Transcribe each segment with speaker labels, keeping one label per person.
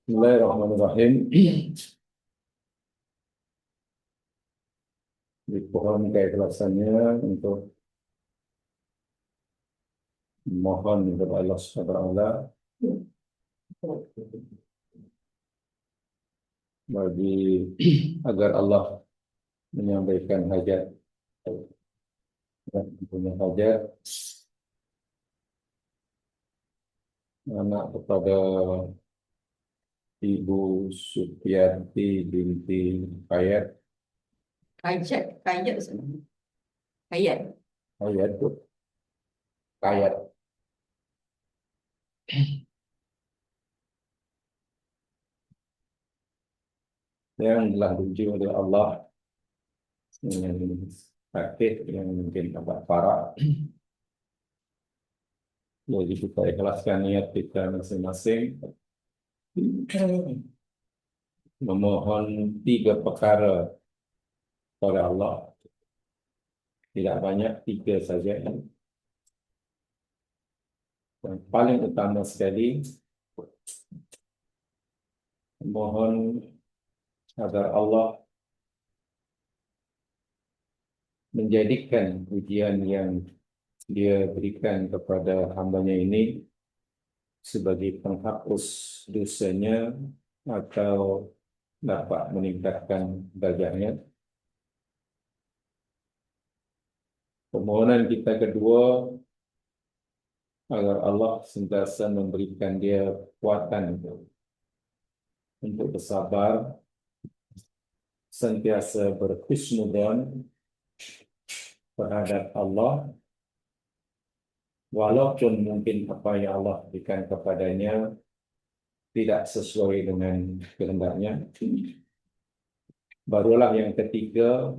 Speaker 1: Bismillahirrahmanirrahim. Dimohon keikhlasannya untuk mohon kepada Allah Subhanahu wa taala bagi agar Allah menyampaikan hajat dan punya hajat anak kepada Ibu Supiati binti Kayat.
Speaker 2: Kayat sebenarnya. Kayat.
Speaker 1: Kayat tuh Kayat yang telah diuji oleh Allah dengan sakit yang mungkin agak parah. Jadi kita ikhlaskan niat kita masing-masing memohon 3 perkara kepada Allah, tidak banyak, 3 saja. Yang paling utama sekali, mohon agar Allah menjadikan ujian yang Dia berikan kepada hambanya ini sebagai penghapus dosanya atau dapat meningkatkan derajatnya. Permohonan kita kedua, agar Allah sentiasa memberikan dia kekuatan untuk bersabar, sentiasa berhusnudzon terhadap Allah, walaupun mungkin apa yang Allah berikan kepadanya tidak sesuai dengan kehendaknya. Barulah yang ketiga,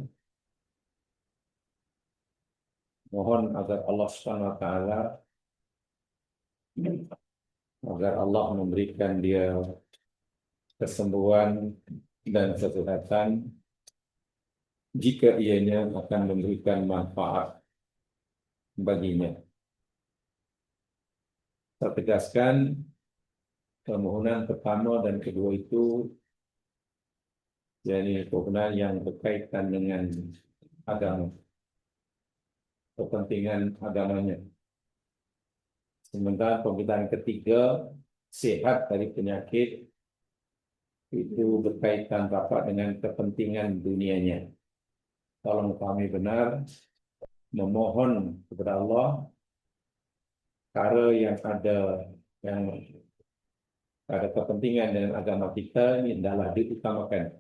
Speaker 1: mohon agar Allah Subhanahu wa taala agar Allah memberikan dia kesembuhan dan kesehatan jika ianya akan memberikan manfaat baginya. Saya tegaskan, permohonan pertama dan kedua itu yakni permohonan yang berkaitan dengan agama, kepentingan agamanya. Sementara permintaan ketiga, sehat dari penyakit, itu berkaitan rapat dengan kepentingan dunianya. Kalau kami benar memohon kepada Allah perkara yang ada kepentingan dengan agama kita, ini adalah diutamakan.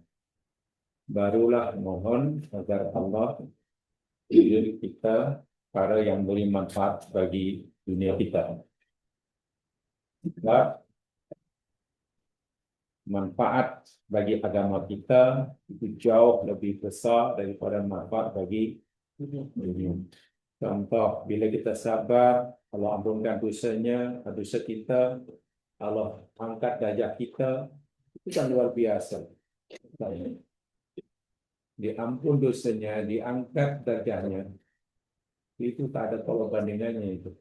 Speaker 1: Barulah mohon agar Allah beri kita perkara yang beri manfaat bagi dunia kita. Sebab manfaat bagi agama kita itu jauh lebih besar daripada manfaat bagi dunia. Contoh, bila kita sabar, Allah ampunkan dosa kita, Allah angkat darjat kita, itu kan luar biasa. Diampun dosanya, diangkat darjatnya, itu tak ada tolak bandingannya itu.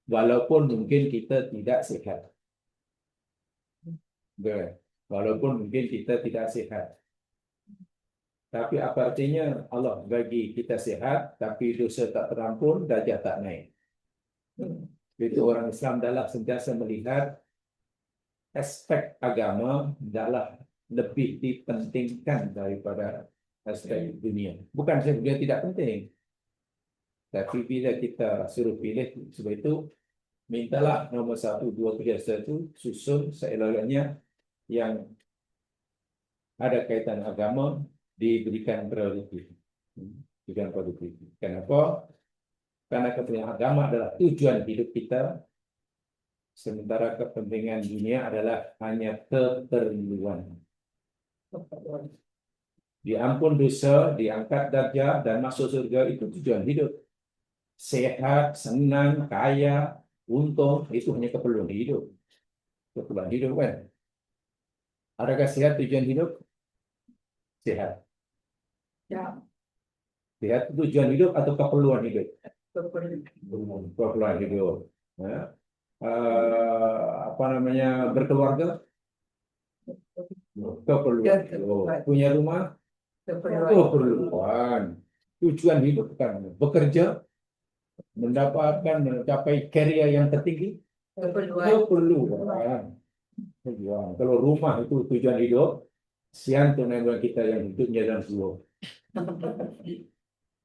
Speaker 1: Walaupun mungkin kita tidak sehat. Walaupun mungkin kita tidak sehat. Tapi apa artinya Allah bagi kita sehat, tapi dosa tak terampun, darjat tak naik. Itu orang Islam adalah sentiasa melihat aspek agama adalah lebih dipentingkan daripada aspek dunia. Bukan saja tidak penting. Tapi bila kita suruh pilih, sebab itu mintalah nombor 1, 2, 3, 1 susun seeloknya yang ada kaitan agama diberikan prioritas. Kenapa? Karena kepentingan agama adalah tujuan hidup kita, sementara kepentingan dunia adalah hanya keperluan. Diampun dosa, diangkat darjat dan masuk surga, itu tujuan hidup. Sehat, senang, kaya, untung, itu hanya keperluan hidup. Keperluan hidup kan? Adakah sehat tujuan hidup? Sehat.
Speaker 2: Ya.
Speaker 1: Sehat tujuan hidup atau keperluan hidup? Keperluan hidup. Ya. Berkeluarga? Keperluan. Punya rumah, keperluan. Tujuan hidup kan bekerja, mendapatkan mencapai karier yang tertinggi, keperluan. Kalau rumah itu tujuan hidup, sian tunai kita yang hidupnya dalam sebuah.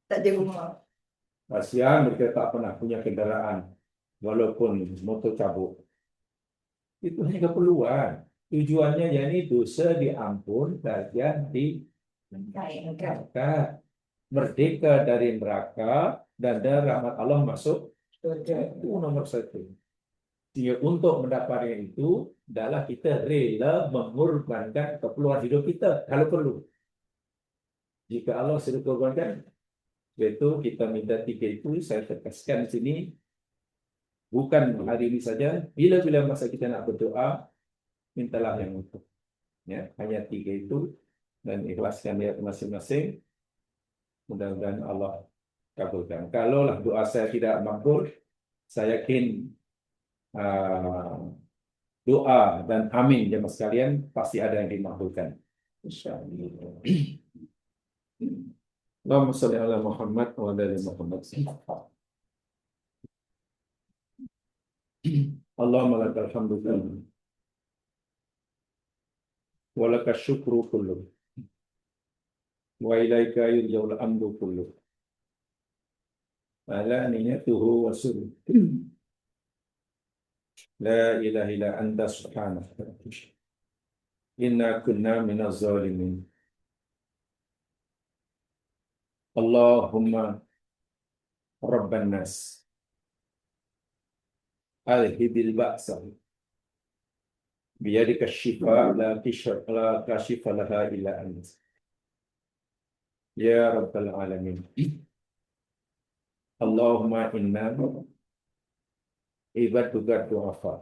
Speaker 2: Tak ada rumah.
Speaker 1: Kasihan mereka tak pernah punya kendaraan, walaupun motor cabut. Itu hanya keperluan. Tujuannya yakni dosa diampun, darjat diangkat, merdeka dari neraka, dan dari rahmat Allah masuk surga. Itu nomor satu. Jadi untuk mendapatkan itu, adalah kita rela mengorbankan keperluan hidup kita kalau perlu. Jika Allah sudah korbankan, yaitu kita minta tiga itu, saya tegaskan di sini, bukan hari ini saja, bila-bila masa kita nak berdoa, mintalah yang itu. Ya, hanya tiga itu, dan ikhlaskan niat masing-masing. Mudah-mudahan Allah kabulkan. Kalaulah doa saya tidak makbul, saya yakin doa dan amin jemaah sekalian pasti ada yang dimakbulkan. Insyaallah. Allahumma shalli ala Muhammad wa ala ali Muhammad. Allahumma lakal hamdu kullu wa lakal syukru kullu wa ilaika yurja'ul amru kullu. Ala niyatuhu wa sirruhu. La ilaha illa anta subhanaka inna kunna minaz zalimin. Allahumma rabban nas alhibil ba'sa biyadika syifa la kashifa laha illa ant. Ya rabbal alamin. Allahumma inna ibaduka du'afa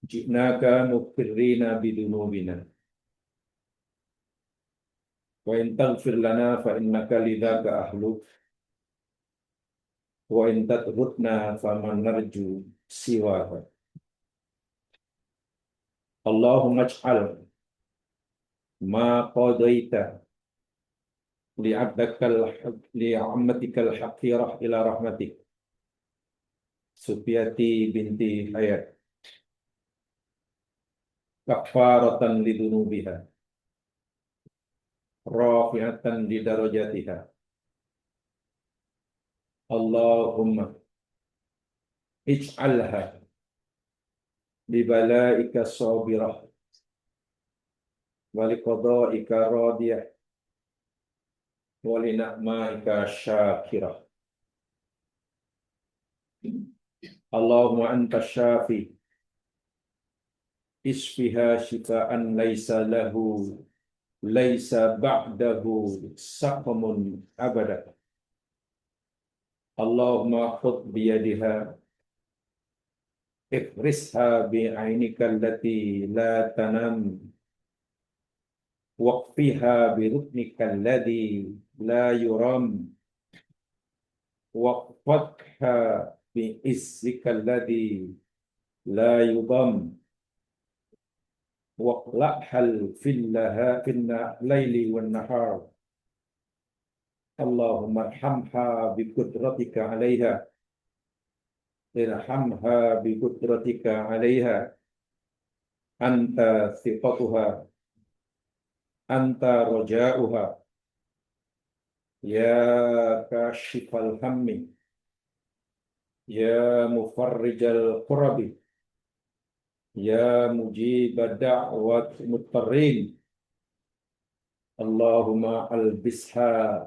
Speaker 1: ji'naka muqirrina bidunubina wa in taghfir lana fa innaka lidzaka ahlu wa in tatrutna faman narju siwaka. Allahumma ij'al ma qadaita li'ammatikal haqirah ila rahmatik Sufiyati binti Hayat kafaratan lidunubiha rafi'atan lidarajatiha. Allahumma ij'alha bibalaika sabirah wa liqada'ika radiyah wa lina'maika syakirah. Allahumma anta syafi isfiha shifaan laisa ba'dahu saqamun abada. Allahumma khudh biyadiha ifrisha bi'ainika allati la tanam waqfiha biruknika alladhi la yuram waqfadha bi'izzika alladhi la yudam waqla'hal fillaha finna layli wan nahar. Allahumma arhamha biqudratika 'alaiha irhamha biqudratika 'alaiha anta thiqatuha anta raja'uha ya kashifal hammi ya mufarrijal qurabi ya mujibad da'wat mutarrin. Allahumma albisha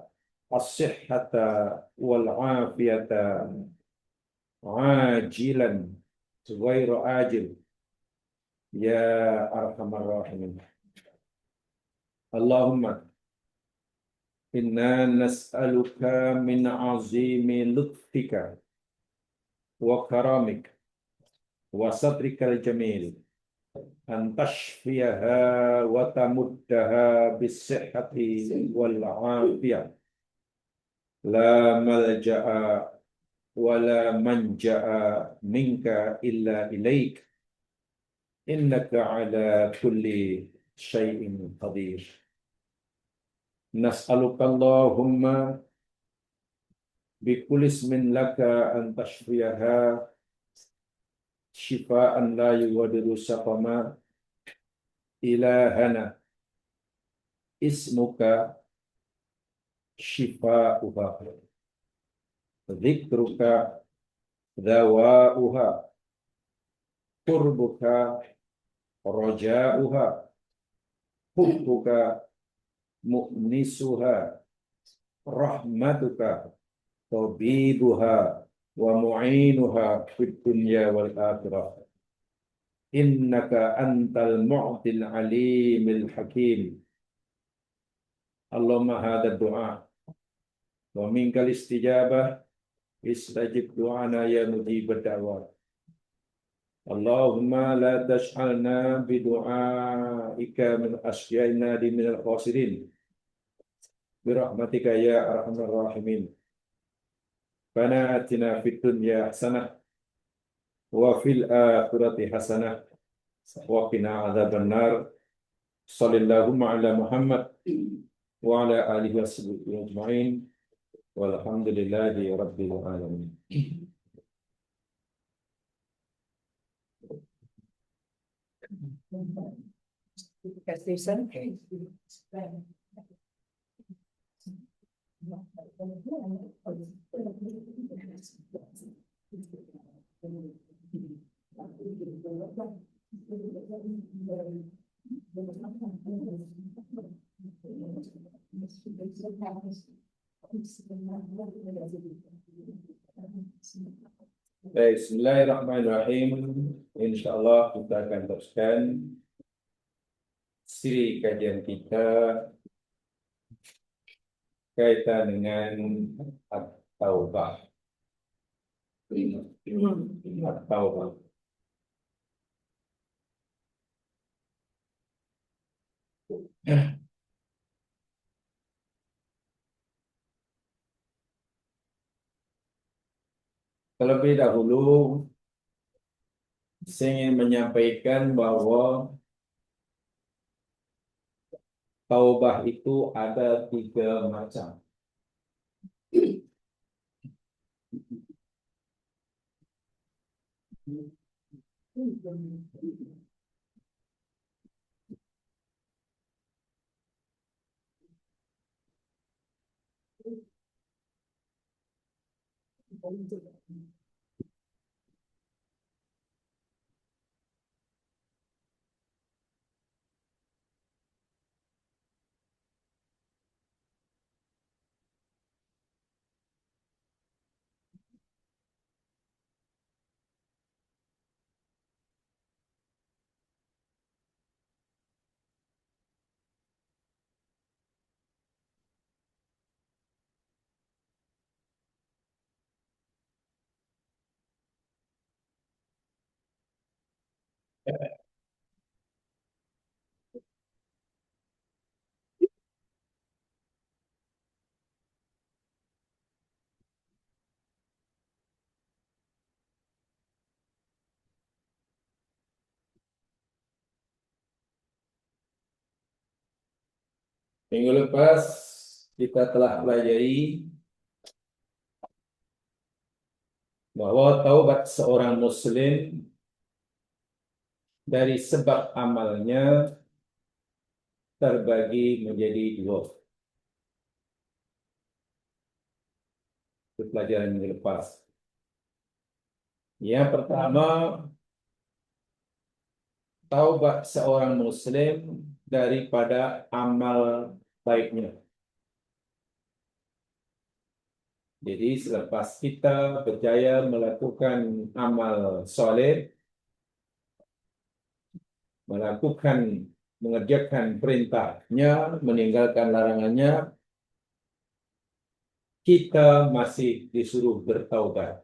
Speaker 1: as-sihhata wal afiyata ajilan ghairu ajil ya arhamar rahimin. Allahumma inna nas'aluka min azimi lutfika wa karamik wa satrikal jamil an tashfiyaha wa tamuddaha bis-sihhati wal afiyah la malja'a wa la manja'a minka illa ilaik innaka ala kulli syai'in qadir. Nas'aluka Allahumma bikulli ismin laka an tashfiyaha shifaan la yughadiru saqama ilahana ismuka shifauha dzikruka dawauha qurbuka rajauha hubbuka mu'nisuha rahmatuka tabibuha wa mu'inuha fid dunya wal akhirah innaka antal mu'til alimil hakim. Allahumma hadha du'a wa minkal istijabah istajib du'ana ya mujibad da'wat. Allahumma la tash'alna bi du'aika min asyaina di minal khasirin bi rahmatika ya arhamar rahimin. Bana atina fid dunya hasanah wa fil akhirati hasanah wa qina adzaban nar. Sallallahu ala Muhammad wa ala alihi washabihi ajma'in. Walhamdulillahi rabbil alamin.
Speaker 2: Kasih sen.
Speaker 1: Baik, bismillahirrahmanirrahim. Insyaallah kita akan teruskan siri kajian kita kaitan dengan at-taubah. At-taubah. Terlebih dahulu, saya ingin menyampaikan bahwa taubah itu ada 3 macam. Minggu lepas kita telah pelajari bahwa taubat seorang muslim dari sebab amalnya terbagi menjadi 2. Itu pelajaran minggu lepas. Yang pertama, taubat seorang muslim daripada amal baiknya. Jadi selepas kita berjaya melakukan amal soleh, mengerjakan perintahnya, meninggalkan larangannya, kita masih disuruh bertaubat.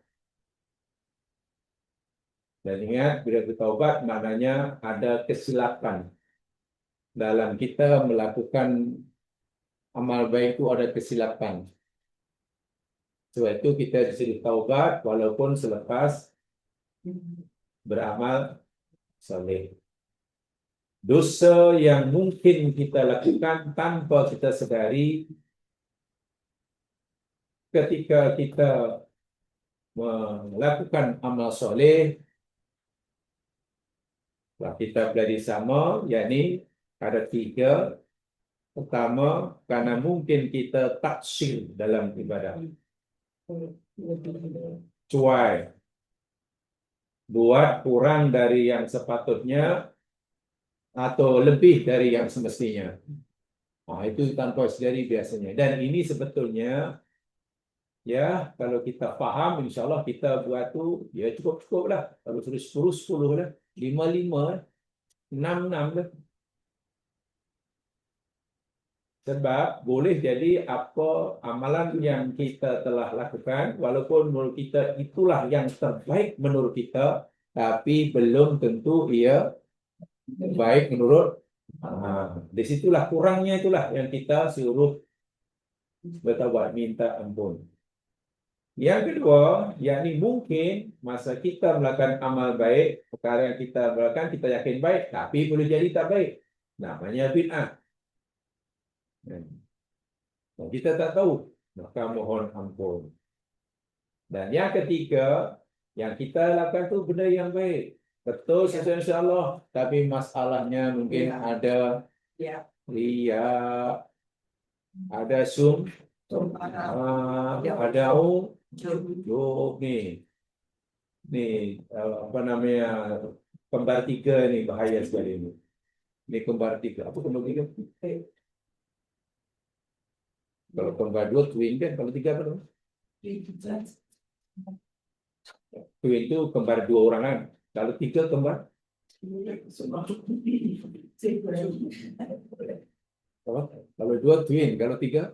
Speaker 1: Dan ingat, bila bertaubat maknanya ada kesilapan. Dalam kita melakukan amal baik itu ada kesilapan. Sebab itu kita disuruh taubat walaupun selepas beramal saleh. dosa yang mungkin kita lakukan tanpa kita sedari ketika kita melakukan amal soleh. Kita pelajari sama, yakni ada 3. Pertama, karena mungkin kita taksir dalam ibadah. Cuai. Buat kurang dari yang sepatutnya atau lebih dari yang semestinya. Itu tanpa sedari biasanya. Dan ini sebetulnya, ya, kalau kita faham, insyaAllah kita buat tu, ya cukup-cukup lah. Kalau sudah 10-10 lah, 5-5, 6-6 lah. Sebab boleh jadi apa amalan yang kita telah lakukan, walaupun menurut kita itulah yang terbaik menurut kita, tapi belum tentu ia baik menurut. Di situlah kurangnya, itulah yang kita suruh bertaubat, minta ampun. Yang kedua, yakni mungkin masa kita melakukan amal baik, perkara yang kita melakukan kita yakin baik, tapi boleh jadi tak baik. Namanya bid'ah. Kita tak tahu, maka mohon ampun. Dan yang ketiga, yang kita lakukan tu benda yang baik. Betul, insya-Allah. Tapi masalahnya mungkin ada ria, ada ada jom ni apa namanya, kembar 3 ni bahaya sekali ni. Ni kembar 3. Apa kembar 3? Kalau kembar 2 twin kan, kalau 3 apa tu? Twin itu kembar 2 orang kan. Kalau 3 kembar apa? Kalau 2 twin, kalau 3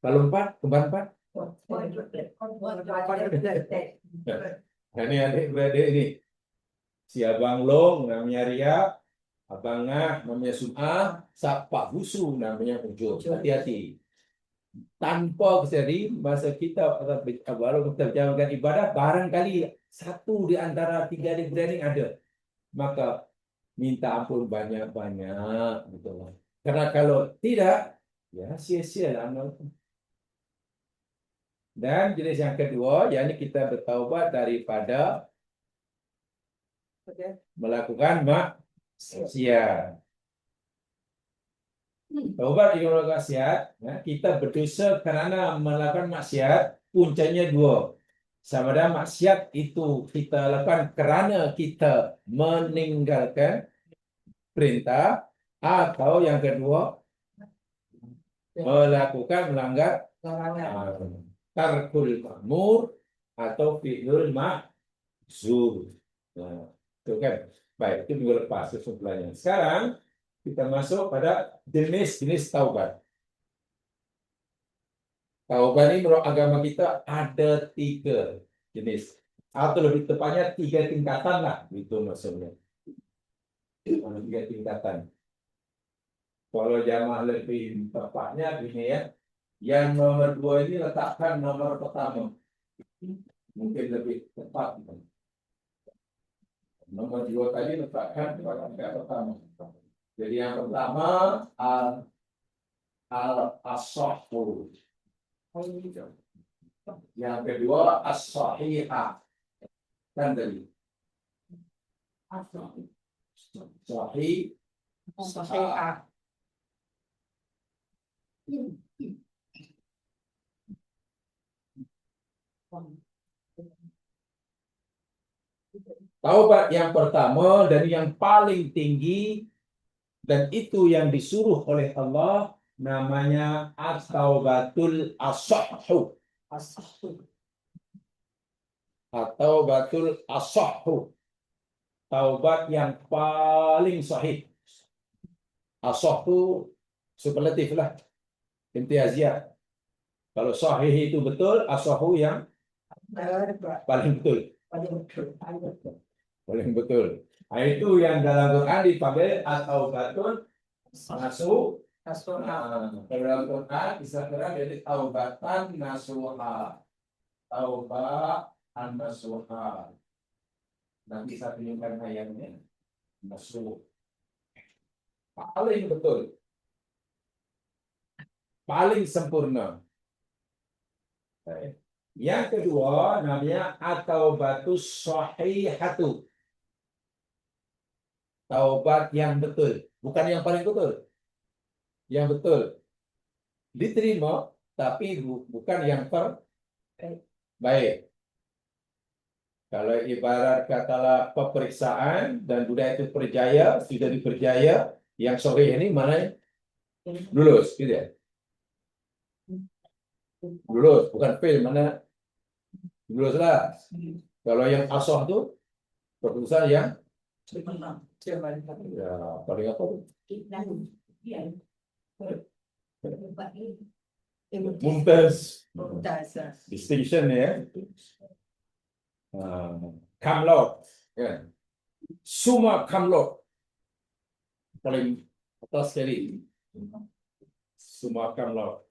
Speaker 1: kalau 4 kembar 4. Ini adik-beradik ini. Si Abang Long namanya Ria, Abang Ngah namanya Sum'ah, Pak Husu namanya Ujung. Hati-hati. Tanpa kesedari, masa kita kalau kita berjalankan ibadah, barangkali satu di antara 3 adik-beradik ada. Maka minta ampun banyak-banyak. Gitu. Karena kalau tidak, ya sia-sia lah amal. Dan jenis yang kedua, yakni kita bertaubat daripada melakukan maksiat. Taubat dari melakukan maksiat, ya, kita berdosa kerana melakukan maksiat, puncanya 2. Sama ada maksiat itu kita lakukan kerana kita meninggalkan perintah, atau yang kedua melakukan melanggar tarkul ma'mur atau fi'lul ma'zur. Itu kan. Baik, itu minggu lepas kesimpulannya. Sekarang kita masuk pada jenis-jenis taubat. Taubat ini menurut agama kita ada 3 jenis. Atau lebih tepatnya 3 tingkatan lah. Itu maksudnya. 3 tingkatan. Kalau jamaah lebih tepatnya ini ya. Yang nomor 2 ini letakkan nomor pertama. Mungkin lebih tepat. Nomor 2 tadi letakkan pada angka pertama. Jadi yang pertama al-as-sahhu. Yang kedua as-sahihah. Kan tadi. Sahihah. Taubat yang pertama dan yang paling tinggi, dan itu yang disuruh oleh Allah, namanya at-taubatul as-sahhu. At-taubatul as-sahhu. Taubat yang paling sahih. As-sahhu superlatif lah. Imtiaziyah. Kalau sahih itu betul, as-sahhu yang paling betul. Paling betul. Itu yang dalam Quran dipanggil at-taubatun nasuha. Dalam Quran disebutkan jadi taubatan nasuha. Taubat an-nasuha. Nanti saya tunjukkan ayatnya. Masuk. Paling betul. Paling sempurna. Baik. Yang kedua namanya at-taubatus shahihatu. Taubat yang betul, bukan yang paling betul. Yang betul. Diterima tapi bukan yang terbaik. Kalau ibarat katalah peperiksaan dan budak itu perjaya, sudah diperjaya, yang sore ini mana lulus, gitu ya? Lulus, bukan fail, mana lulus lah. Kalau yang asoh itu keputusan yang ya paling apa tuh? Mumtaz. Distinction ya. Kamlot. Ya. Summa kamlot. Paling atas sekali. Summa kamlot.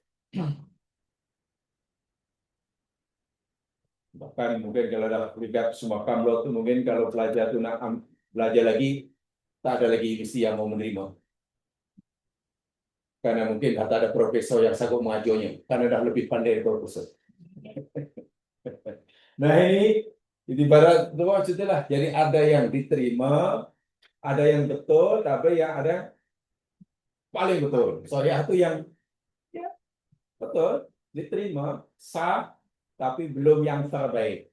Speaker 1: Bahkan mungkin kalau dalam lihat semua kamlot itu mungkin kalau pelajar itu nak belajar lagi, tak ada lagi misi yang mau menerima. Karena mungkin tak ada profesor yang sanggup mengajunya, karena dah lebih pandai dari profesor. Nah ini ibarat dua lah. Jadi ada yang diterima, ada yang betul, tapi yang ada paling betul. Soalnya itu yang ya, betul diterima, sah, tapi belum yang terbaik.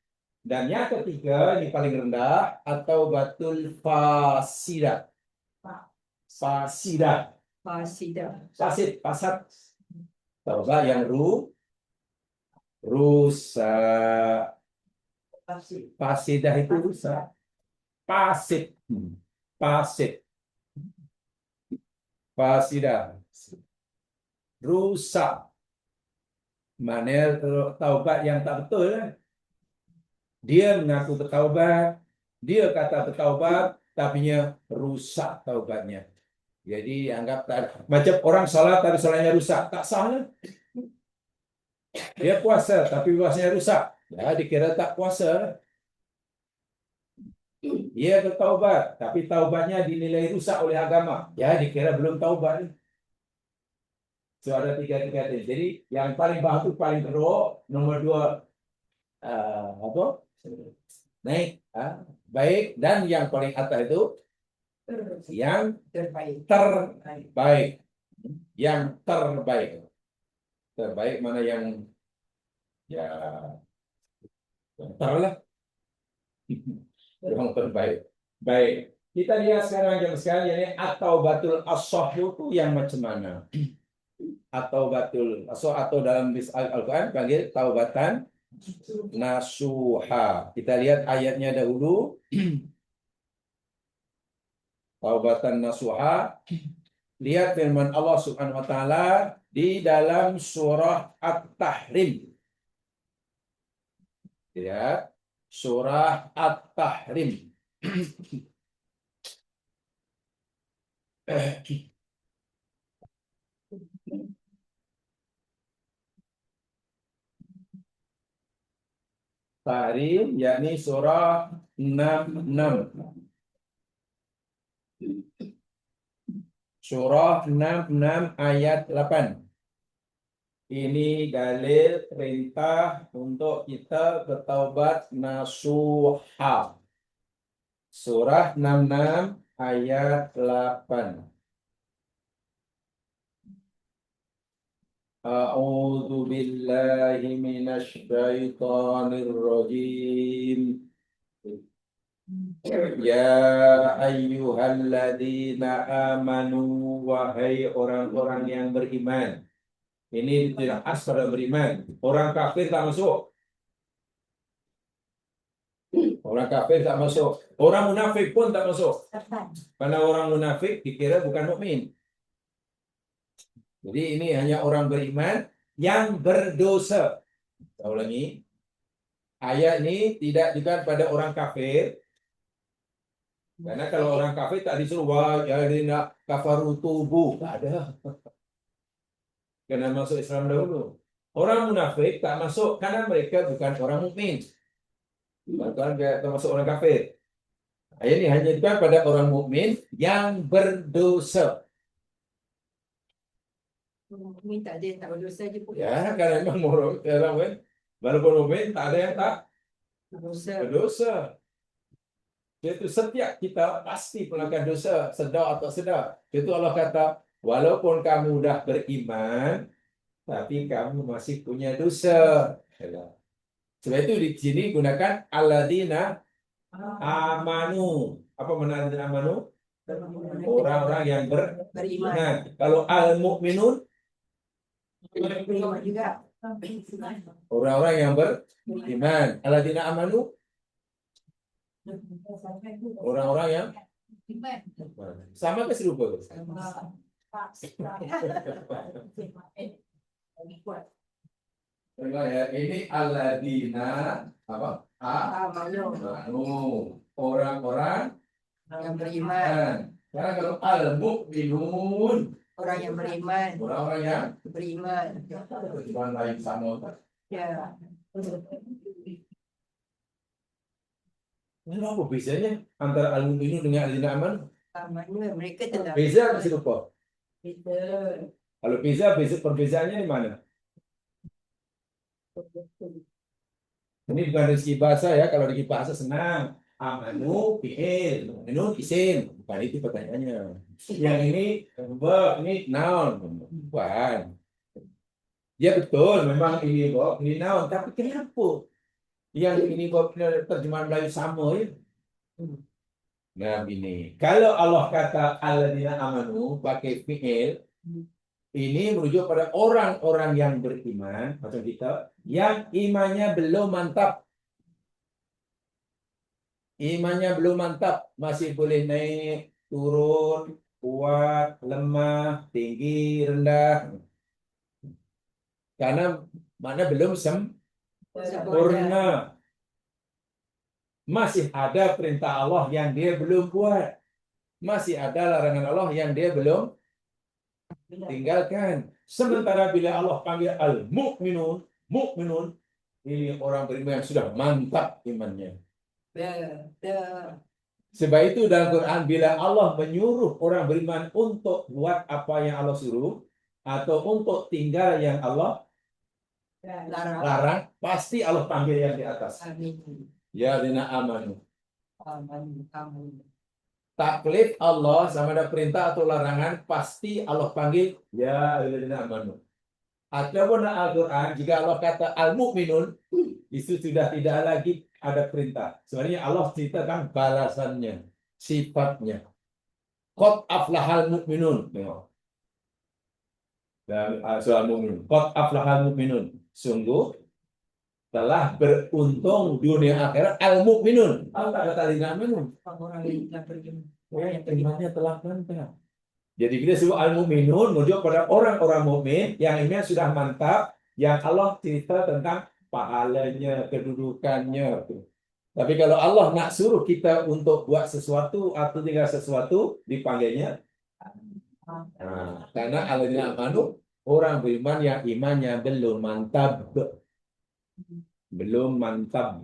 Speaker 1: Dan yang ketiga ini paling rendah atau batul fasidah. Fasidah. Fasid, fasad. Taubat yang rusak. Fasidah itu rusak. Fasid. Fasid. Fasidah. Rusak. Mana taubat yang tak betul kan? Dia mengaku bertaubat, dia kata bertaubat, tapinya rusak taubatnya. Jadi anggap macam orang salat tapi salatnya rusak, tak sah lah. Dia puasa tapi puasanya rusak, ya dikira tak puasa. Dia bertaubat tapi taubatnya dinilai rusak oleh agama, ya dikira belum taubat. So ada tiga. Jadi yang paling bawah itu paling teruk, nomor dua apa? Naik, baik, dan yang paling atas itu yang terbaik. Yang terbaik. Terbaik mana yang ya yang terlah. Yang terbaik. Baik. Kita lihat sekarang ini atau batul as-sahhu itu yang macam mana? Atau batul atau dalam Al-Qur'an panggil taubatan nasuha. Kita lihat ayatnya dahulu. Taubatan nasuha. Lihat firman Allah Subhanahu wa taala di dalam surah At-Tahrim. Lihat surah At-Tahrim. Tahrim yakni surah 66. Surah 66 ayat 8. Ini dalil perintah untuk kita bertaubat nasuha. Surah 66 ayat 8. A'udzu billahi minasy syaithanir rajim. Ya ayyuhalladzina amanu, wahai orang-orang yang beriman. Ini tidak asal beriman. Orang kafir tak masuk. Orang kafir tak masuk. Orang munafik pun tak masuk. Karena orang munafik dikira bukan mukmin. Jadi ini hanya orang beriman yang berdosa. Saya ulangi. Ayat ini tidak juga pada orang kafir. Karena kalau orang kafir tak disuruh nak kafaru tubuh, tak ada. Kena masuk Islam dahulu. Orang munafik tak masuk karena mereka bukan orang mukmin. Bukan termasuk orang kafir. Ayat ini hanya ditujukan pada orang mukmin yang berdosa.
Speaker 2: Mukmin tak ada yang tak berdosa je pun.
Speaker 1: Ya, karena memang orang mukmin, walaupun mukmin tak ada yang tak
Speaker 2: Berdosa.
Speaker 1: berdosa. Itu setiap kita pasti melakukan dosa, sedar atau sedar. Itu Allah kata, walaupun kamu dah beriman, tapi kamu masih punya dosa. Sebab itu di sini gunakan alladzina amanu. Apa makna alladzina amanu? Orang-orang yang
Speaker 2: beriman.
Speaker 1: beriman. Kalau al-mu'minun,
Speaker 2: Beriman juga.
Speaker 1: orang-orang yang beriman. Alladzina amanu, orang-orang yang sama ke serupa? Ya, ini alladzina apa? Amanu. Orang-orang
Speaker 2: Yang beriman.
Speaker 1: Karena kalau al-mu'minun,
Speaker 2: Orang yang beriman.
Speaker 1: orang-orang yang
Speaker 2: Beriman.
Speaker 1: beriman lain sama.
Speaker 2: Ya.
Speaker 1: Ini apa bezanya antara al-mu'minun dengan alladzina amanu?
Speaker 2: Mana mereka telah.
Speaker 1: Beza atau serupa?
Speaker 2: Beza.
Speaker 1: Kalau beza, perbezaannya di mana? Ini bukan rezeki bahasa ya. Kalau rezeki bahasa senang. Amanu, fi'il, mu'minun, isim. Bukan itu pertanyaannya. Yang ini verb, ini noun. Bukan. Ya betul, memang ini verb, ini noun. Tapi kenapa yang ini verb terjemahan Melayu sama ya? Nah ini, kalau Allah kata alladzina amanu pakai fi'il, ini merujuk pada orang-orang yang beriman, macam kita, yang imannya belum mantap. Imannya belum mantap, masih boleh naik, turun, kuat, lemah, tinggi, rendah. Karena mana belum sempurna. Masih ada perintah Allah yang dia belum buat. Masih ada larangan Allah yang dia belum tinggalkan. Sementara bila Allah panggil al-mu'minun, mu'minun, ini orang beriman yang sudah mantap imannya. Sebab itu dalam Quran bila Allah menyuruh orang beriman untuk buat apa yang Allah suruh atau untuk tinggal yang Allah larang, pasti Allah panggil yang di atas. Ya dina amanu. Taklif Allah sama ada perintah atau larangan pasti Allah panggil ya dina amanu. Ataupun Al-Quran jika Allah kata al-mu'minun itu sudah tidak lagi ada perintah. Sebenarnya Allah ceritakan balasannya, sifatnya. Qad aflahal mu'minun. Dan surah Al-Mu'minun. Qad aflahal mu'minun. Sungguh telah beruntung dunia akhirat al-mu'minun. Apa kata al-mu'minun? Yang imannya telah mantap. Jadi kita sebut al-mu'minun merujuk pada orang-orang mukmin yang imannya sudah mantap, yang Allah cerita tentang pahalanya, kedudukannya. Tapi kalau Allah nak suruh kita untuk buat sesuatu atau tinggal sesuatu, dipanggilnya. Nah, karena alladzina amanu, orang beriman yang imannya belum mantap. Belum mantap.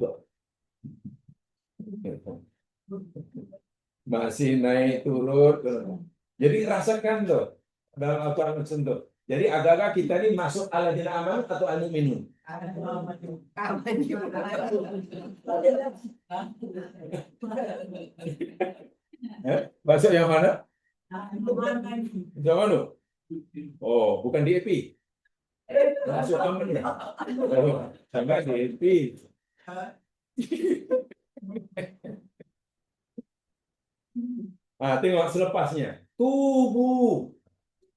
Speaker 1: Masih naik turun. Jadi rasakan tuh dalam Al-Quran sentuh. Jadi agak-agak kita ini masuk alladzina amanu atau al-mu'minun. Masuk yang mana? Yang mana? Oh, bukan DAP. Masuk aman ya. Oh, sampai DAP. Nah, tengok selepasnya. Tubuh.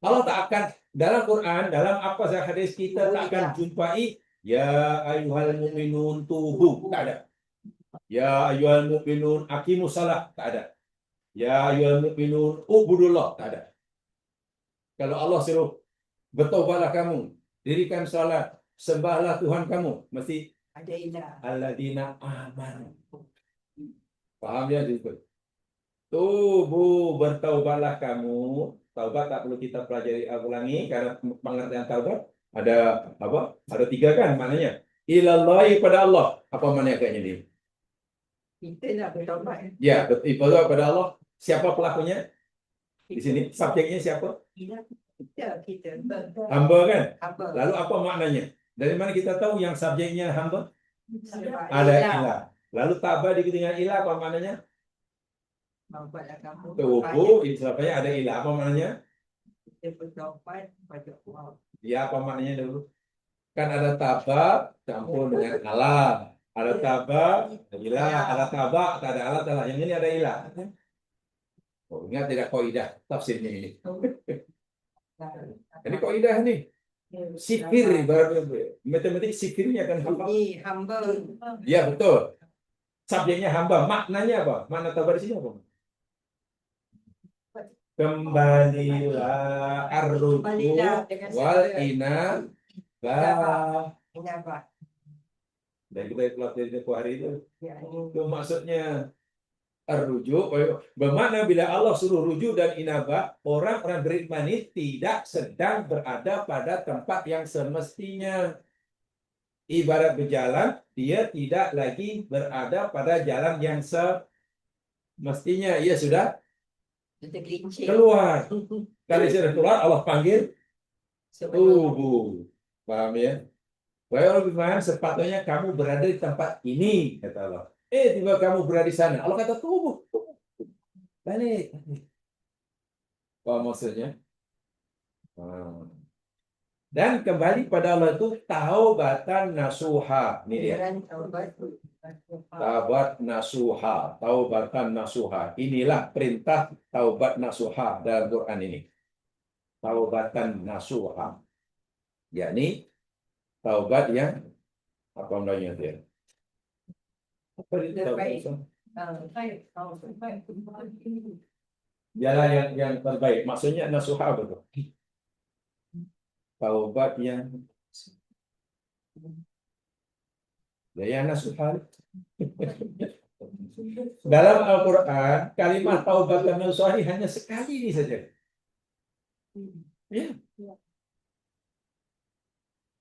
Speaker 1: Allah tak akan dalam Quran, dalam apa sahaja hadis kita tak akan jumpai ya ayyuhal mu'minun tubuh, tak ada. Ya ayyuhal mu'minun aqimus shalah, tak ada. Ya ayyuhal mu'minun ubudullah, tak ada. Kalau Allah suruh bertobatlah kamu, dirikan salat, sembahlah Tuhan kamu, mesti
Speaker 2: ada ilah.
Speaker 1: alladzina amanu. Paham ya disebut? Tubuh bertaubatlah kamu. Taubat tak perlu kita pelajari ulangi karena pengertian taubat ada apa? Ada 3 kan maknanya. Ilallahi pada Allah. Apa maknanya kayaknya dia?
Speaker 2: Kita nak bertobat.
Speaker 1: Ya, ibadah kepada Allah. Siapa pelakunya? Di sini subjeknya siapa?
Speaker 2: Kita.
Speaker 1: Hamba kan?
Speaker 2: Apa?
Speaker 1: Lalu apa maknanya? Dari mana kita tahu yang subjeknya hamba?
Speaker 2: Sebab
Speaker 1: Ada
Speaker 2: ilah.
Speaker 1: ilah. Lalu tabah diikuti dengan ilah, apa maknanya?
Speaker 2: Membuatlah kamu
Speaker 1: Tubuh, istilahnya ada ilah, apa maknanya?
Speaker 2: kita bertobat pada Allah.
Speaker 1: Ya, apa maknanya dulu? Kan ada tabah campur dengan alam. Ada tabah, ada ilah, ada tabah, tak ada alat, ada. Yang ini ada ilah. Oh, ingat tidak kaidah tafsirnya ini. Ini kaidah nih. Sikir, matematik sikirnya kan hamba.
Speaker 2: Ini hamba.
Speaker 1: Ya, betul. Subjeknya hamba. Maknanya apa? Makna tabah di sini apa? Kembalilah arruju wal inabah.
Speaker 2: Inabah.
Speaker 1: Dan kita pelajari hari itu.
Speaker 2: Ya,
Speaker 1: Itu maksudnya rujuk, bermakna bila Allah suruh rujuk dan inabah, orang-orang beriman ini tidak sedang berada pada tempat yang semestinya. Ibarat berjalan, dia tidak lagi berada pada jalan yang semestinya. Ia sudah
Speaker 2: tergelincir.
Speaker 1: keluar. Kalau sudah keluar, Allah panggil
Speaker 2: Sebelum
Speaker 1: tubuh. Paham ya? Wahai orang beriman, sepatutnya kamu berada di tempat ini, kata Allah. Tiba kamu berada di sana. Allah kata tubuh. Balik. Apa maksudnya? Dan kembali pada Allah itu taubatan nasuha. Ini dia.
Speaker 2: Aliran taubat.
Speaker 1: Taubat nasuha. Taubatan nasuha. Inilah perintah taubat nasuha dalam Quran ini. Taubatan nasuha. Yakni taubat yang apa namanya dia?
Speaker 2: Terbaik.
Speaker 1: Jalan yang terbaik. Maksudnya nasuha betul. Taubat yang nasuha. Dalam Al-Quran, kalimat taubat dan nasuha hanya sekali ini saja. Ya.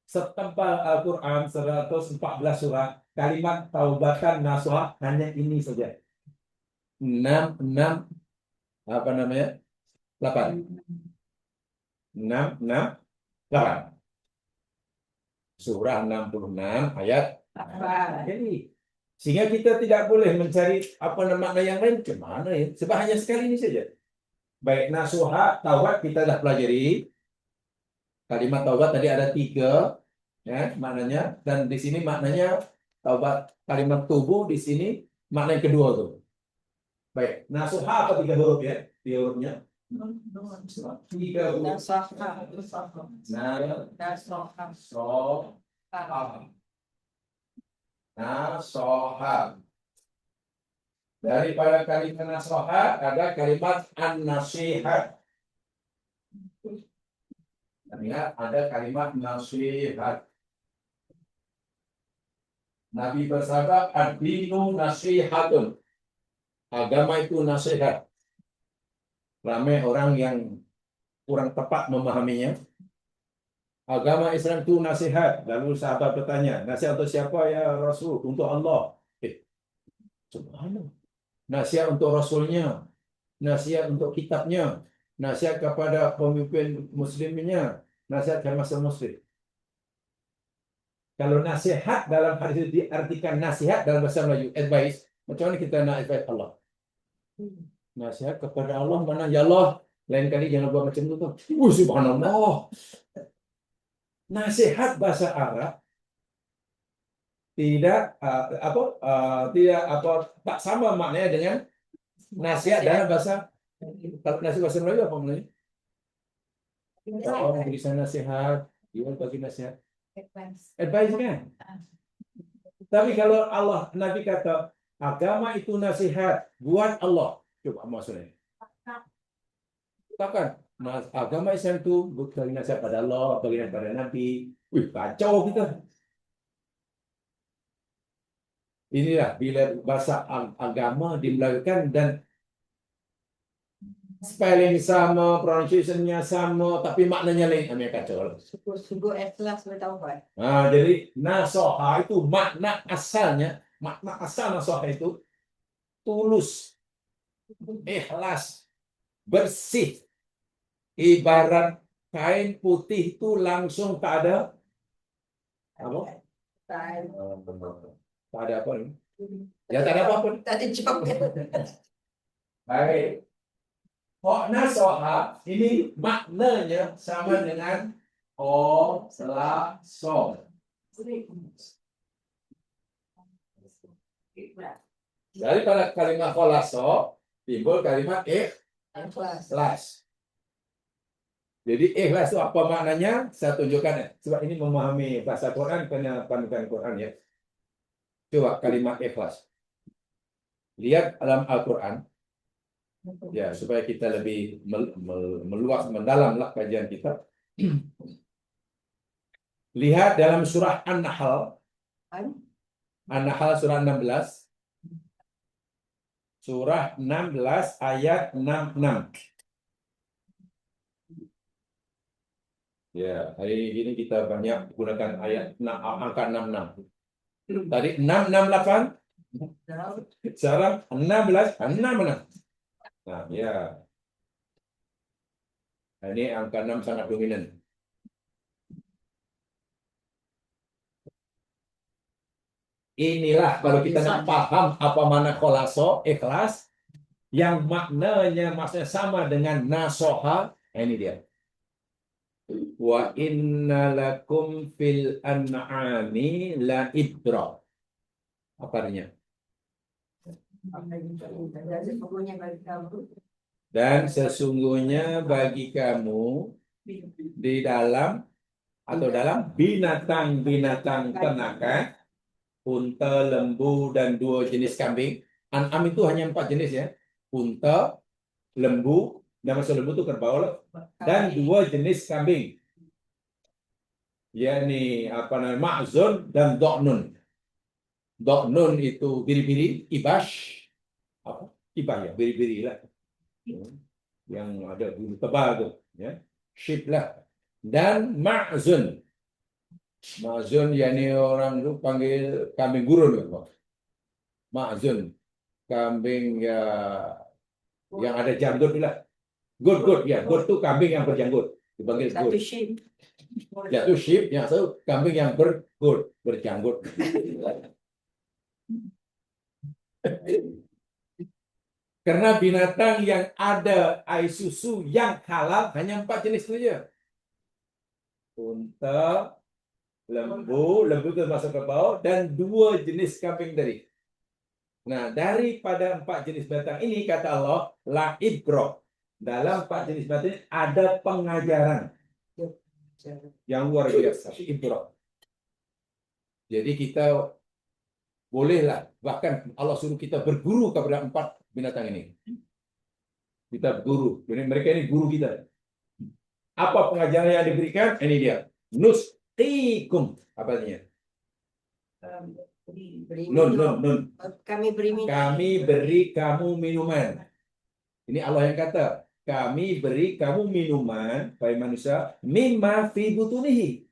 Speaker 1: Setempal Al-Quran 114 surah, kalimat taubatan nasuha hanya ini saja. 6 apa namanya? 8. 6 8. Surah 66 ayat. Jadi sehingga kita tidak boleh mencari apa makna yang lain ke mana ya? Sebab hanya sekali ini saja. Baik nasuha, taubat kita dah pelajari. Kalimat taubat tadi ada 3 ya maknanya, dan di sini maknanya taubat kalimat tubuh, di sini makna yang kedua tuh. Baik, nasuha apa 3 huruf ya? 3 hurufnya. 3 huruf. Nasoha. Daripada kalimat nasoha ada kalimat an-nasihat. Ingat ada kalimat nasihat. Nabi bersabda, ad-dinu nasihatun. Agama itu nasihat. Ramai orang yang kurang tepat memahaminya. Agama Islam itu nasihat. Lalu sahabat bertanya, nasihat untuk siapa ya Rasul? Untuk Allah. Subhanallah. Nasihat untuk Rasulnya. Nasihat untuk kitabnya. Nasihat kepada pemimpin muslimnya. Nasihat kepada masa muslim. Kalau nasihat dalam hadis itu diartikan nasihat dalam bahasa Melayu, advice. Macam mana kita nak advice Allah? Nasihat kepada Allah mana? Ya Allah, lain kali jangan buat macam itu. Subhanallah. Nasihat bahasa Arab tidak tak sama maknanya dengan nasihat dalam bahasa. Kalau nasihat bahasa Melayu apa maknanya? Orang beri nasihat, dia bagi nasihat. Advice kan? Tapi kalau Allah, Nabi kata agama itu nasihat buat Allah. Coba maksudnya. Takkan agama Islam itu bagi nasihat pada Allah, bagi nasihat pada Nabi. Kacau kita. Inilah bila bahasa agama dimelakukan dan spelling sama, pronunciation-nya sama, tapi maknanya lain. Kami kacau.
Speaker 2: Sungguh ikhlas bertaubat.
Speaker 1: Jadi nasoha itu makna asal nasoha itu tulus, ikhlas, bersih. Ibarat kain putih itu langsung tak ada apa? Tak ada apa nih? Ya tak ada apa-apa.
Speaker 2: Tak ada job.
Speaker 1: Baik. Kok nasoha ini maknanya sama dengan so. Daripada kalimat kholaso timbul kalimat ikhlas. Jadi ikhlas itu apa maknanya? Saya tunjukkan ya. Sebab ini memahami bahasa Quran kena panutan Quran ya. Coba kalimat ikhlas. Lihat dalam Al-Quran. Ya, supaya kita lebih meluas, mendalamlah kajian kita. Lihat dalam surah An-Nahl. An-Nahl surah 16. Surah 16 ayat 66. Ya, hari ini kita banyak gunakan ayat angka 66. Tadi 668. Sekarang 16, 66. Nah, ya. Nah, ini angka 6 sangat dominan. Inilah kalau kita nak paham apa makna kholaso, ikhlas, yang maksudnya sama dengan nasoha, ini dia. Wa inna lakum fil an'ami la ibra. Apa artinya? Dan sesungguhnya bagi kamu di dalam binatang-binatang ternakan, unta, lembu, dan 2 jenis kambing. An'am itu hanya 4 jenis ya. Unta, lembu, nama lembu itu kerbau, dan 2 jenis kambing. Yakni ma'zun dan do'nun. Do'nun itu biri-biri, ibash. Ibah ya, biri-biri lah. Yang ada bulu tebal tuh, ya. Sheep lah. Dan ma'zun. Ma'zun yakni orang itu panggil kambing gurun ya, Pak. Ma'zun. Kambing ya yang ada janggut lah. Goat ya, goat itu kambing yang berjanggut. Dipanggil goat. Ya itu sheep, yang satu kambing yang berjanggut. Karena binatang yang ada air susu yang halal hanya 4 jenis saja. Unta, lembu itu masuk ke bawah, dan 2 jenis kambing tadi. Nah, daripada 4 jenis binatang ini, kata Allah, la ibro. Dalam 4 jenis binatang ini ada pengajaran yang luar biasa. Ibro. Jadi kita bolehlah, bahkan Allah suruh kita berguru kepada 4 binatang ini. Kita berguru. Jadi mereka ini guru kita. Apa pengajaran yang diberikan? Ini dia. Nusqikum. Apa artinya? Nun. Kami beri kamu minuman. Ini Allah yang kata. Kami beri kamu minuman, baik manusia, mimma fi butunihi.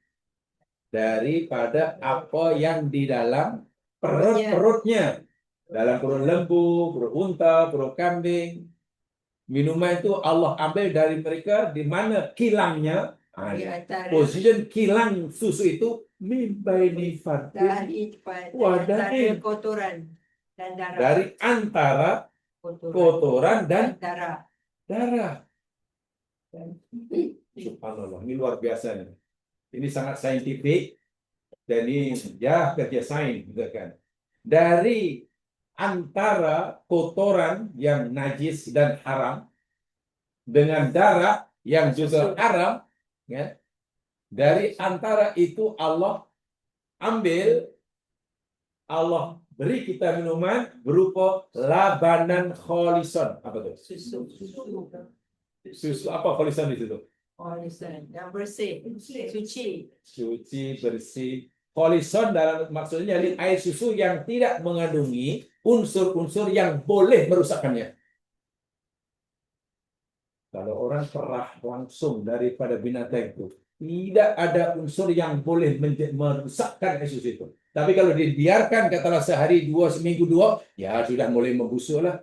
Speaker 1: Daripada apa yang di dalam perutnya. Dalam perut lembu, perut unta, perut kambing. Minuman itu Allah ambil dari mereka di mana kilangnya. Position kilang susu itu mimbaini fatin
Speaker 2: dari kotoran dan darah.
Speaker 1: Dari antara kotoran dan darah. Subhanallah, ini luar biasa nih. Ini sangat saintifik dan ini ya kerja sains juga kan. Dari antara kotoran yang najis dan haram dengan darah yang juga haram, ya. Dari antara itu Allah beri kita minuman berupa labanan kholison. Apa itu? Susu apa kholison di situ?
Speaker 2: Yang bersih, suci,
Speaker 1: bersih. Kholison dalam maksudnya air susu yang tidak mengandungi unsur-unsur yang boleh merusakkannya. Kalau orang perah langsung daripada binatang itu, Tidak ada unsur yang boleh merusakkan air susu itu. Tapi kalau dibiarkan katalah sehari dua, seminggu dua, ya sudah mulai membusuk lah.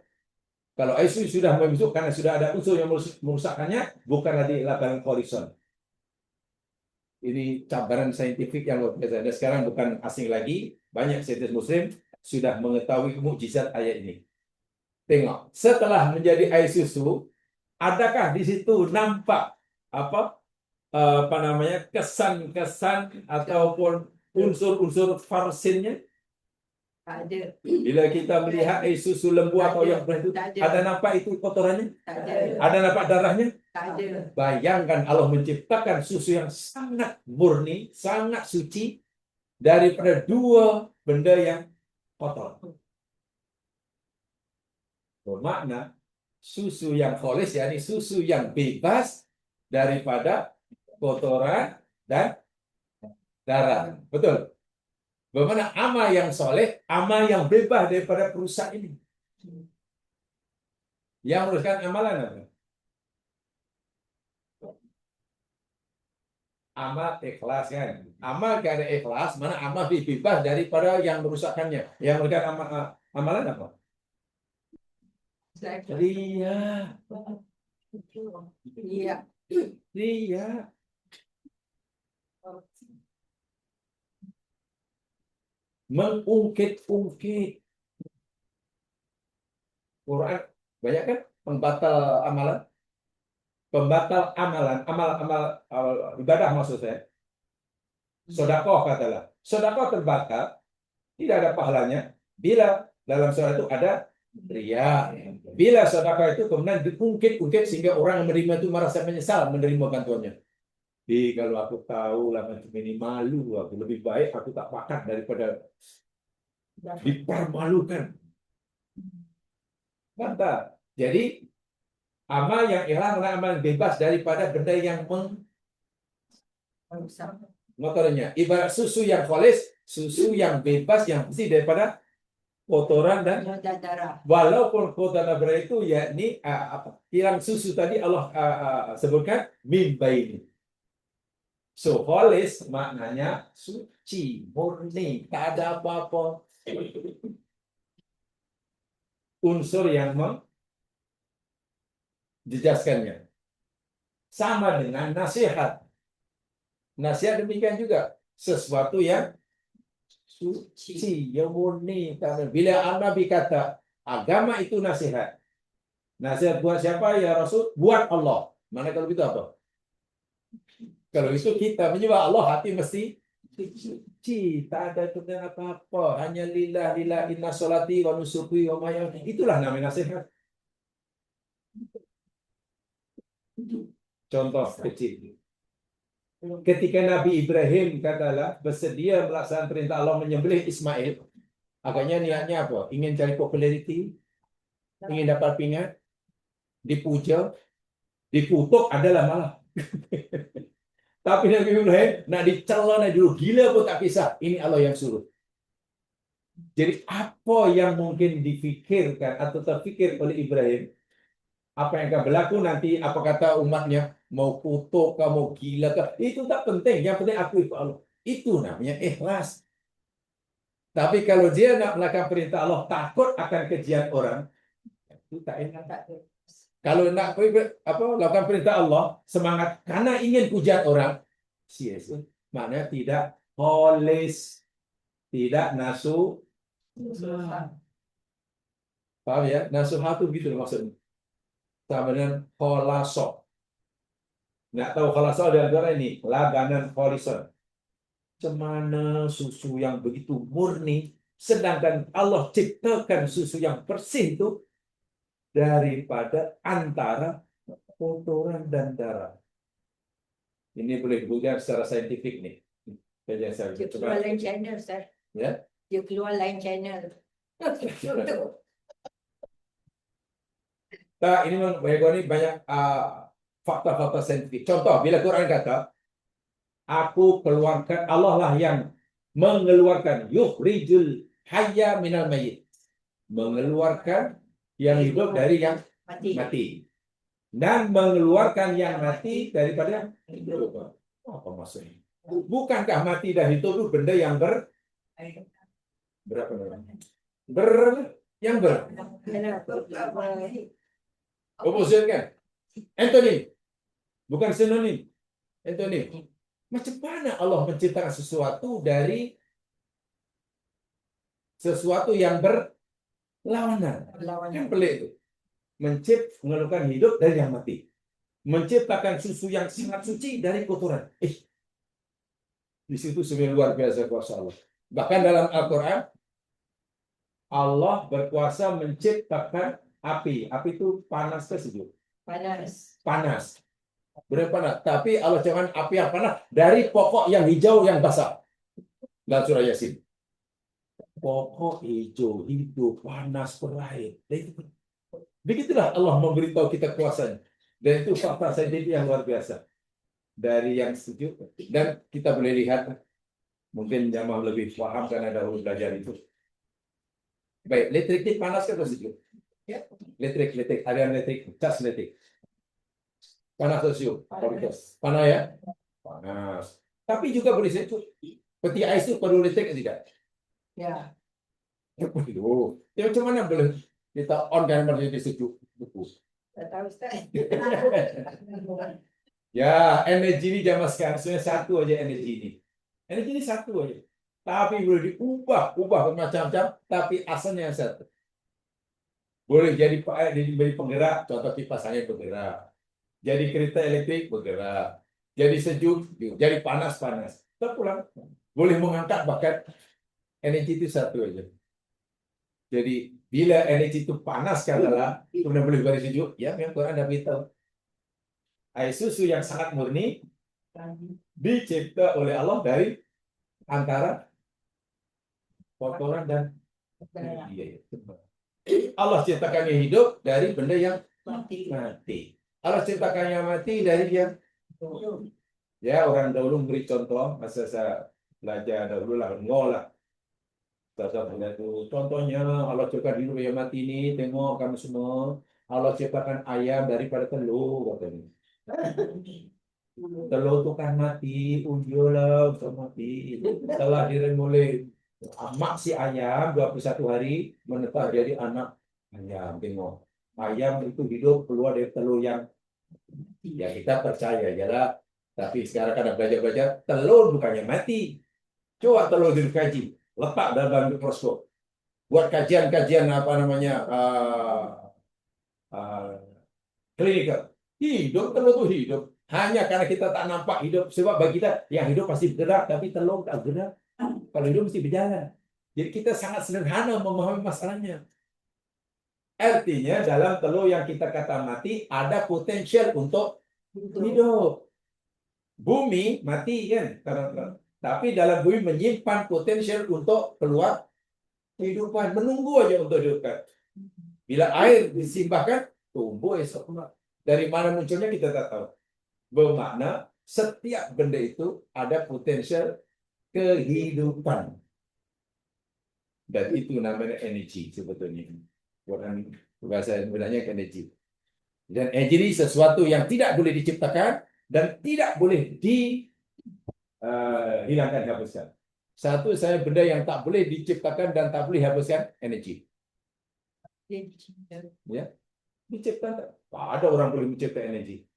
Speaker 1: Kalau air susu sudah membusuk karena sudah ada unsur yang merusakkannya, bukan lagi lakukan kolison. Ini cabaran saintifik yang luar biasa. Dan sekarang bukan asing lagi, banyak saintis Muslim sudah mengetahui mukjizat ayat ini. Tengok, setelah menjadi air susu, adakah di situ nampak apa namanya kesan-kesan ataupun unsur-unsur farsinnya?
Speaker 2: Tak ada.
Speaker 1: Bila kita melihat air susu lembu atau yang itu, ada nampak itu kotorannya?
Speaker 2: Tak ada.
Speaker 1: Ada nampak darahnya?
Speaker 2: Tak ada.
Speaker 1: Bayangkan Allah menciptakan susu yang sangat murni, sangat suci daripada dua benda yang kotor. Bermakna susu yang khalis, yakni susu yang bebas daripada kotoran dan darah. Betul? Bagaimana amal yang soleh, amal yang bebas daripada perusak ini. Yang merusakkan amalan apa? Amal ikhlas kan. Amal gak ada ikhlas, mana amal bebas daripada yang merusakkannya. Yang merusakkan amalan apa? Ria.
Speaker 2: Iya.
Speaker 1: Ria. Mengungkit-ungkit. Quran banyak kan pembatal amalan. Pembatal amalan, amal ibadah maksud saya. Sedekah katalah. Sedekah terbakar, tidak ada pahalanya bila dalam surah itu ada riya. Bila sedekah itu kemudian diungkit-ungkit sehingga orang yang menerima itu merasa menyesal menerima bantuannya. Kalau aku tahu lah macam ini, malu aku, lebih baik aku tak makan daripada dipermalukan. Mantap. Jadi amal yang ikhlas adalah amal bebas daripada benda yang motornya. Ibarat susu yang khalis, susu yang bebas yang bersih daripada kotoran dan
Speaker 2: darah.
Speaker 1: Walaupun kotoran darah itu yakni hilang susu tadi Allah sebutkan min baini. So khalis maknanya suci, murni, tak ada apa-apa unsur yang menjejaskannya. Sama dengan nasihat. Nasihat demikian juga. Sesuatu yang suci, yang murni. Bila Nabi kata, agama itu nasihat. Nasihat buat siapa ya Rasul? Buat Allah. Mana kalau itu apa? Kalau itu kita menyembah Allah, hati mesti suci. Tak ada kemudian apa-apa. Hanya lillah, inna sholati wa nusuki wa mayati. Itulah namanya nasihat. Contoh kecil. Ketika Nabi Ibrahim katalah bersedia melaksanakan perintah Allah menyembelih Ismail, agaknya niatnya apa? Ingin cari populariti, ingin dapat pingat, dipuja, dikutuk adalah malah. Tapi Nabi Ibrahim nak dicela, nak dulu gila pun tak kisah. Ini Allah yang suruh. Jadi apa yang mungkin difikirkan atau terfikir oleh Ibrahim? Apa yang akan berlaku nanti? Apa kata umatnya? Mau kutuk, mau gila, itu tak penting. Yang penting aku ikut Allah. Itu namanya ikhlas. Tapi kalau dia nak melakukan perintah Allah, takut akan kejian orang, itu tak enak. Kalau nak lakukan perintah Allah, semangat karena ingin pujian orang, sia-sia. Maknanya tidak khalis, tidak nasuh. Paham ya? Nasuhah itu gitu maksudnya. Sama dengan kholasok. Nggak tahu kholasok di antara ini, labanan kholisan. Cemana susu yang begitu murni, sedangkan Allah ciptakan susu yang bersih itu daripada antara kotoran dan darah. Ini boleh dibuktikan secara saintifik nih.
Speaker 2: Dia keluar lain channel, Ustaz.
Speaker 1: Ya?
Speaker 2: Dia keluar lain channel.
Speaker 1: Nah, ini banyak fakta-fakta saintifik. Contoh, bila Quran kata, aku keluarkan, Allah lah yang mengeluarkan yukhrijul hayya minal mayyit. Mengeluarkan yang hidup dari yang mati. Dan mengeluarkan yang mati daripada yang hidup. Apa maksudnya? Bukankah mati dan hidup itu benda yang berapa namanya? Yang opposite kan? Antonym, bukan sinonim. Antonym. Macam mana Allah menciptakan sesuatu dari sesuatu yang berlawanan? Kan pelik itu. Mengeluarkan hidup dari yang mati. Menciptakan susu yang sangat suci dari kotoran. Di situ sebenarnya luar biasa kuasa Allah. Bahkan dalam Al-Quran, Allah berkuasa menciptakan api. Api itu panas ke sejuk? Panas. Benar panas. Tapi Allah ciptakan api yang panas dari pokok yang hijau yang basah. Dalam surah Yasin. Pokok hijau, hidup, panas, berair. Begitulah Allah memberitahu kita kuasanya. Dan itu fakta saintifik yang luar biasa. Dari yang sejuk. Dan kita boleh lihat, mungkin jamaah lebih paham karena dahulu belajar itu. Baik, listrik panas atau sejuk? Ya. Listrik, aliran listrik, cas listrik. Panas atau sejuk? Panas ya? Panas. Tapi juga boleh sejuk. Peti ais itu perlu listrik tidak?
Speaker 2: Ya.
Speaker 1: Perlu. Ya macam mana boleh kita on kan menjadi sejuk?
Speaker 2: Tak tahu Ustaz.
Speaker 1: Ya, energi ini zaman sekarang sebenarnya satu aja energi ini. Energi ini satu aja. Tapi boleh diubah bermacam-macam, tapi asalnya yang satu. Boleh jadi penggerak, contoh kipas angin bergerak. Jadi kereta elektrik bergerak. Jadi sejuk, jadi panas. Terpulang. Boleh mengangkat bahkan energi itu satu aja. Jadi bila energi itu panas katalah, kemudian boleh beri sejuk, ya yang Quran dah beritahu. Air susu yang sangat murni dicipta oleh Allah dari antara kotoran dan Allah ciptakan yang hidup dari benda yang mati. Allah ciptakan yang mati dari yang ya orang dahulu beri contoh masa saya belajar dahulu lah ngolah. Contohnya Allah ciptakan hidup yang mati ini, tengok kamu semua, Allah ciptakan ayam daripada telur katanya. Telur itu kan mati, unjul mati. Setelah diremulai mak si ayam 21 hari menetap jadi anak ayam. Tengok, ayam itu hidup keluar dari telur yang ya kita percaya jalan. Tapi sekarang kadang belajar telur bukannya mati. Coba telur dikaji, letak dalam mikroskop, buat kajian-kajian apa namanya klinikal. Hidup telur itu hidup. Hanya karena kita tak nampak hidup. Sebab bagi kita yang hidup pasti bergerak, tapi telur tak bergerak. Kalau hidup mesti berjalan. Jadi kita sangat sederhana memahami masalahnya. Artinya dalam telur yang kita kata mati ada potensial untuk hidup. Bumi mati kan, tapi dalam bumi menyimpan potensial untuk keluar kehidupan, menunggu aja untuk hidupkan. Bila air disimbahkan, tumbuh esok. Dari mana munculnya kita tak tahu. Bermakna setiap benda itu ada potensial kehidupan. Dan itu namanya energi sebetulnya. Bukan bahasa sebenarnya energi. Dan energi ini sesuatu yang tidak boleh diciptakan dan tidak boleh dihilangkan, dihapuskan. Satu, saya benda yang tak boleh diciptakan dan tak boleh dihapuskan, energi. Ya, diciptakan. Tak ada orang boleh mencipta energi.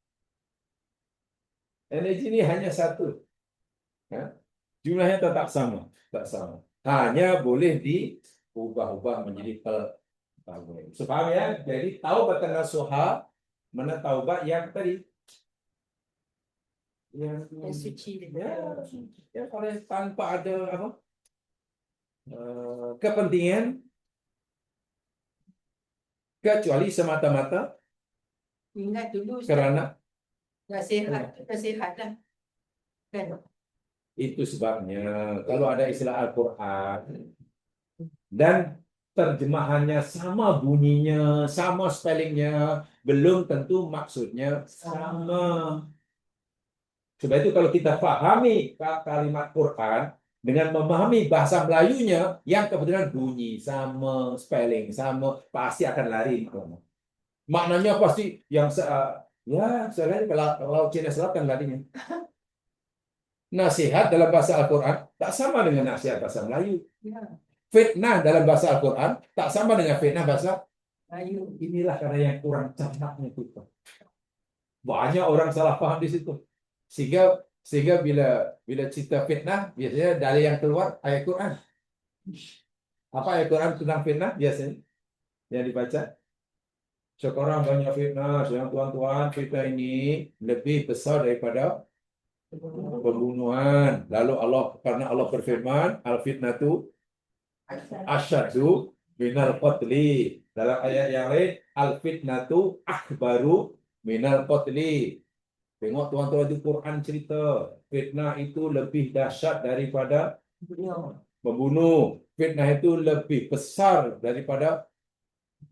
Speaker 1: Energi ini hanya satu. Ya. Jumlahnya tetap sama. Hanya boleh diubah-ubah menjadi Paham ya? Jadi taubat nasuha, mana taubat yang tadi? Yang
Speaker 2: suci.
Speaker 1: Ya, kalau tanpa ada apa? Kepentingan, kecuali semata-mata
Speaker 2: Ingat dulu
Speaker 1: karena
Speaker 2: nasihat lah. Kan?
Speaker 1: itu sebabnya kalau ada istilah Al-Quran dan terjemahannya sama bunyinya, sama spellingnya, belum tentu maksudnya sama. Sebab itu kalau kita pahami kalimat Quran dengan memahami bahasa Melayunya yang kebetulan bunyi sama, spelling sama, pasti akan lari. Maknanya pasti yang ya selain kalau Cina Selatan larinya. Nasihat dalam bahasa Al-Quran tak sama dengan nasihat bahasa Melayu.
Speaker 2: Ya,
Speaker 1: Fitnah dalam bahasa Al-Quran tak sama dengan fitnah bahasa.
Speaker 2: Melayu.
Speaker 1: Inilah karena yang kurang cernaknya kita. Banyak orang salah paham di situ. Sehingga sehingga bila bila cerita fitnah biasanya dari yang keluar ayat Quran. Apa ayat Quran tentang fitnah biasanya yang dibaca? Sekarang banyak fitnah, yang tuan-tuan fitnah ini lebih besar daripada pembunuhan. Lalu Allah karena Allah berfirman, al-fitnatu asyaddu minal qatli. Dalam ayat yang lain, al-fitnatu akbaru minal qatli. Tengok tuan-tuan di Quran cerita, fitnah itu lebih dahsyat daripada membunuh. Fitnah itu lebih besar daripada,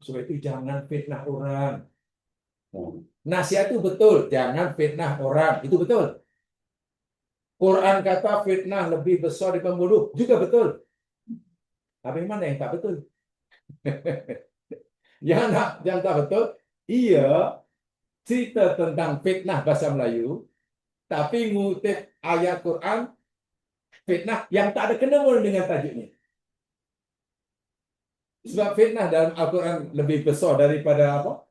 Speaker 1: sebab itu jangan fitnah orang. Nasihat itu betul, jangan fitnah orang. Itu betul. Quran kata fitnah lebih besar daripada membunuh, juga betul. Tapi mana yang tak betul? Yang tak betul, ia cerita tentang fitnah bahasa Melayu, tapi ngutip ayat Quran fitnah yang tak ada kena dengan tajuknya. Sebab fitnah dalam Al-Quran lebih besar daripada apa?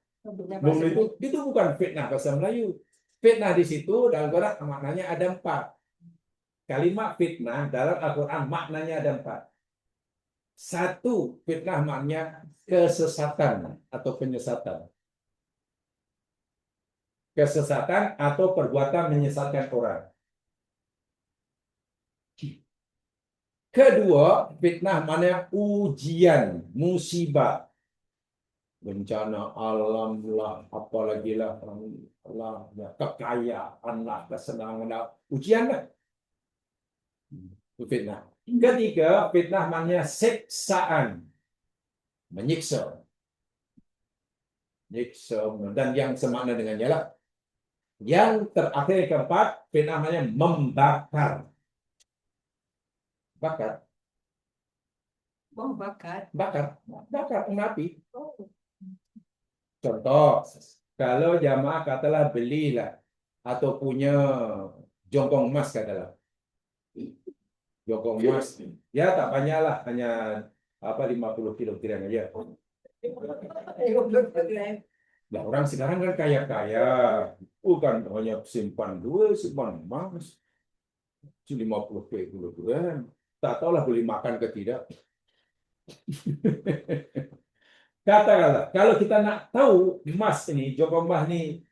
Speaker 1: Membunuh itu bukan fitnah bahasa Melayu. Fitnah di situ dalam Al-Quran maknanya ada 4. Kalimat fitnah dalam Al-Quran maknanya ada 4. 1, fitnah maknanya kesesatan atau penyesatan. Kesesatan atau perbuatan menyesatkan orang. Kedua, fitnah maknanya ujian, musibah. Bencana alam lah, apalagi lah, kekayaan lah, kesenangan lah, ujian lah. Itu fitnah. Ketiga, fitnah maknanya siksaan, menyiksa. Nyiksa, dan yang semakna dengannya lah. Yang terakhir keempat, fitnah namanya membakar. Bakar. Bakar api. Contoh, kalau jamaah katalah belilah atau punya jongkong emas katalah. Jongkong emas. Ya tak banyaklah, hanya 50 kilogram aja. Nah, orang sekarang kan kaya-kaya. Bukan hanya simpan dua, simpan emas. 50 kilogram. Tak tahulah boleh makan ke tidak. Katakanlah, kalau kita nak tahu emas ini, jongkong emas ini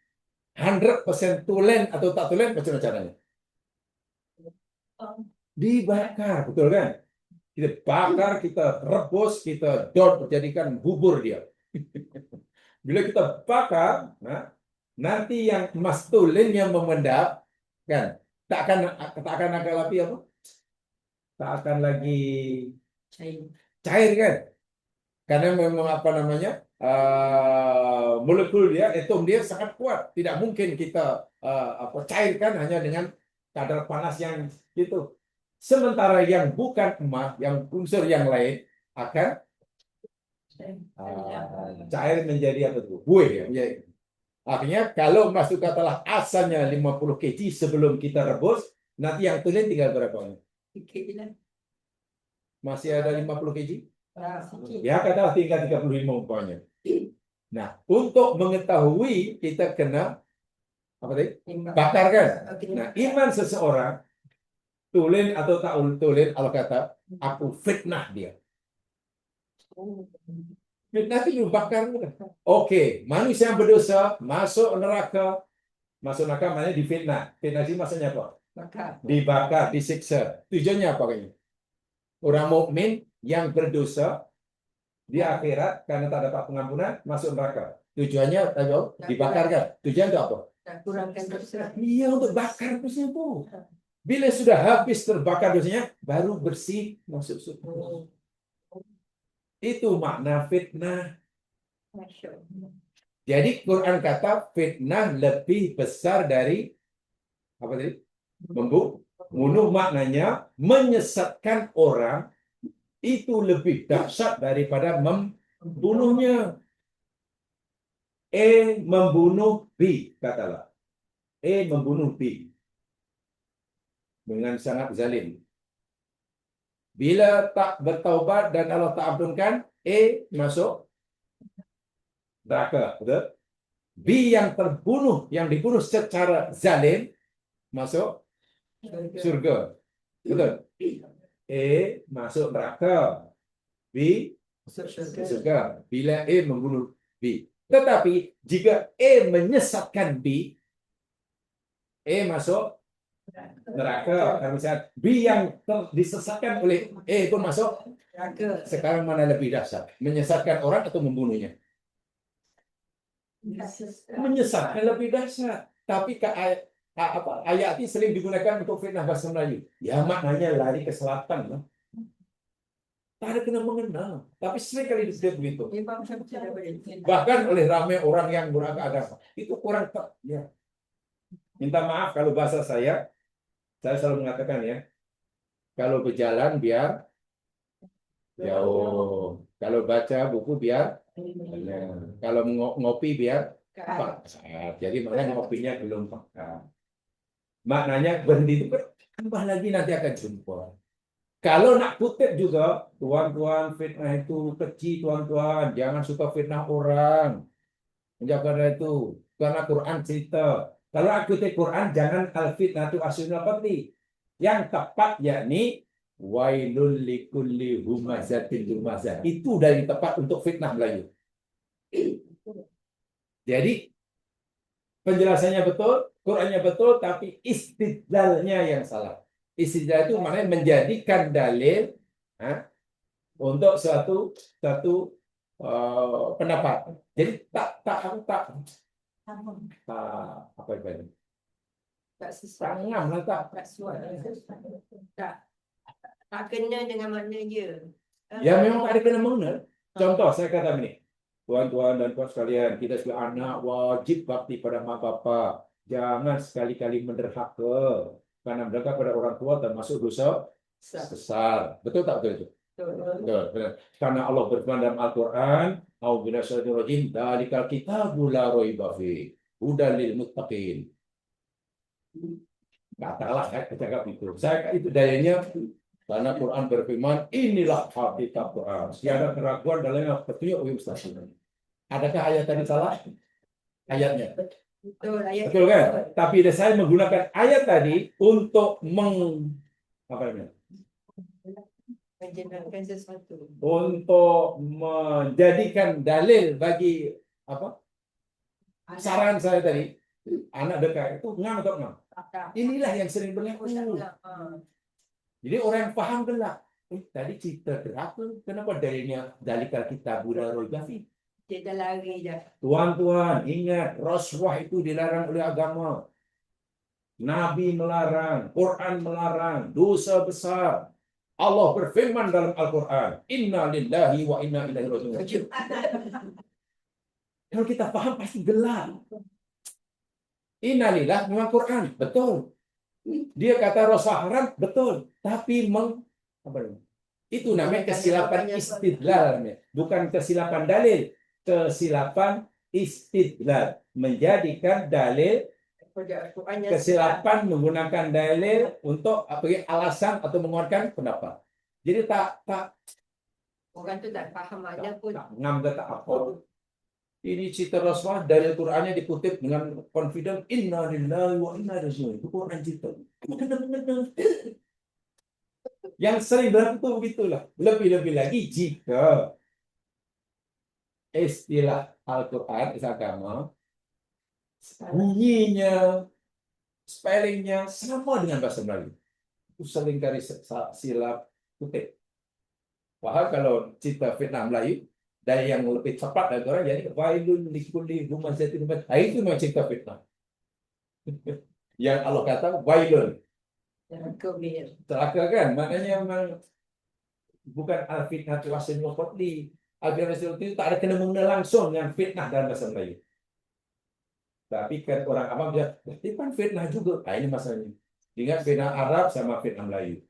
Speaker 1: 100% tulen atau tak tulen, macam caranya? Dibakar, betul kan? Kita bakar, kita rebus, kita jadikan bubur dia. Bila kita bakar, nanti yang emas tulen yang memendap, kan? Tak akan ada api apa? Tak akan lagi cair kan? Karena memang molekul dia, atom dia sangat kuat. Tidak mungkin kita cairkan hanya dengan kadar panas yang itu. Sementara yang bukan emas, yang unsur yang lain akan cair menjadi apa itu? Buih ya. Artinya kalau emas itu katalah asalnya 50 kg sebelum kita rebus, nanti yang tulen tinggal berapa? Masih ada 50 kg? Ya, katalah tinggal 35 umpamanya. Nah, untuk mengetahui kita kena apa tadi? Bakar kan? Nah, iman seseorang tulen atau tak tulen, Allah kata, aku fitnah dia. Fitnah itu bakar. Oke, manusia yang berdosa masuk neraka. Masuk neraka maknanya difitnah. Fitnah itu maksudnya apa? Dibakar, disiksa. Tujuannya apa kayaknya? Orang mukmin yang berdosa di akhirat karena tak dapat pengampunan masuk neraka. Tujuannya dibakar kan? Tujuan itu apa?
Speaker 2: Kurangkan dosa.
Speaker 1: Iya, untuk bakar dosanya bu. Bila sudah habis terbakar dosanya, baru bersih masuk surga. Itu makna fitnah. Jadi Quran kata fitnah lebih besar dari apa tadi? Membunuh, maknanya menyesatkan orang itu lebih dahsyat daripada membunuhnya. Membunuh B, katalah. Membunuh B. dengan sangat zalim. Bila tak bertaubat dan Allah tak ampunkan, A masuk neraka, betul? B yang terbunuh, yang dibunuh secara zalim masuk surga, betul? A masuk neraka, B surga. Bila A membunuh B. Tetapi jika A menyesatkan B, A masuk neraka. Kalau misalnya B yang disesatkan oleh A pun masuk.
Speaker 2: Neraka.
Speaker 1: Sekarang mana lebih dahsyat? Menyesatkan orang atau membunuhnya? Menyesatkan lebih dahsyat. Tapi ayat ini sering digunakan untuk fitnah bahasa Melayu. Ya maknanya lari ke selatan. Lah. Tak ada kena mengenal. Tapi sering kali disebut begitu. Bahkan oleh ramai orang yang beragama. Itu kurang ya. Minta maaf kalau bahasa saya selalu mengatakan ya, kalau berjalan biar jauh, kalau baca buku biar banyak, kalau ngopi biar pakat. Jadi maknanya ngopinya belum pakat. Maknanya berhenti itu tambah lagi nanti akan jumpa. Kalau nak kutip juga, tuan-tuan fitnah itu kecil, tuan-tuan jangan suka fitnah orang. Menjaga itu karena Quran cerita. Kalau aku kutip Quran jangan al-fitnah itu asyul pati. Yang tepat yakni wailul likulli humazatin lumazah. Itu dari tepat untuk fitnah Melayu. Jadi penjelasannya betul, Qurannya betul, tapi istidlalnya yang salah. Istidlal itu maknanya menjadikan dalil untuk suatu pendapat. Jadi apa itu? Tak ngam lah tak.
Speaker 2: Tak kena dengan makna dia.
Speaker 1: Ya memang tak ada kena mengena. Contoh saya kata begini. Tuan-tuan dan puan sekalian, kita sebagai anak wajib bakti pada mak bapak. Jangan sekali-kali menderhaka. Karena menderhaka pada orang tua termasuk dosa besar. Betul tak betul itu? Betul. Karena Allah berfirman dalam Al-Quran, "A'udzubillahi dzalikal kitabu la raiba fihi, hudal lil muttaqin." Katalah saya cakap itu. Saya itu dayanya karena Quran berfirman, inilah hakikat Quran. Tiada keraguan dalamnya petunjuk bagi mustaqim. Adakah ayat tadi salah? Ayatnya. Betul kan? Tapi saya menggunakan ayat tadi untuk
Speaker 2: menjelaskan sesuatu.
Speaker 1: Untuk menjadikan dalil bagi saran saya tadi. Anak dekat itu ngam atau ngam? Inilah yang sering berlaku. Jadi orang yang paham gelap. Tadi cerita berapa? Kenapa dalilnya dalikal kitab la raiba fihi?
Speaker 2: Dia dah lari dah.
Speaker 1: Tuan-tuan, ingat rasuah itu dilarang oleh agama. Nabi melarang, Quran melarang, dosa besar. Allah berfirman dalam Al-Quran, Inna lillahi wa inna ilaihi raji'un. Kalau kita paham pasti gelap. Inna lillahi memang Quran, betul. Dia kata rasuah haram, betul. Tapi itu namanya kesilapan istidlal, bukan kesilapan dalil. Kesilapan istidlal, menjadikan dalil, kesilapan menggunakan dalil untuk alasan atau menguatkan pendapat. Jadi
Speaker 2: orang tu tak faham makna pun.
Speaker 1: Ngam tak apa. Ini cerita Rasulullah dari Qurannya dikutip dengan confident, Inna lillahi wa inna ilaihi raji'un. Itu Quran cerita. Yang sering berlaku begitulah. Lebih-lebih lagi jika istilah Al-Quran, istilah agama, bunyinya, spellingnya sama dengan bahasa Melayu. Itu seringkali silap kutip. Padahal kalau cerita fitnah Melayu, dari yang lebih cepat dari orang, jadi wailun likulli humazatin lumazah. Itu memang cerita fitnah. Yang Allah kata wailun. Celaka kan? Maknanya memang bukan al-fitnah tu asin waqatli. Al-fitnah itu tak ada kena mengena langsung dengan fitnah dalam bahasa Melayu. Tapi kan orang awam dia, itu kan fitnah juga. Nah, ini masalahnya. Ingat fitnah Arab sama fitnah Melayu.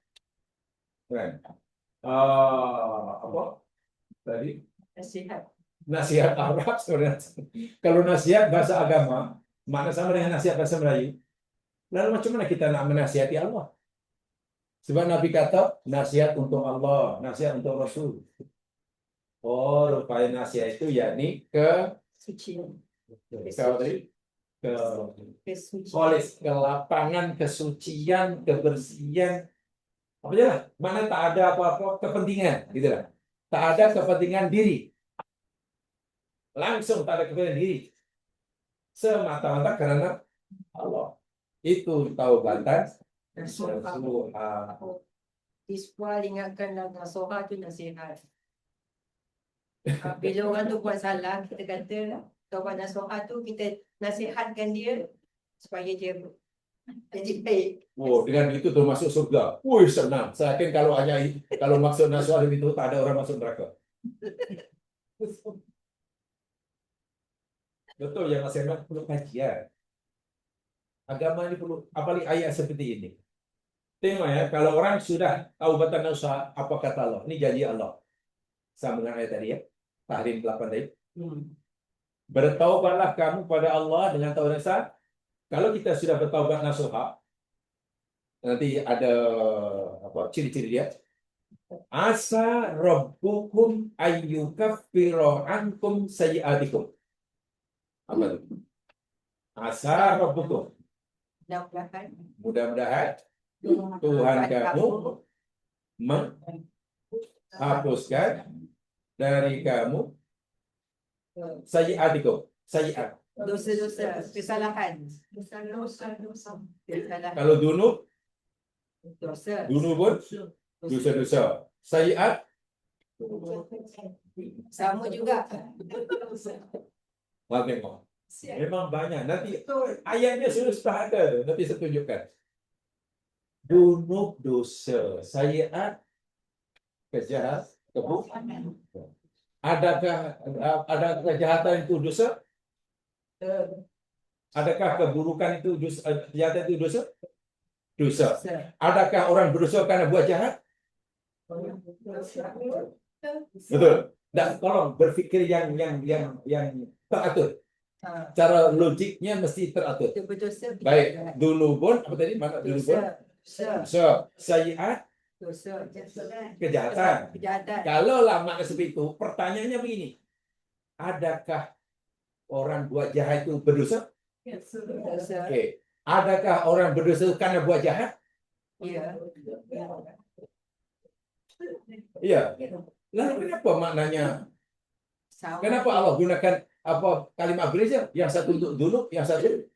Speaker 1: Kan? Apa? Tadi? Nasihat Arab sebenarnya. Kalau nasihat bahasa agama, makna sama dengan nasihat bahasa Melayu. Lalu macam mana kita nak menasihati Allah? Sebab Nabi kata nasihat untuk Allah, nasihat untuk Rasul. Oh, rupanya nasihat itu yakni
Speaker 2: Suci.
Speaker 1: tadi ke
Speaker 2: Kesucian.
Speaker 1: polis, ke lapangan, kesucian, kebersihan. Apa aja lah, mana tak ada apa-apa kepentingan, gitu lah. Tak ada kepentingan diri, langsung tak ada kepentingan diri. Semata-mata karena Allah. Itu taubatan nasuha.
Speaker 2: Iswal ingatkanlah nasihat tu nasihat. Bila orang tu buat salah, kita kata taubat nasihat tu kita nasihatkan dia supaya dia jadi baik.
Speaker 1: Oh, dengan itu termasuk surga. Wih, senang. Saya yakin kalau maksud nasihat itu tak ada orang masuk neraka. Betul yang Mas Herman perlu kajian. Agama ini perlu, apalagi ayat seperti ini. Tengok ya, kalau orang sudah taubatan nasuha, apa kata Allah? Ini janji Allah. Sama dengan ayat tadi ya. Tahrim 8 tadi. Bertaubatlah kamu pada Allah dengan taubat nasuha. Kalau kita sudah bertaubat nasuha, nanti ada apa ciri-ciri dia. Asa rabbukum ayyukaffiru ankum sayyi'atikum. Apa itu? Asa rabbukum. Mudah-mudahan Tuhan kamu menghapuskan dari kamu sayyi'atikum. Sayyi'at.
Speaker 2: Dosa-dosa, kesalahan. Kesalahan.
Speaker 1: Kalau dunub
Speaker 2: Dosa.
Speaker 1: pun dosa-dosa. Sayyi'at
Speaker 2: Sama juga.
Speaker 1: tengok. Memang banyak. Nanti ayatnya sudah ada. Nanti saya tunjukkan. Dunub dosa. Sayyi'at kejahatan. Adakah kejahatan itu dosa? Adakah keburukan itu dosa? Kejahatan itu dosa? Dosa. Adakah orang berdosa karena buat jahat? Betul. Dan tolong berpikir yang teratur. Cara logiknya mesti teratur.
Speaker 2: Berdosa.
Speaker 1: Baik, dunubun apa tadi? Mana dunubun? Dosa. Sayyi'at
Speaker 2: Dosa.
Speaker 1: kejahatan.
Speaker 2: Kejahatan.
Speaker 1: Kalau lama seperti itu, pertanyaannya begini. Adakah orang buat jahat itu berdosa?
Speaker 2: Dosa.
Speaker 1: Oke. Adakah orang berdosa karena buat jahat?
Speaker 2: Iya.
Speaker 1: Iya. Lalu kenapa maknanya?
Speaker 2: Sama.
Speaker 1: Kenapa Allah gunakan apa kalimat berbeza? Yang satu untuk dunub, yang satu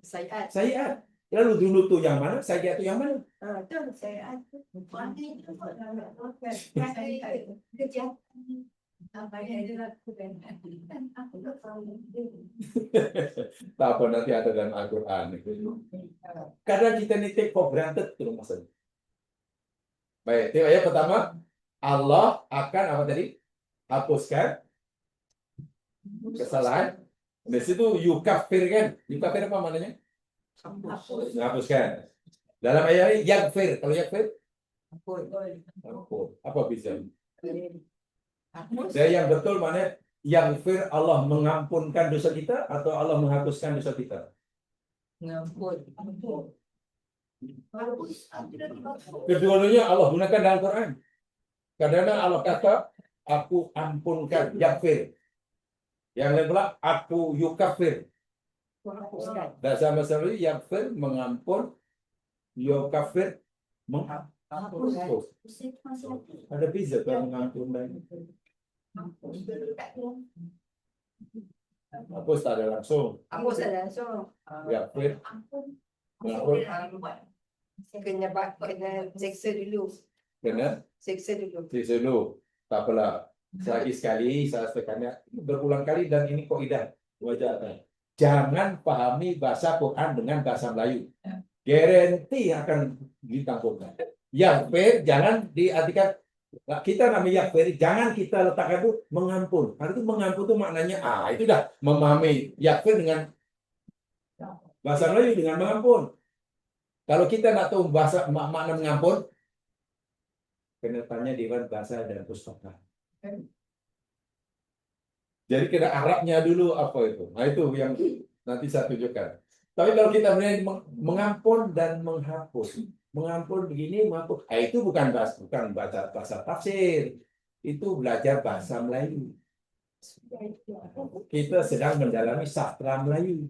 Speaker 2: Sayyiat.
Speaker 1: sayyiat. Lalu dunub itu yang mana? Sayyiat itu yang mana?
Speaker 2: Betul, sayyiat.
Speaker 1: Tak apa nanti ada dalam Al-Quran. Kadang kita ini take for granted itu maksudnya. Baik, tengok ya pertama Allah akan apa tadi? Hapuskan kesalahan. Di situ yukafir kan? Yukafir apa maknanya? Menghapuskan. Dalam ayat ini yakfir. Kalau yakfir apa bisa? Dan yang betul mana? Yakfir Allah mengampunkan dosa kita atau Allah menghapuskan dosa kita?
Speaker 2: Ngampun.
Speaker 1: Kedua-duanya Allah gunakan dalam Quran. Kadang-kadang Allah kata, aku ampunkan, yakfir. Yang lain pula, aku yukafir. Dan sama sekali yakfir mengampun, yukafir menghapus. Ada beza kalau mengampun dan hapus tak ada langsung.
Speaker 2: Aku salah langsung.
Speaker 1: Yakfir mengampun.
Speaker 2: Kena seksa dulu.
Speaker 1: Kena
Speaker 2: Seksa dulu.
Speaker 1: dulu. Tak apalah. Selagi sekali, saya tekannya berulang kali dan ini kaidah wajah. Jangan pahami bahasa Quran dengan bahasa Melayu. Garanti akan ditangguhkan. Yakfir jangan diartikan kita namanya yakfir, jangan kita letakkan itu mengampun. Karena itu mengampun itu maknanya itu dah memahami yakfir dengan bahasa Melayu dengan mengampun. Kalau kita nak tahu bahasa makna mengampun, kena tanya Dewan Bahasa dan Pustaka. Jadi kena Arabnya dulu apa itu. Nah itu yang nanti saya tunjukkan. Tapi kalau kita mengampun dan menghapus, mengampun begini, mengampun. Itu bukan bahasa tafsir. Itu belajar bahasa Melayu. Kita sedang mendalami sastra Melayu.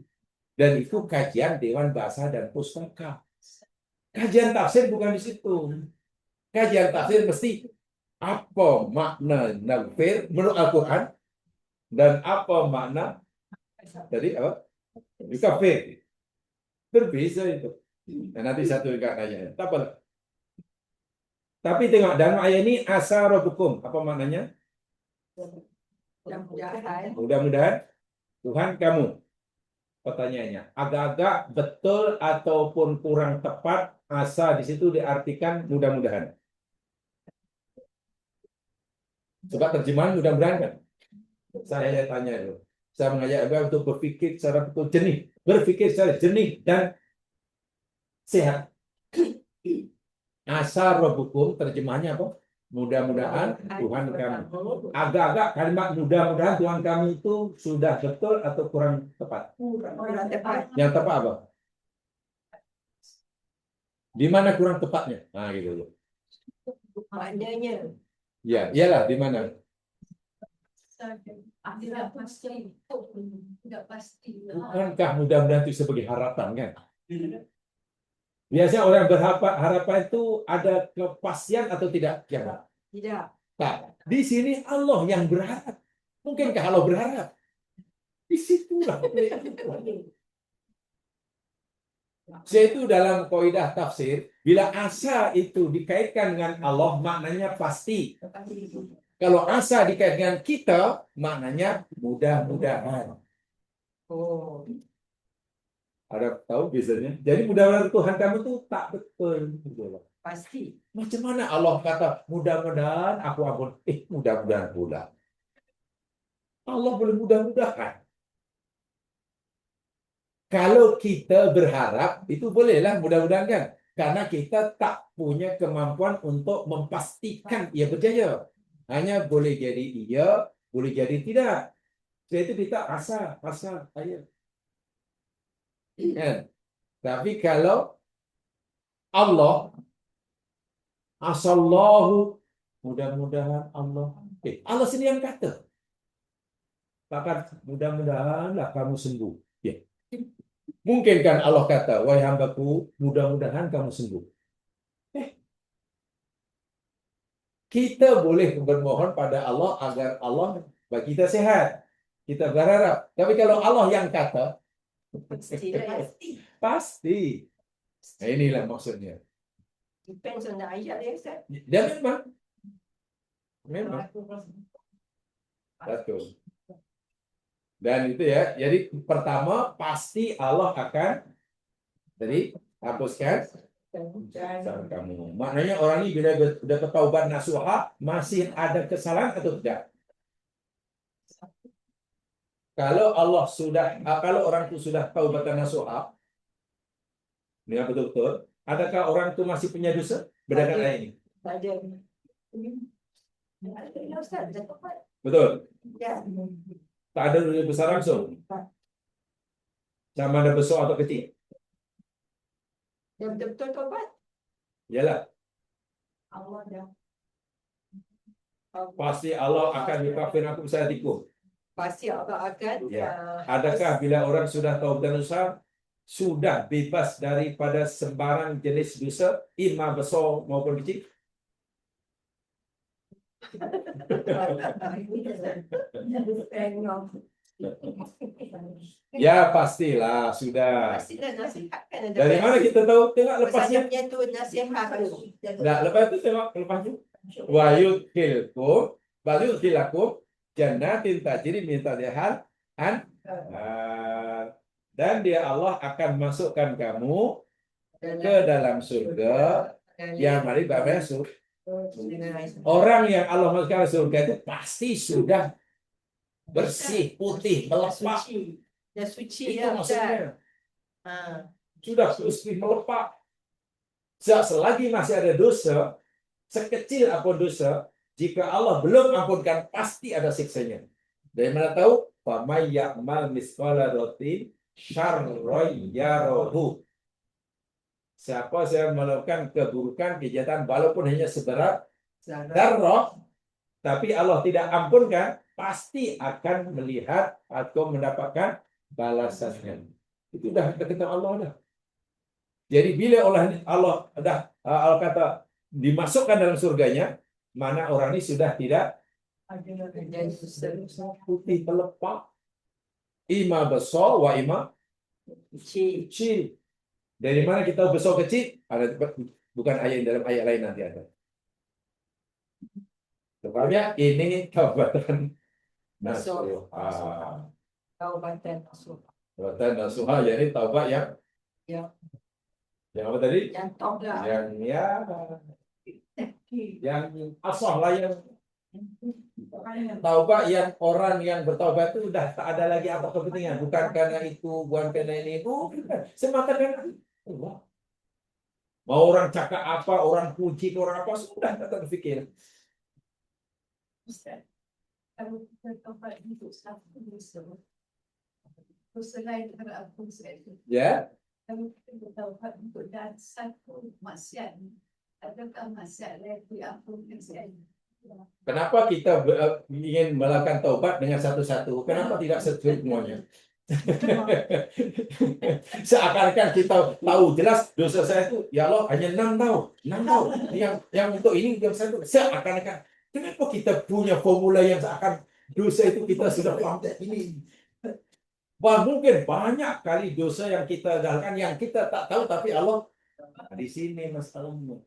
Speaker 1: Dan itu kajian Dewan Bahasa dan Pustaka. Kajian tafsir bukan di situ. Kajian tafsir mesti apa makna nafir menurut Al-Quran dan apa makna tadi apa? Kafir. Berbeza itu. Nah, nanti satu enggak nanya. Tak apa. Tapi tengok dalam ayat ini asa rabbukum. Apa maknanya?
Speaker 2: Mudah-mudahan
Speaker 1: Mudah-mudahan Tuhan kamu. Pertanyaannya, agak-agak betul ataupun kurang tepat asa di situ diartikan mudah-mudahan. Coba terjemahan mudah-mudahan kan? Saya tanya dulu. Saya mengajak Anda untuk berpikir secara betul jernih, berpikir secara jernih dan sehat. Asa rabbukum terjemahannya apa? Mudah-mudahan Tuhan kamu. Agak-agak kalimat mudah-mudahan Tuhan kami itu sudah betul atau kurang tepat?
Speaker 2: kurang tepat.
Speaker 1: Yang tepat apa? Di mana kurang tepatnya? Nah, gitu.
Speaker 2: Maknanya
Speaker 1: Ya, iyalah di mana?
Speaker 3: Tidak pasti, tidak pasti.
Speaker 1: Bukankah mudah-mudahan itu sebagai harapan kan? Biasanya orang harapan itu ada kepastian atau tidak? Ya, Pak?
Speaker 2: tidak.
Speaker 1: Nah, di sini Allah yang berharap. Mungkinkah Allah berharap? Di situlah. Yaitu dalam kaidah tafsir, bila asa itu dikaitkan dengan Allah, maknanya pasti. Kalau asa dikaitkan dengan kita, maknanya mudah-mudahan.
Speaker 2: Oh,
Speaker 1: Ada tahu biasanya? Jadi mudah-mudahan Tuhan kamu itu tak betul.
Speaker 2: pasti.
Speaker 1: Macam mana Allah kata mudah-mudahan aku ampun? Mudah-mudahan pula. Allah boleh mudah-mudahan. Kalau kita berharap, itu bolehlah mudah-mudahan kan? Karena kita tak punya kemampuan untuk memastikan ia berjaya. Hanya boleh jadi iya, boleh jadi tidak. Jadi itu kita asa, ayo. Kan? Tapi kalau Allah, asallahu, mudah-mudahan Allah. Allah sendiri yang kata. Bahkan mudah-mudahanlah kamu sembuh. Ya. Mungkin kan Allah kata, wahai hambaku, mudah-mudahan kamu sembuh. Kita boleh bermohon pada Allah agar Allah bagi kita sehat. Kita berharap. Tapi kalau Allah yang kata, pasti. Nah, inilah maksudnya.
Speaker 2: Depends on the ayat ya, Ustaz.
Speaker 1: Dan memang. Betul. Dan itu ya, jadi pertama pasti Allah akan jadi hapuskan kesalahan kamu. Maknanya orang ini bila sudah bertaubat nasuha masih ada kesalahan atau tidak? Kalau orang itu sudah taubat nasuha, dengan betul-betul, adakah orang itu masih punya dosa? Bedakan ayat ini.
Speaker 2: Ada. Ya, Ustaz, dah tepat.
Speaker 1: Betul.
Speaker 2: Ya.
Speaker 1: Tak ada dosa besar langsung. Sama ada besar atau kecil.
Speaker 2: Yang betul-betul tobat.
Speaker 1: Yalah.
Speaker 2: Allah dah.
Speaker 1: Pasti Allah akan mengkafir aku saya tipu.
Speaker 2: Pasti Allah akan.
Speaker 1: Ya. Adakah bila orang sudah taubat dosa sudah bebas daripada sembarang jenis dosa, imam besar maupun kecil? Ya pastilah sudah.
Speaker 2: Pastilah nasihat kan ada.
Speaker 1: Dari mana kita tahu? Tengok lepasnya.
Speaker 2: Lepasnya tu nasihat tu.
Speaker 1: Nah, lepas itu tengok lepasnya. Wa yudkhilkum wa yudkhilakum jannatin tajri min tahtiha dan dia Allah akan masukkan kamu ke dalam surga yang mari masuk. Orang yang Allah masukkan surga itu pasti sudah bersih, putih, melepak.
Speaker 2: Dah suci
Speaker 1: Itu
Speaker 2: ya.
Speaker 1: maksudnya.
Speaker 2: Ha.
Speaker 1: Sudah bersih, melepak. Selagi masih ada dosa, sekecil apapun dosa, jika Allah belum ampunkan, pasti ada siksanya. Dari mana tahu? Faman ya'mal misqala dzarratin syarran yarahu. Siapa yang melakukan keburukan, kejahatan, walaupun hanya seberat darah, tapi Allah tidak ampunkan, pasti akan melihat atau mendapatkan balasannya. Itu dah kata Allah dah. Jadi bila Allah dah Allah kata dimasukkan dalam surganya, mana orang ini sudah tidak putih pelepah, ima besar wa ima kecil. Dari mana kita besar kecil? Ada bukan ayat dalam ayat lain nanti ada. Sebabnya ini taubatan nasuha.
Speaker 2: Taubatan nasuha.
Speaker 1: Taubatan nasuha, jadi taubat yang apa tadi?
Speaker 2: Yang taubat.
Speaker 1: Yang asal lah, yang taubat yang orang yang bertaubat itu sudah tak ada lagi apa kepentingan, bukan karena itu, bukan karena ini, bukan. Semata karena Allah. Mau orang cakap apa, orang puji orang apa, sudah tak terfikir.
Speaker 3: Ustaz, kalau kita taubat untuk satu dosa, dosa lain terampun saja.
Speaker 1: Ya.
Speaker 3: Kalau kita bertaubat untuk dan satu maksiat, adakah maksiat lain diampunkan saja?
Speaker 1: Kenapa kita ingin melakukan taubat dengan satu-satu? Kenapa tidak semuanya? Seakan-akan kita tahu jelas dosa saya itu, ya Allah, hanya 6 tahun. 6 tahun. Yang untuk ini, yang satu. Seakan-akan. Kenapa kita punya formula yang seakan dosa itu kita sudah paham ini? Wah, mungkin banyak kali dosa yang kita lakukan yang kita tak tahu, tapi Allah di sini masalahnya.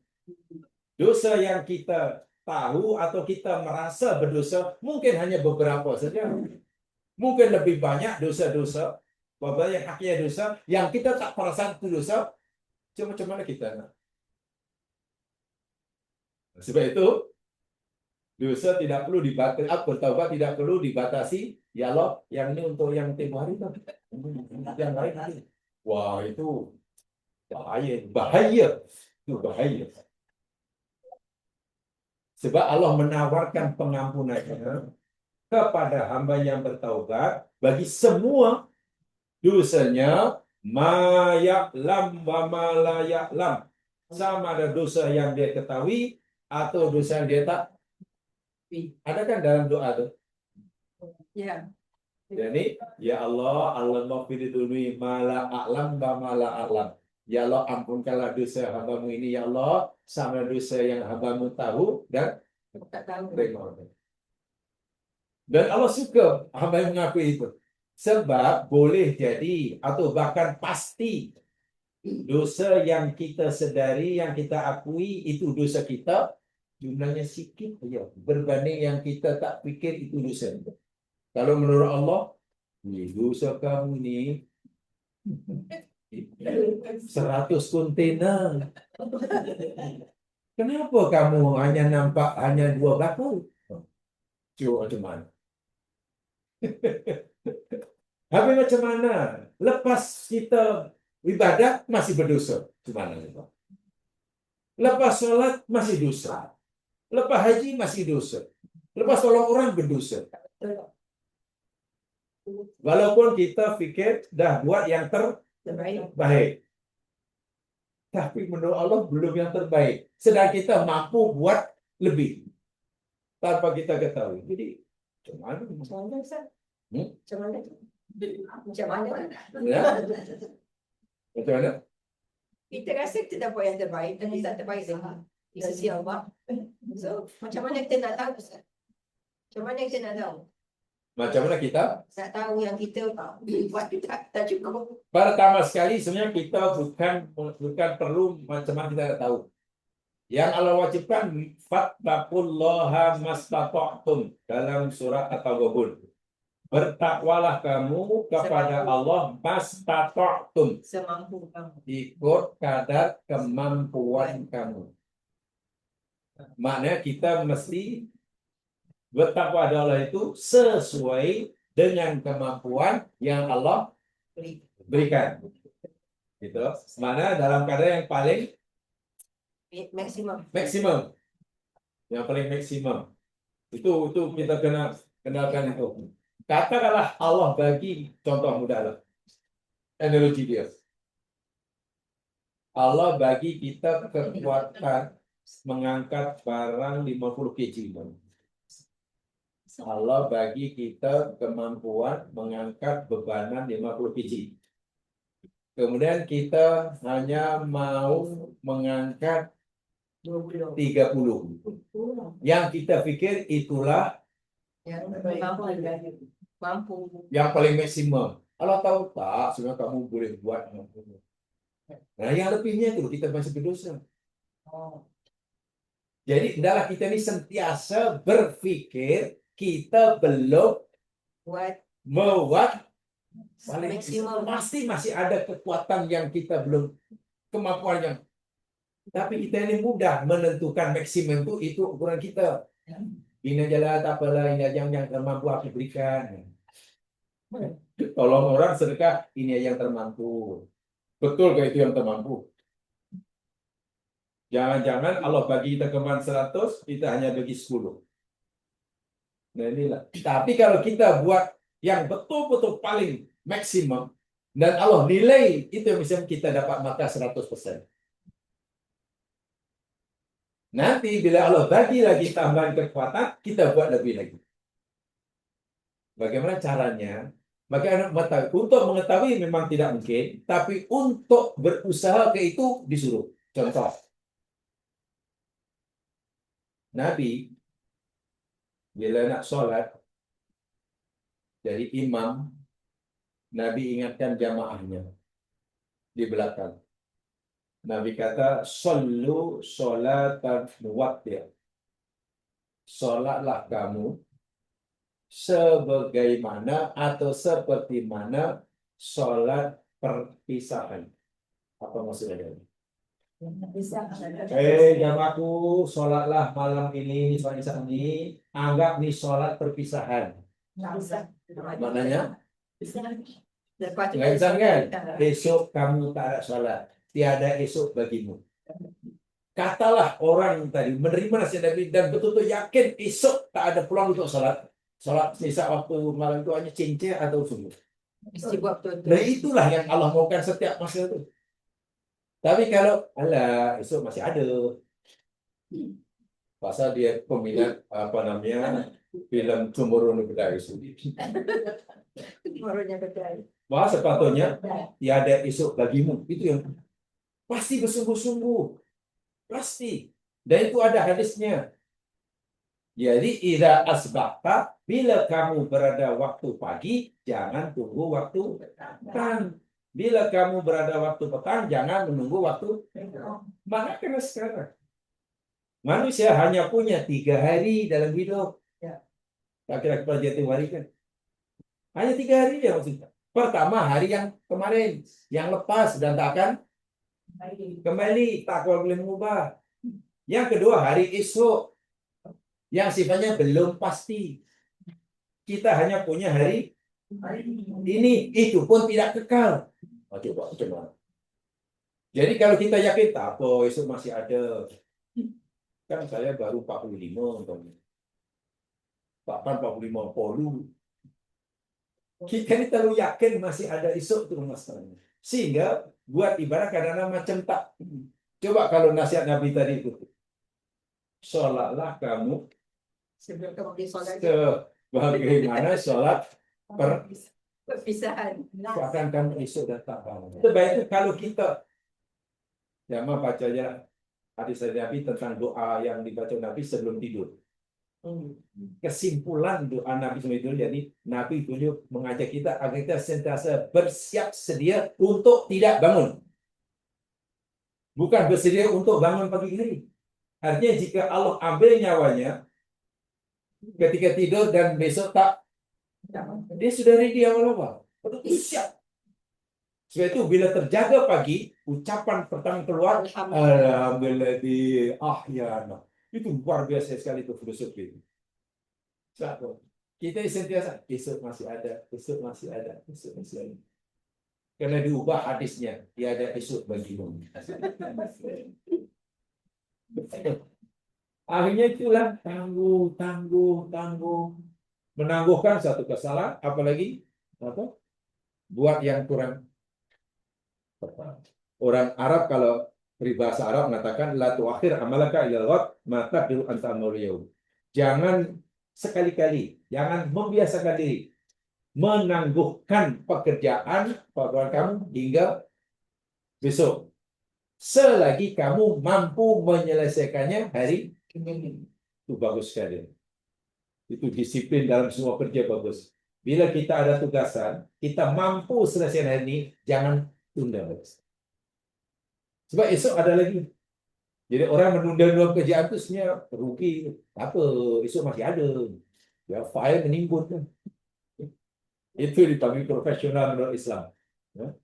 Speaker 1: Dosa yang kita tahu atau kita merasa berdosa mungkin hanya beberapa saja. Mungkin lebih banyak dosa-dosa, beberapa yang haknya dosa yang kita tak perasan itu dosa. Macam mana kita nak? Sebab itu dosa tidak perlu dibatasi, bertaubat tidak perlu dibatasi. Ya Allah, yang ini untuk yang tempoh hari tu. Yang lain nanti. Wah, itu bahaya. Itu bahaya. Sebab Allah menawarkan pengampunannya kepada hamba yang bertaubat bagi semua dosanya, ma ya'lam wa ma la ya'lam. Sama ada dosa yang dia ketahui atau dosa yang dia tak. Ada kan dalam doa tu?
Speaker 2: Ya.
Speaker 1: Jadi, ya Allah, Allah maghfir dzunbi ma la a'lam wa ma la a'lam. Ya Allah, ampunkanlah dosa hamba-Mu ini, ya Allah, sama dosa yang hamba-Mu tahu dan
Speaker 2: Tak tahu.
Speaker 1: Dan Allah suka hamba yang mengakui itu. Sebab boleh jadi atau bahkan pasti dosa yang kita sedari, yang kita akui itu dosa kita, jumlahnya sikit saja berbanding yang kita tak fikir itu dosa. Kalau menurut Allah, dosa kamu ni 100 kontainer. Kenapa kamu hanya nampak hanya 2 belakang? Cuba macam mana? Habis macam mana? Lepas kita ibadat masih berdosa. Macam mana? Lepas solat masih dosa. Lepas haji masih dosa. Lepas tolong orang berdosa. Walaupun kita fikir dah buat yang terbaik. Tapi menurut Allah belum yang terbaik. Sedang kita mampu buat lebih. Tanpa kita ketahui. Jadi, macam mana?
Speaker 2: Macam mana, Ustaz?
Speaker 1: Hmm?
Speaker 2: Macam mana? Macam mana?
Speaker 1: Ya? Macam mana?
Speaker 2: Kita rasa kita dah buat yang terbaik, tapi tak terbaik lagi. Di sisi Allah. So, macam mana kita nak tahu, Ustaz? Macam mana kita nak tahu?
Speaker 1: Macam mana kita?
Speaker 2: Nak tahu yang kita buat tu tak cukup.
Speaker 1: Pertama sekali sebenarnya kita bukan perlu macam mana kita nak tahu. Yang Allah wajibkan fattaqullaha mastata'tum dalam surat At-Taghabun. Bertakwalah kamu kepada Allah mastata'tum.
Speaker 2: Semampu kamu.
Speaker 1: Ikut kadar kemampuan kamu. Maknanya kita mesti bertakwa pada Allah itu sesuai dengan kemampuan yang Allah berikan. Gitu. Mana dalam keadaan yang paling maksimum. Yang paling maksimum. Itu kita kena kenalkan itu. Katakanlah Allah bagi contoh mudah lah. Analogi dia. Allah bagi kita kekuatan mengangkat barang 50 kg. Allah bagi kita kemampuan mengangkat bebanan 50 kg. Kemudian kita hanya mau mengangkat 30. Yang kita pikir itulah
Speaker 2: Yang mampu.
Speaker 1: yang paling maksimum. Allah tahu tak, sebenarnya kamu boleh buat. Nah, yang lebihnya itu kita masih berdosa. Jadi, hendaklah kita ini sentiasa berpikir kita belum
Speaker 2: Buat
Speaker 1: membuat paling
Speaker 2: maksimum.
Speaker 1: pasti masih ada kekuatan yang kita belum, kemampuan yang, tapi kita ini mudah menentukan maksimum itu ukuran kita. Ini adalah tak apalah, ini aja yang termampu aku berikan. Tolong orang sedekah, ini yang termampu. Betul kayak itu yang termampu. Jangan-jangan Allah bagi kita kemampuan 100, kita hanya bagi 10. Nah inilah. Tapi kalau kita buat yang betul-betul paling maksimum, dan Allah nilai itu yang bisa kita dapat maka 100%. Nanti bila Allah bagi lagi tambahan kekuatan, kita buat lebih lagi. Bagaimana caranya? Bagaimana mengetahui? Untuk mengetahui memang tidak mungkin, tapi untuk berusaha ke itu disuruh. Contoh, Nabi bila nak sholat, jadi imam, Nabi ingatkan jamaahnya di belakang. Nabi kata, "Shollu sholatan muwattir." Sholatlah kamu sebagaimana atau seperti mana sholat perpisahan. Apa maksudnya? Jamaahku, sholatlah malam ini, sholat isya ini, anggap nih sholat perpisahan. Maknanya? Nggak bisa kan? Besok kamu tak ada sholat, tiada esok bagimu. Katalah orang tadi menerima nasihat Nabi dan betul-betul yakin esok tak ada peluang untuk sholat. Sholat sisa waktu malam itu hanya cincin atau subuh. Nah itulah yang Allah maukan setiap masa itu. Tapi kalau alah esok masih ada, pasal dia peminat apa namanya film Cemburuan Bedai Sudi. Wah sepatutnya tiada esok bagimu, itu yang pasti bersungguh-sungguh, pasti. Dan itu ada hadisnya. Jadi idza asbahta, bila kamu berada waktu pagi, jangan tunggu waktu petang. Bila kamu berada waktu petang, jangan menunggu waktu. Maka kena sekarang. Manusia hanya punya 3 hari dalam hidup. Tak kira pelajar hari kan. Hanya 3 hari ya maksudnya. Pertama hari yang kemarin, yang lepas dan tak akan kembali, tak boleh mengubah. Yang kedua hari esok, yang sifatnya belum pasti. Kita hanya punya hari ini, itu pun tidak kekal. Coba. Jadi kalau kita yakin tak apa, esok masih ada. Kan saya baru 45 tahun. Bahkan 45 polu. Kita ini terlalu yakin masih ada esok tuh masalahnya. Sehingga buat ibarat kadang-kadang macam tak. Coba kalau nasihat Nabi tadi itu. Sholatlah kamu bagaimana sholat
Speaker 2: perpisahan.
Speaker 1: akan kamu esok datang. Sebaiknya kalau kita baca aja hadis dari Nabi tentang doa yang dibaca Nabi sebelum tidur. Kesimpulan doa Nabi sebelum tidur, jadi Nabi itu mengajak kita agar kita sentiasa bersiap sedia untuk tidak bangun. Bukan bersedia untuk bangun pagi hari. Artinya jika Allah ambil nyawanya ketika tidur dan besok tak, dia sudah ready awal-awal. Siap. Sebab itu bila terjaga pagi, ucapan pertama keluar, alhamdulillah ahyana. Itu luar biasa sekali itu filosofi. Satu. Kita sentiasa esok masih ada, esok masih ada, esok masih ada. Karena diubah hadisnya, tiada esok bagimu. Akhirnya itulah tangguh. Menangguhkan satu kesalahan, apalagi buat yang kurang tepat. Orang Arab kalau peribahasa Arab mengatakan la tuakhir amalaka ila ghad maka diru anta amriyau. Jangan sekali-kali, jangan membiasakan diri menangguhkan pekerjaan kamu hingga besok. Selagi kamu mampu menyelesaikannya hari ini. Itu bagus sekali. Itu disiplin dalam semua kerja bagus. Bila kita ada tugasan, kita mampu selesai hari ini, jangan tunda. Sebab esok ada lagi. Jadi orang menunda-nunda pekerjaan itu sebenarnya rugi. Apa? Esok masih ada. Ya, file menimbun. Itu dipanggil profesional menurut Islam. Ya,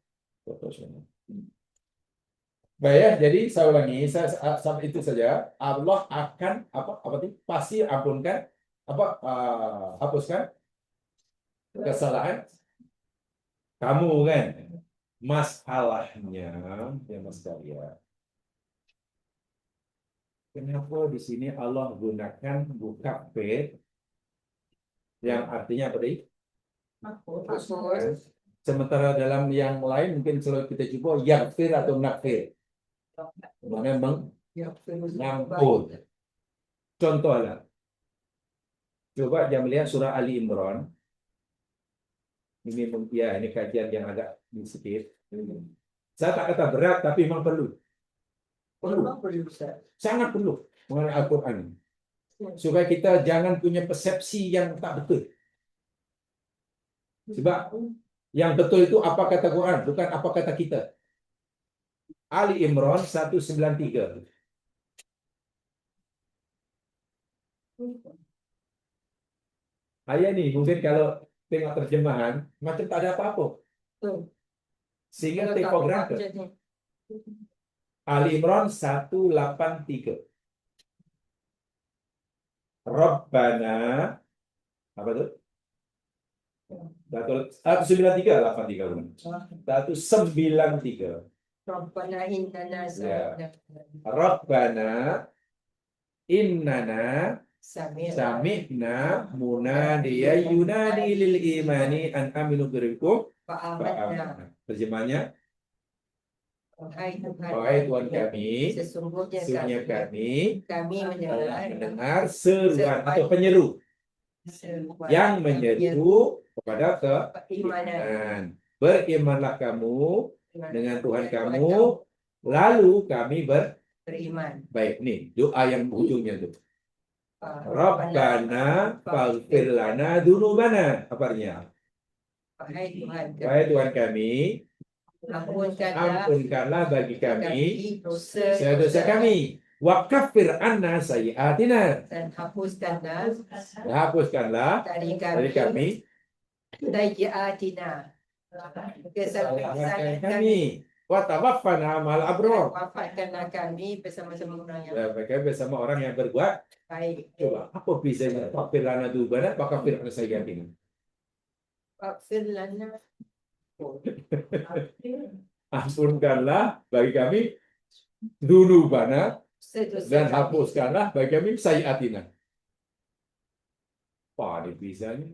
Speaker 1: profesional. Baik ya, jadi saya ulangi, sampai itu saja. Allah akan apa itu? Pasti ampunkan hapuskan kesalahan kamu kan. Masalahnya ya Mas Karya. Kenapa di sini Allah gunakan buka faith yang artinya apa tadi? Sementara dalam yang lain mungkin selalu kita coba yaghfir atau nakfir. Mana mengampun. Contohnya, coba jangan melihat surah Ali Imran. Ini kajian yang agak sedikit. Saya tak kata berat, tapi memang perlu. Sangat perlu mengenai Al-Quran. Supaya kita jangan punya persepsi yang tak betul. Sebab yang betul itu apa kata Quran, bukan apa kata kita. Ali Imran 193. Ayat ini mungkin kalau tengok terjemahan macam tak ada apa-apa. Sehingga take for granted. Ali Imran 183. Rabbana apa tu? 193 193.
Speaker 2: Rabbana innana
Speaker 1: Rabbana innana sami'na munadiyan yunadi lil imani an aminu birikum fa'amanna. Terjemahnya, wahai Tuhan kami, sesungguhnya kami mendengar seruan atau penyeru yang menyeru kepada keimanan. Berimanlah kamu dengan Tuhan kamu, lalu kami beriman. Baik, nih doa yang ujungnya itu. Rabbana faghfir lana dzunubana. Apa artinya? Wahai Tuhan kami, ampunkanlah bagi kami dosa-dosa kami. Wa kaffir anna sayyi'atina. Dan hapuskanlah dari kami sayyi'atina, kesalahan kami. Wa tawaffana ma'al abrar. Wafatkanlah kami bersama-sama orang yang bersama orang yang berbuat baik. Coba, apa bezanya faghfir lana dzunubana wa kaffir anna sayyi'atina? Faghfir lana, ampunkanlah bagi kami dzunubana dan hapuskanlah bagi kami sayyi'atina. Apa ini bezanya?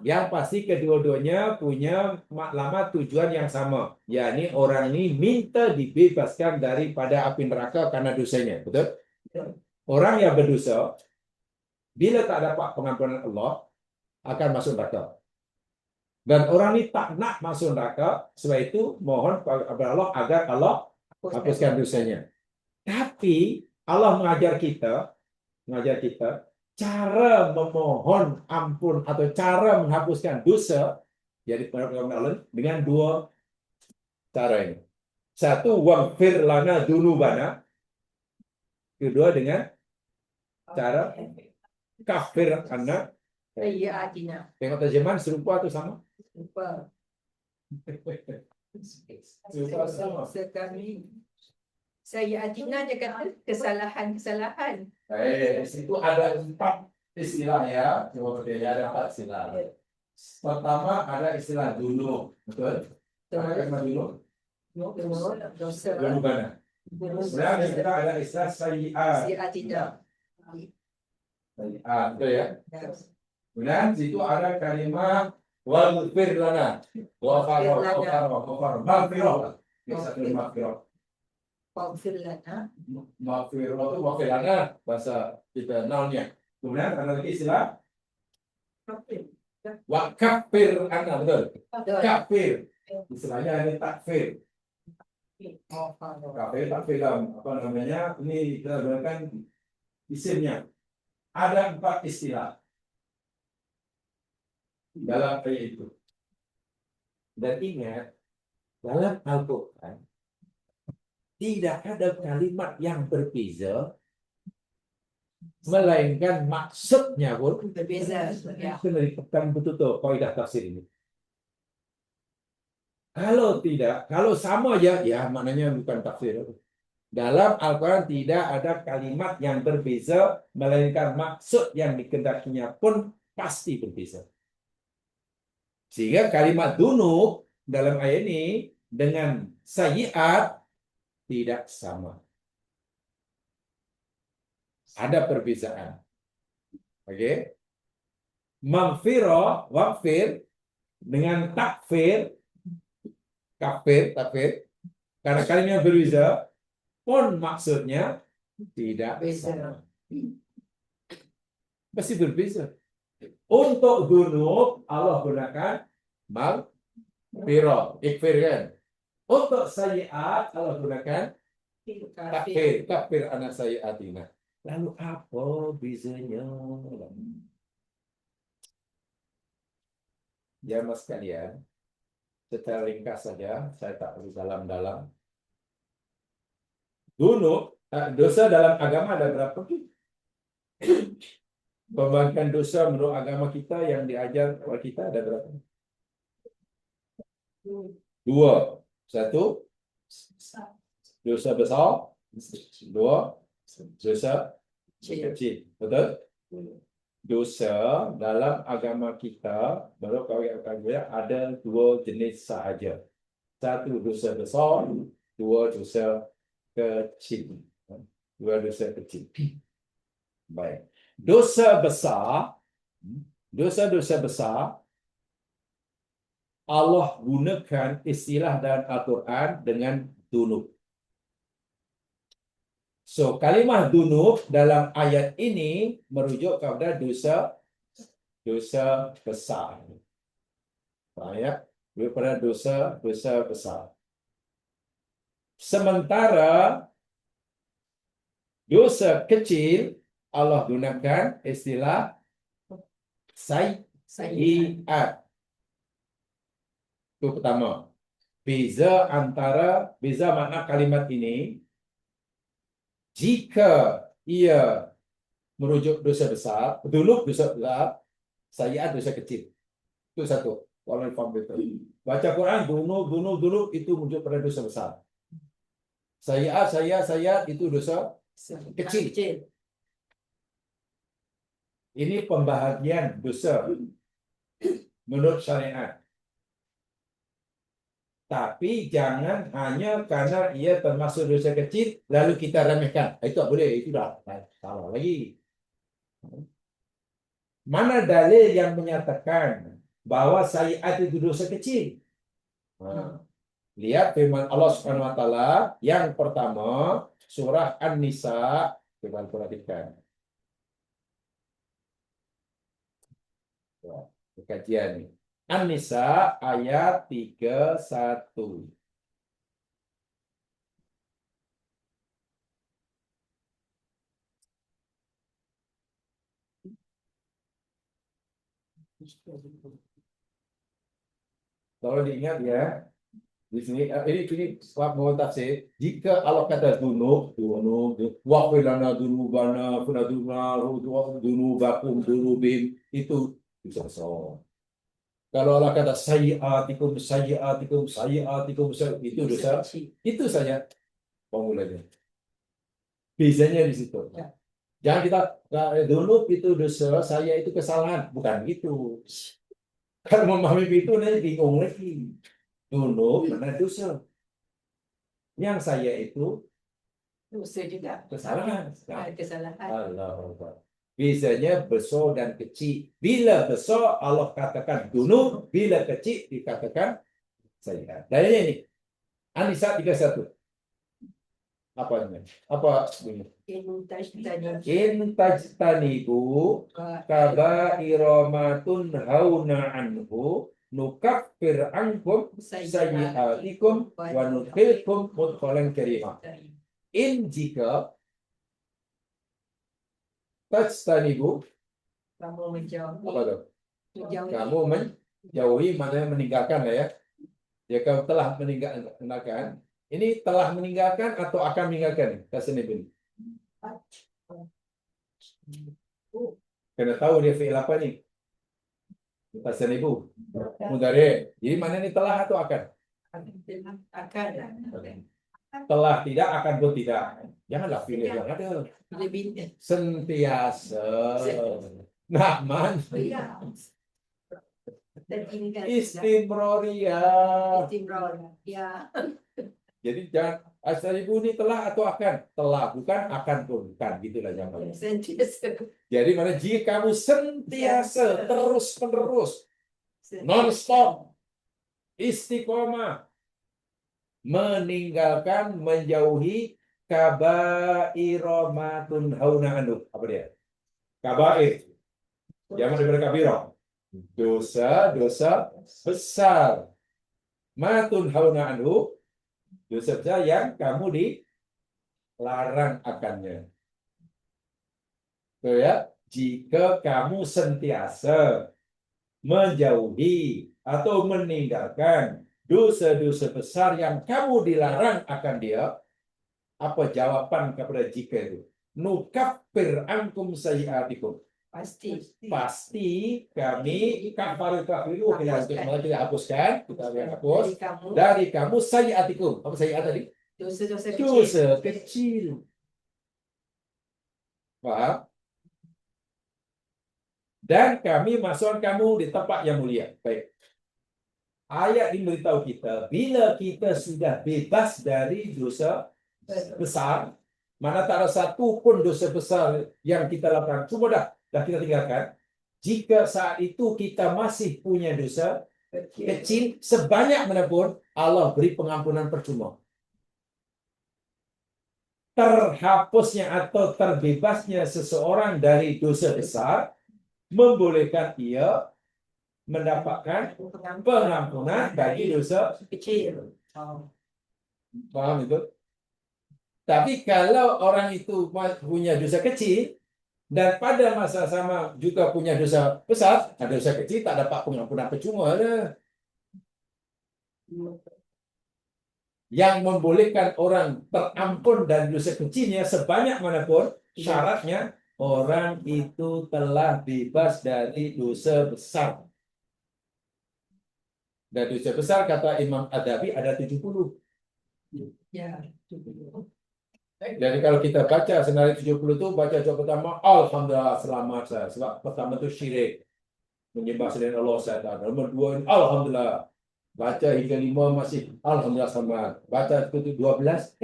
Speaker 1: Yang pasti kedua-duanya punya makna tujuan yang sama, yakni orang ini minta dibebaskan daripada api neraka karena dosanya, betul? Orang yang berdosa bila tak dapat pengampunan Allah akan masuk neraka. Dan orang ini tak nak masuk neraka, sebab itu mohon kepada Allah agar Allah hapuskan dosanya. Tapi Allah mengajar kita cara memohon ampun atau cara menghapuskan dosa jadi Allah dengan dua cara ini. Satu, waghfir lana dzunubana. Kedua dengan cara kafir anna sayyi'atina. Tengok terjemahan serupa atau sama? Serupa. Serupa sama. Sayyi'atina dia kata kesalahan-kesalahan. Di situ ada 4 istilah ya. Coba ada 4 istilah. Pertama ada istilah dulu, betul? Apa dulu? Dosa. Dzunubana. Kemudian kita ada istilah sayyi'atina. Betul ya? Kemudian situ ada kalimat Waghfir lana. Ghafar. Maghfirah. Maghfirah.
Speaker 2: Waghfir lana.
Speaker 1: Maghfirah itu maghfir lana bahasa kita naunnya. Kemudian ada lagi istilah wakafir anna, betul. Kafir. Istilahnya ini takfir. Kafir takfir apa namanya? Ini kita gunakan isimnya. Ada 4 istilah dalam ayat itu. Dan ingat, dalam Al-Quran tidak ada kalimat yang berbeza, melainkan maksudnya pun
Speaker 2: Berbeza. Ya.
Speaker 1: itu dari pekan betul kaidah tafsir ini. Kalau tidak, kalau sama aja, ya maknanya bukan tafsir. Dalam Al-Quran tidak ada kalimat yang berbeza, melainkan maksud yang dikehendakinya pun pasti berbeza. Sehingga kalimat dunub dalam ayat ini dengan sayyiat tidak sama. Ada perbezaan. Oke? Maghfirah, waghfir dengan takfir, takfir, karena kalimatnya berbeza, pun maksudnya tidak sama. Pasti berbeza. Untuk dunub Allah gunakan maghfirah, ikfir kan. Untuk sayyiat Allah gunakan takfir anak sayyiatina. Lalu apa bezanya? Ya mas sekalian, secara ringkas saja, saya tak perlu dalam-dalam. Dunub, dosa dalam agama ada berapa? Pembagian dosa menurut agama kita yang diajar oleh kita ada berapa? 2. 1, dosa besar. 2, dosa kecil. Betul? Dosa dalam agama kita baru ada 2 jenis sahaja. 1 dosa besar, 2 dosa kecil. 2 dosa kecil. Baik. Dosa-dosa besar Allah gunakan istilah dalam Al-Quran dengan dunub. So, kalimah dunub dalam ayat ini merujuk kepada dosa besar. Ayat daripada dosa besar. Sementara dosa kecil Allah gunakan istilah sayyiat. Itu pertama. Beza makna kalimat ini, jika ia merujuk dosa besar, dunub dosa besar, sayyiat dosa kecil. Itu satu. Walau baca Quran, dunub itu merujuk pada dosa besar. Sayyiat itu dosa kecil. Ini pembahagian dosa menurut syariat. Tapi jangan hanya karena ia termasuk dosa kecil lalu kita remehkan. Itu tak boleh, itu dah salah lagi. Mana dalil yang menyatakan bahwa sayyiat itu dosa kecil? Lihat firman Allah Subhanahu wa taala yang pertama, surah An-Nisa, coba perhatikan. Kajian ini. An-Nisa ayat 31. Kalau diingat ya, di sini ini mau tafsir. Jika Allah kata dunub, waqfir lana dunubana, dunubakum dunubim, itu bisa besar. Kalau Allah kata sayyiatikum, itu dosa. Itu saja formulanya. Bezanya di situ.
Speaker 2: Ya.
Speaker 1: Jangan kita dunub itu dosa, saya itu kesalahan. Bukan gitu. Kalau memahami itu nanti bingung lagi. Dunub mana dosa. Yang saya itu
Speaker 2: Dosa juga.
Speaker 1: kesalahan.
Speaker 2: Kesalahan.
Speaker 1: Allah. Bezanya besar dan kecil. Bila besar Allah katakan dunub, bila kecil dikatakan sayyi'at. Dalilnya ini. An-Nisa 31. Apa ini? Apa bunyi? In tajtanibu kaba'ira ma tunhauna anhu nukaffir ankum sayyi'atikum wa nudkhilkum mudkhalan karima. In jika tajtanibu,
Speaker 2: Kamu menjauhi.
Speaker 1: apa tu?
Speaker 2: Menjauhi.
Speaker 1: Kamu menjauhi, maknanya meninggalkan lah ya. Ya, kamu telah meninggalkan. Ini telah meninggalkan atau akan meninggalkan? Tasnifin. Kena tahu dia fi'il apa ni? Tasnifu. Mudhari'. Jadi mana ni telah atau akan?
Speaker 2: Akan.
Speaker 1: Telah tidak, akan pun tidak. Janganlah pilih yang ada.
Speaker 2: Lebih.
Speaker 1: Sentiasa. Nahman. Istimroriyah.
Speaker 2: Istimror. Ya.
Speaker 1: Jadi jangan asal ibu ini telah atau akan? Telah, bukan akan pun. Bukan, gitulah jangan.
Speaker 2: Sentiasa.
Speaker 1: Jadi mana jika kamu sentiasa terus-menerus non-stop istiqomah meninggalkan, menjauhi kabairo ma tunhauna anhu. Apa dia? Kabair. Jangan daripada kabiro. Dosa-dosa besar. Ma tunhauna anhu. Dosa besar yang kamu dilarang akannya. So, ya, jika kamu sentiasa menjauhi atau meninggalkan dosa-dosa besar yang kamu dilarang akan dia, apa jawaban kepada jika itu? Nukaffir ankum sayyi'atikum. Pasti kami kafiru kita hapuskan, kita hapus dari kamu sayyi'atikum. Apa sayyi'at tadi?
Speaker 2: Dosa-dosa kecil.
Speaker 1: Dosa kecil. Paham? Dan kami masukkan kamu di tempat yang mulia. Baik. Ayat ini beritahu kita, bila kita sudah bebas dari dosa besar, mana tak ada satu pun dosa besar yang kita lakukan, semua dah kita tinggalkan. Jika saat itu kita masih punya dosa kecil, sebanyak mana pun, Allah beri pengampunan percuma. Terhapusnya atau terbebasnya seseorang dari dosa besar membolehkan ia mendapatkan pengampunan bagi dosa
Speaker 2: kecil.
Speaker 1: Paham itu? Tapi kalau orang itu punya dosa kecil dan pada masa sama juga punya dosa besar, ada dosa kecil tak dapat pengampunan percuma ada. Yang membolehkan orang terampun dan dosa kecilnya sebanyak manapun, syaratnya orang itu telah bebas dari dosa besar. Dan dosa besar kata Imam Adabi ada 70.
Speaker 2: Ya.
Speaker 1: Jadi kalau kita baca senarai 70 itu, baca doa pertama, Alhamdulillah selamat saya. Sebab pertama itu syirik. Menyembah selain Allah saya tak. Nomor 2, Alhamdulillah. Baca hingga 5 masih Alhamdulillah selamat. Baca ke 12,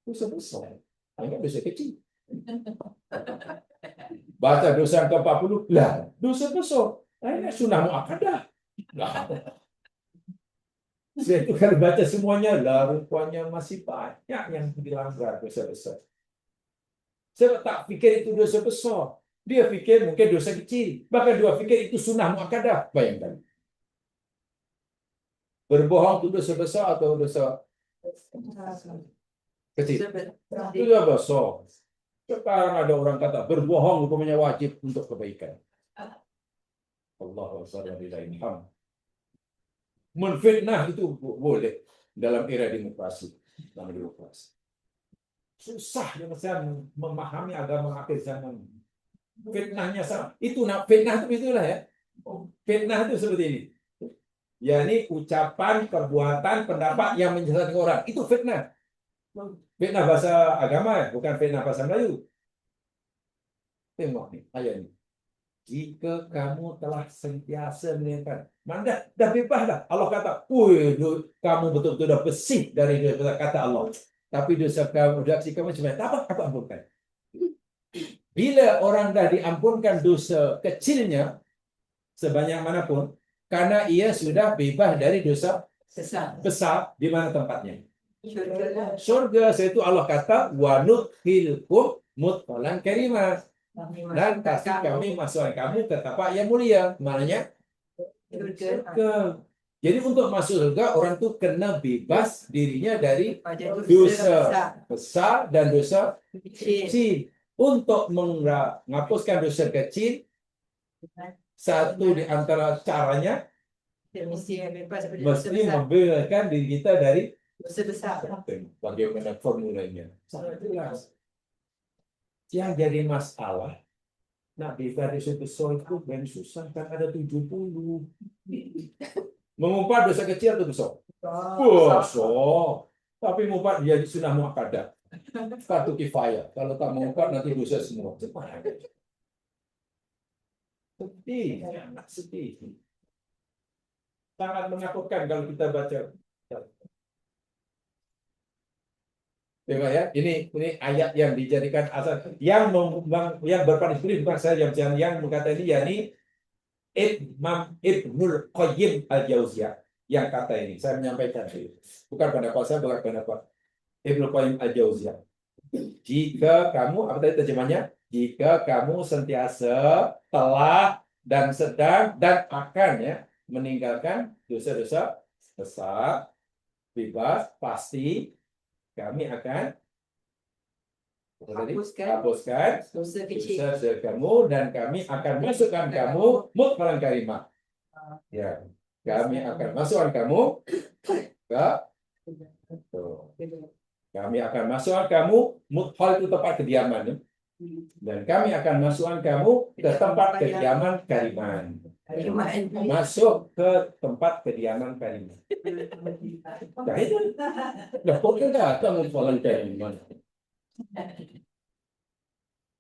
Speaker 1: dosa besar. Hanya dosa kecil. Baca dosa yang ke-40, lah, dosa besar. Ini sunnah muakkadah. Saya itu kalau baca semuanya, lah rupanya masih banyak yang dilanggar dosa besar. Saya tak fikir itu dosa besar. Dia fikir mungkin dosa kecil. Bahkan dia fikir itu sunnah muakkadah. Bayangkan. Berbohong itu dosa besar atau dosa kecil? Itu dosa besar. Sekarang ada orang kata berbohong hukumnya wajib untuk kebaikan. Allahu Akbar lillahi alhamd. Menfitnah itu boleh dalam era demokrasi. Dalam demokrasi. Susah yang saya memahami agama akhir zaman. Fitnahnya sama. Itu nak fitnah itu itulah ya. Fitnah itu seperti ini. yakni ucapan, perbuatan, pendapat yang menyesatkan orang. Itu fitnah. Fitnah bahasa agama, bukan fitnah bahasa Melayu. Tengok nih, ayat ini. Jika kamu telah sentiasa meninggalkan, mana dah bebas dah. Allah kata, kamu betul-betul dah bersih dari dosa, kata Allah. Tapi dosa kamu, dosa kamu cuma tak apa, aku ampunkan. bila orang dah diampunkan dosa kecilnya sebanyak manapun, karena ia sudah bebas dari dosa
Speaker 2: Sesat.
Speaker 1: besar, di mana tempatnya?
Speaker 2: Syurga lah.
Speaker 1: Surga. Itu Allah kata wa nudkhilkum mudkhalan karima, dan kasih kami masukkan kamu ke tempat yang mulia. Maknanya
Speaker 2: Syurga.
Speaker 1: surga. Jadi untuk masuk surga, orang tu kena bebas dirinya dari
Speaker 2: Pada
Speaker 1: dosa
Speaker 2: besar.
Speaker 1: besar dan dosa
Speaker 2: Kecil.
Speaker 1: kecil. Untuk menghapuskan dosa kecil, satu di antara caranya
Speaker 2: Kita mesti bebas daripada dosa
Speaker 1: mesti
Speaker 2: besar.
Speaker 1: membebaskan diri kita dari
Speaker 2: Dosa besar.
Speaker 1: bagaimana formulanya. Sangat jelas. Yang jadi masalah, nak bebas dari dosa besar itu ben susah, kan ada 70. Mengumpat dosa kecil atau besar? Besar. Tapi mengumpat dia sunnah muakkadah. Fardu kifayah. Kalau tak mengumpat nanti dosa semua. Sedih, sangat sedih. Sangat menakutkan kalau kita baca. Tengok ya, ini ayat yang dijadikan asal, yang berpartisipasi bukan saya yang berkata ini, yakni Imam Ibnul Qayyim Al-Jauziyah yang kata ini. Saya menyampaikan itu. Bukan pendapat saya, bukan pendapat Ibnul Qayyim Al-Jauziyah. Jika kamu, apa tadi terjemahnya? Jika kamu sentiasa telah dan sedang dan akan meninggalkan dosa-dosa besar, bebas, pasti kami akan hapuskan
Speaker 2: Dosa kecil.
Speaker 1: dosa kamu, dan kami akan masukkan kamu mudkhalan karimah. Ya, kami akan masukkan kamu ke kami akan masukkan kamu, mudkhal itu tempat kediaman, ya. Dan kami akan masukkan kamu ke tempat kediaman kariman. Masuk ke tempat kediaman kariman. Dah itu. Dah pokoknya datang mudkhalan kariman.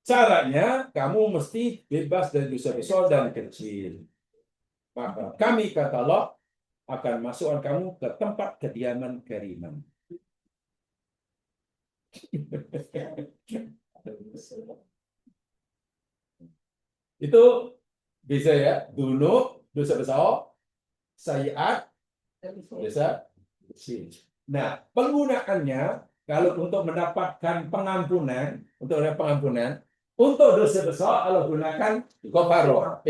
Speaker 1: Caranya kamu mesti bebas dari dosa besar dan kecil. Maka kami, kata Allah, akan masukkan kamu ke tempat kediaman kariman. Itu bisa ya, dulu dosa besar, sayiat, dosa kecil. Nah, penggunaannya kalau untuk mendapatkan pengampunan, untuk dosa besar Allah gunakan ghafara,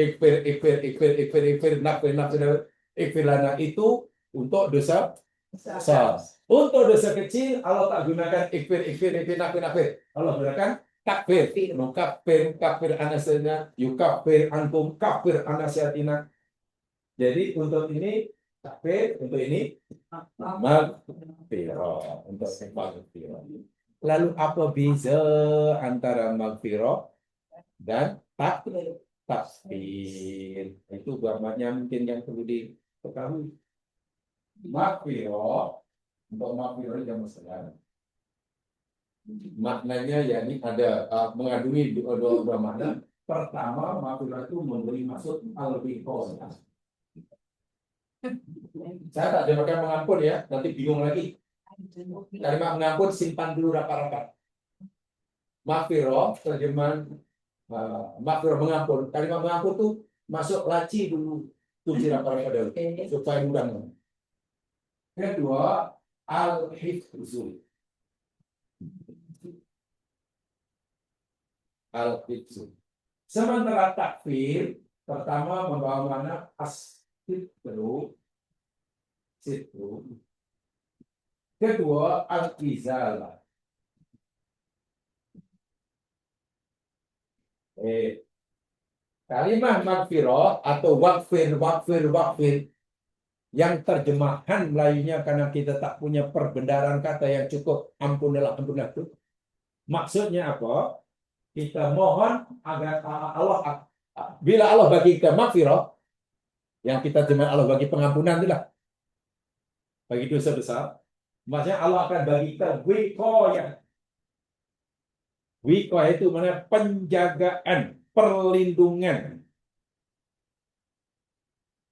Speaker 1: ikfir lana itu untuk dosa besar. Untuk dosa kecil Allah tak gunakan ikfir nakfir. Allah gunakan takfir. Kafir anasina, yukafir ankum kafir anasiatina. Jadi untuk ini takfir, untuk ini maghfirah, untuk maghfirah. Lalu apa beza antara maghfirah dan takfir? Itu gambarnya mungkin yang perlu diketahui. Maghfirah, untuk maghfirah yang sekarang, maknanya yakni ada mengandungi dua makna. Pertama, maghfirah itu memberi maksud al-bihqosa. Saya tak jadikan mengampun ya, nanti bingung lagi. Kalimat mengampun simpan dulu rapat-rapat. Maghfirah, terjemahan maghfirah mengampun. Kalimat mengampun tuh masuk laci dulu, tulis rapat-rapat dulu supaya mudah. Kedua, al-hifzu. Al-hifzu. Sementara takfir pertama membawa makna as-sitru. Kedua, al-izalah. Kalimat maghfirah atau wakfir yang terjemahan Melayunya karena kita tak punya perbendaharaan kata yang cukup, ampunilah itu. Maksudnya apa? Kita mohon agar Allah, bila Allah bagi kita maghfirah, yang kita terjemah Allah bagi pengampunan itulah, bagi dosa besar, maksudnya Allah akan bagi kita wiqayah. Wiqayah itu mana? Penjagaan, perlindungan.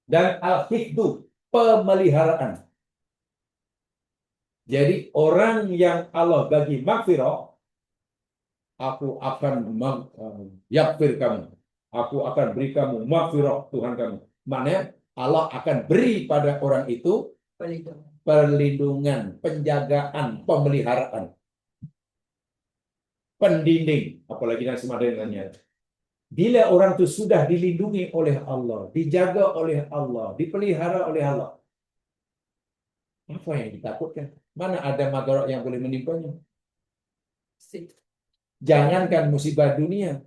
Speaker 1: Dan al-hifdu, pemeliharaan. Jadi orang yang Allah bagi maghfirah, aku akan yakfir kamu. Aku akan beri kamu maghfirah Tuhan kamu. Maknanya Allah akan beri pada orang itu perlindungan, penjagaan, pemeliharaan, pendinding, apalagi yang semada dengannya. Bila orang itu sudah dilindungi oleh Allah, dijaga oleh Allah, dipelihara oleh Allah, apa yang ditakutkan? Mana ada madarat yang boleh menimpanya? Jangankan musibah dunia,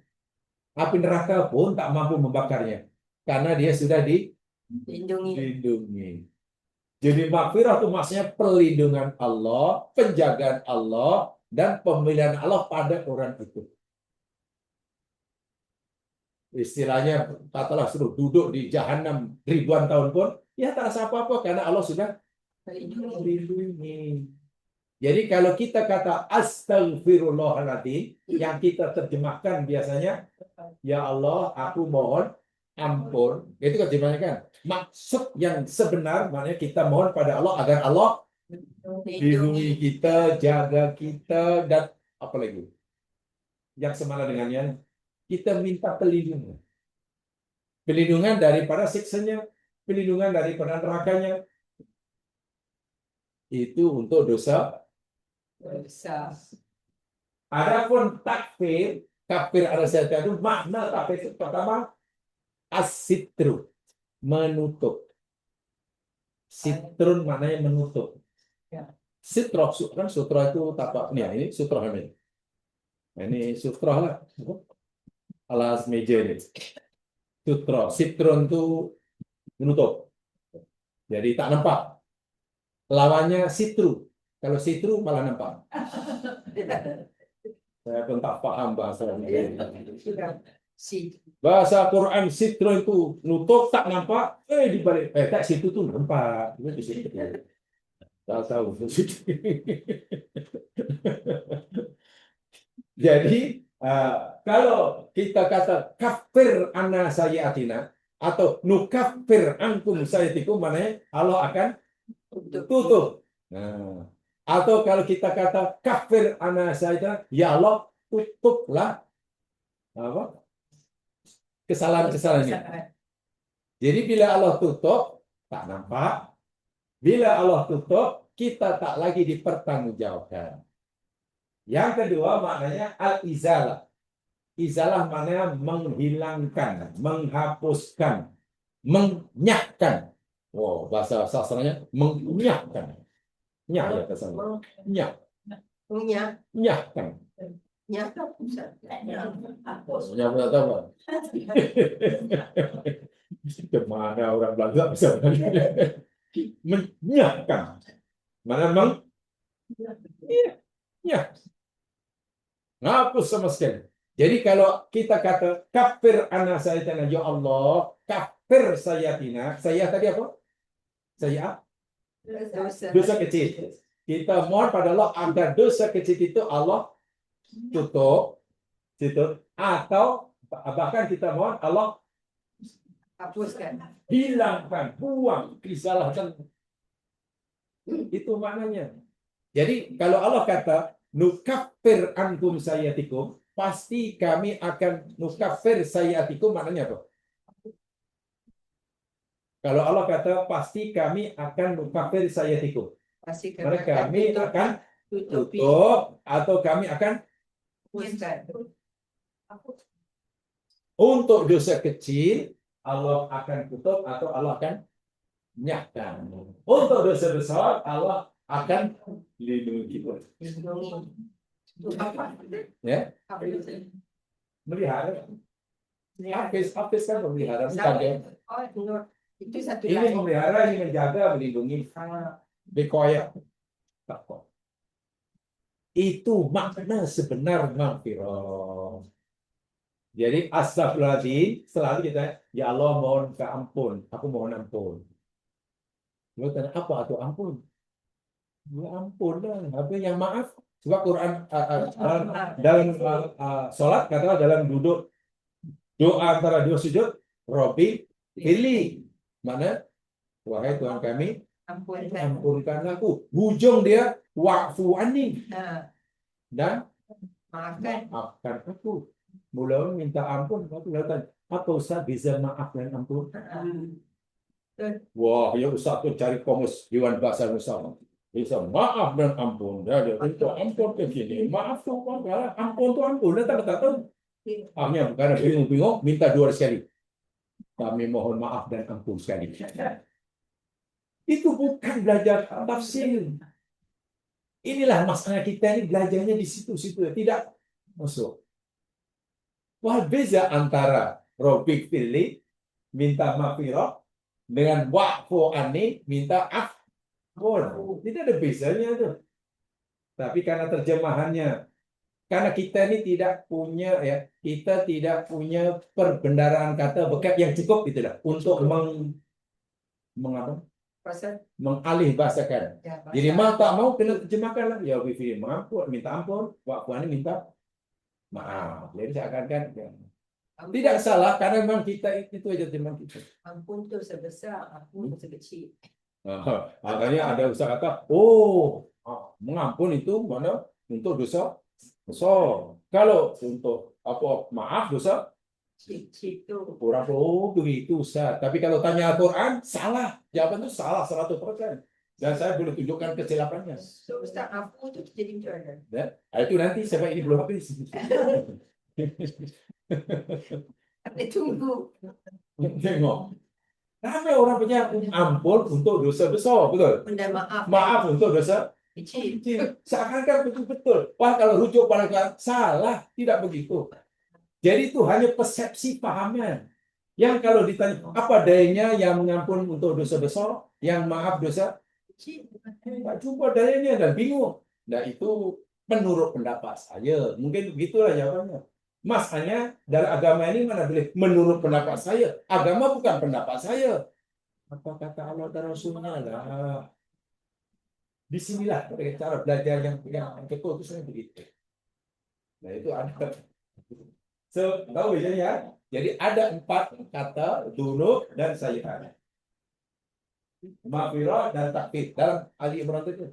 Speaker 1: api neraka pun tak mampu membakarnya, karena dia sudah dilindungi. Jadi maghfirah itu maksudnya perlindungan Allah, penjagaan Allah, dan pemilihan Allah pada orang itu. Istilahnya, katalah suruh duduk di jahanam ribuan tahun pun, ya tak rasa apa-apa, karena Allah sudah melindungi. Jadi kalau kita kata astagfirullahaladzim, yang kita terjemahkan biasanya, ya Allah, aku mohon ampun. Itu kan terjemahnya kan. Maksud yang sebenar, maknanya kita mohon pada Allah agar Allah lindungi kita, jaga kita, dan apa lagi? Yang semana dengannya, kita minta perlindungan. Perlindungan daripada siksanya, perlindungan daripada nerakanya. Itu untuk dosa. Adapun takfir, kafir ada sesuatu itu makna takfir itu pertama as-sitru, menutup. Sitrun maknanya menutup. Sitroh kan sutra itu tapak ini sutroh ini. Ini sutroh lah. Alas meja ini. Sutroh, sitrun itu menutup. Jadi tak nampak. Lawannya sitru. Kalau sitru malah nampak. Saya pun tak paham bahasa ini. Bahasa Quran sitru itu nutup tak nampak, di balik tak situ tuh nampak. Itu di situ. Tak tahu. Jadi kalau kita kata kafir anna sayyatina atau nukafir ankum sayyatikum, maknanya Allah akan tutup. Nah, atau kalau kita kata kafir anna sayyatina, ya Allah tutuplah apa? Kesalahan-kesalahan ini. Jadi bila Allah tutup, tak nampak. Bila Allah tutup, kita tak lagi dipertanggungjawabkan. Yang kedua maknanya al-izalah. Izalah maknanya menghilangkan, menghapuskan, menyahkan. Wow, bahasa sastranya menyahkan. Nyah ya kesannya. Nyah. Nyahkan. Kemana orang Belanda bisa menyahkan. Mana iya. Ngapus sama sekali. Jadi kalau kita kata kafir ana sayyatina, ya Allah, kafir sayyatina. Saya tadi apa? Saya dosa kecil. Kita mohon pada Allah agar dosa kecil itu Allah tutup, atau bahkan kita mohon Allah
Speaker 2: hapuskan,
Speaker 1: hilangkan, buang kesalahan. Itu maknanya. Jadi kalau Allah kata nukafir ankum sayyatikum, pasti kami akan nukafir sayyatikum, maknanya apa? Kalau Allah kata pasti kami akan nukafir sayyatikum, mereka kami akan tutup atau kami akan untuk dosa kecil Allah akan tutup atau Allah akan nyahkan. Untuk dosa besar Allah akan lindungi kita. Ya, melihara. Hafiz kan memelihara.
Speaker 2: Itu satu
Speaker 1: ini memelihara, ini menjaga, melindungi. Bekoya. Itu makna sebenar maghfirah. Jadi astagfirullahaladzim, selalu kita, ya Allah mohon ampun, aku mohon ampun. Lalu tanya, apa itu ampun? Ya ampun lah, apa yang maaf. Sebab Quran dalam sholat, katalah dalam duduk doa antara dua sujud, Robbi Hili, mana wahai Tuhan kami, ampunkan aku. Ujung dia wa'fu anni, dan
Speaker 2: Maafkan.
Speaker 1: Maafkan aku. Mula minta ampun, aku kata, apa Ustaz bisa maaf dan ampun? Wah, ya Ustaz tu cari komus Dewan Bahasa Nusantara. Bisa maaf dan ampun. Dia minta ampun ke sini. Maaf tu apa? Ampun tu ampun. Dia tak tahu. Hanya karena bingung-bingung, minta 2 sekali. Kami mohon maaf dan ampun sekali. Itu bukan belajar tafsir. Inilah masalah kita ini belajarnya di situ-situ. Tidak masuk. Wah, beza antara Robik Fili minta maafirah dengan wa'fu anni minta ampun. Tidak ada bezanya tuh. Tapi karena terjemahannya, karena kita ini tidak punya ya, kita tidak punya perbendaharaan kata bekat yang cukup gitu lah untuk mengapa?
Speaker 2: Pasal
Speaker 1: Mengalih bahasakan.
Speaker 2: ya,
Speaker 1: Jadi mau tak mau kena terjemahkan lah. Ya wifi maafkan, minta ampun, wa'fu anni minta maaf. Jadi seakan-akan ya. Tidak salah karena memang kita itu aja terjemahan kita.
Speaker 2: Ampun tu sebesar, ampun tu sekecil.
Speaker 1: Makanya ada usaha kata, mengampun itu mana untuk dosa besar. Kalau untuk apa maaf dosa
Speaker 2: Cik tu.
Speaker 1: kurang begitu Ustaz. Tapi kalau tanya Al-Quran, salah. Jawaban itu salah 100%. Dan saya boleh tunjukkan kesilapannya.
Speaker 2: So Ustaz, ampun tu jadi macam mana?
Speaker 1: Dan itu nanti sebab ini belum habis.
Speaker 2: Boleh tunggu.
Speaker 1: Tengok. Ramai orang punya ampun untuk dosa besar, betul?
Speaker 2: Benda maaf.
Speaker 1: Maaf untuk dosa
Speaker 2: Kecil.
Speaker 1: kecil. Seakan-akan betul-betul. Wah, kalau rujuk pada Quran, salah. Tidak begitu. Jadi itu hanya persepsi pahaman. Yang kalau ditanya, apa dayanya yang mengampun untuk dosa besar, yang maaf dosa
Speaker 2: Kecil.
Speaker 1: tak jumpa dayanya dan bingung. Nah, itu menurut pendapat saya. Mungkin begitulah jawabannya. Masanya dalam agama ini mana boleh menurut pendapat saya. Agama bukan pendapat saya. Apa kata Allah dan Rasulnya lah. Disinilah cara belajar yang betul itu sebenarnya begitu. Nah itu ada. So, tahu ya? Jadi ada 4 kata dunub dan sayyi'at. Maghfirah dan takfir dalam Ali Imran itu.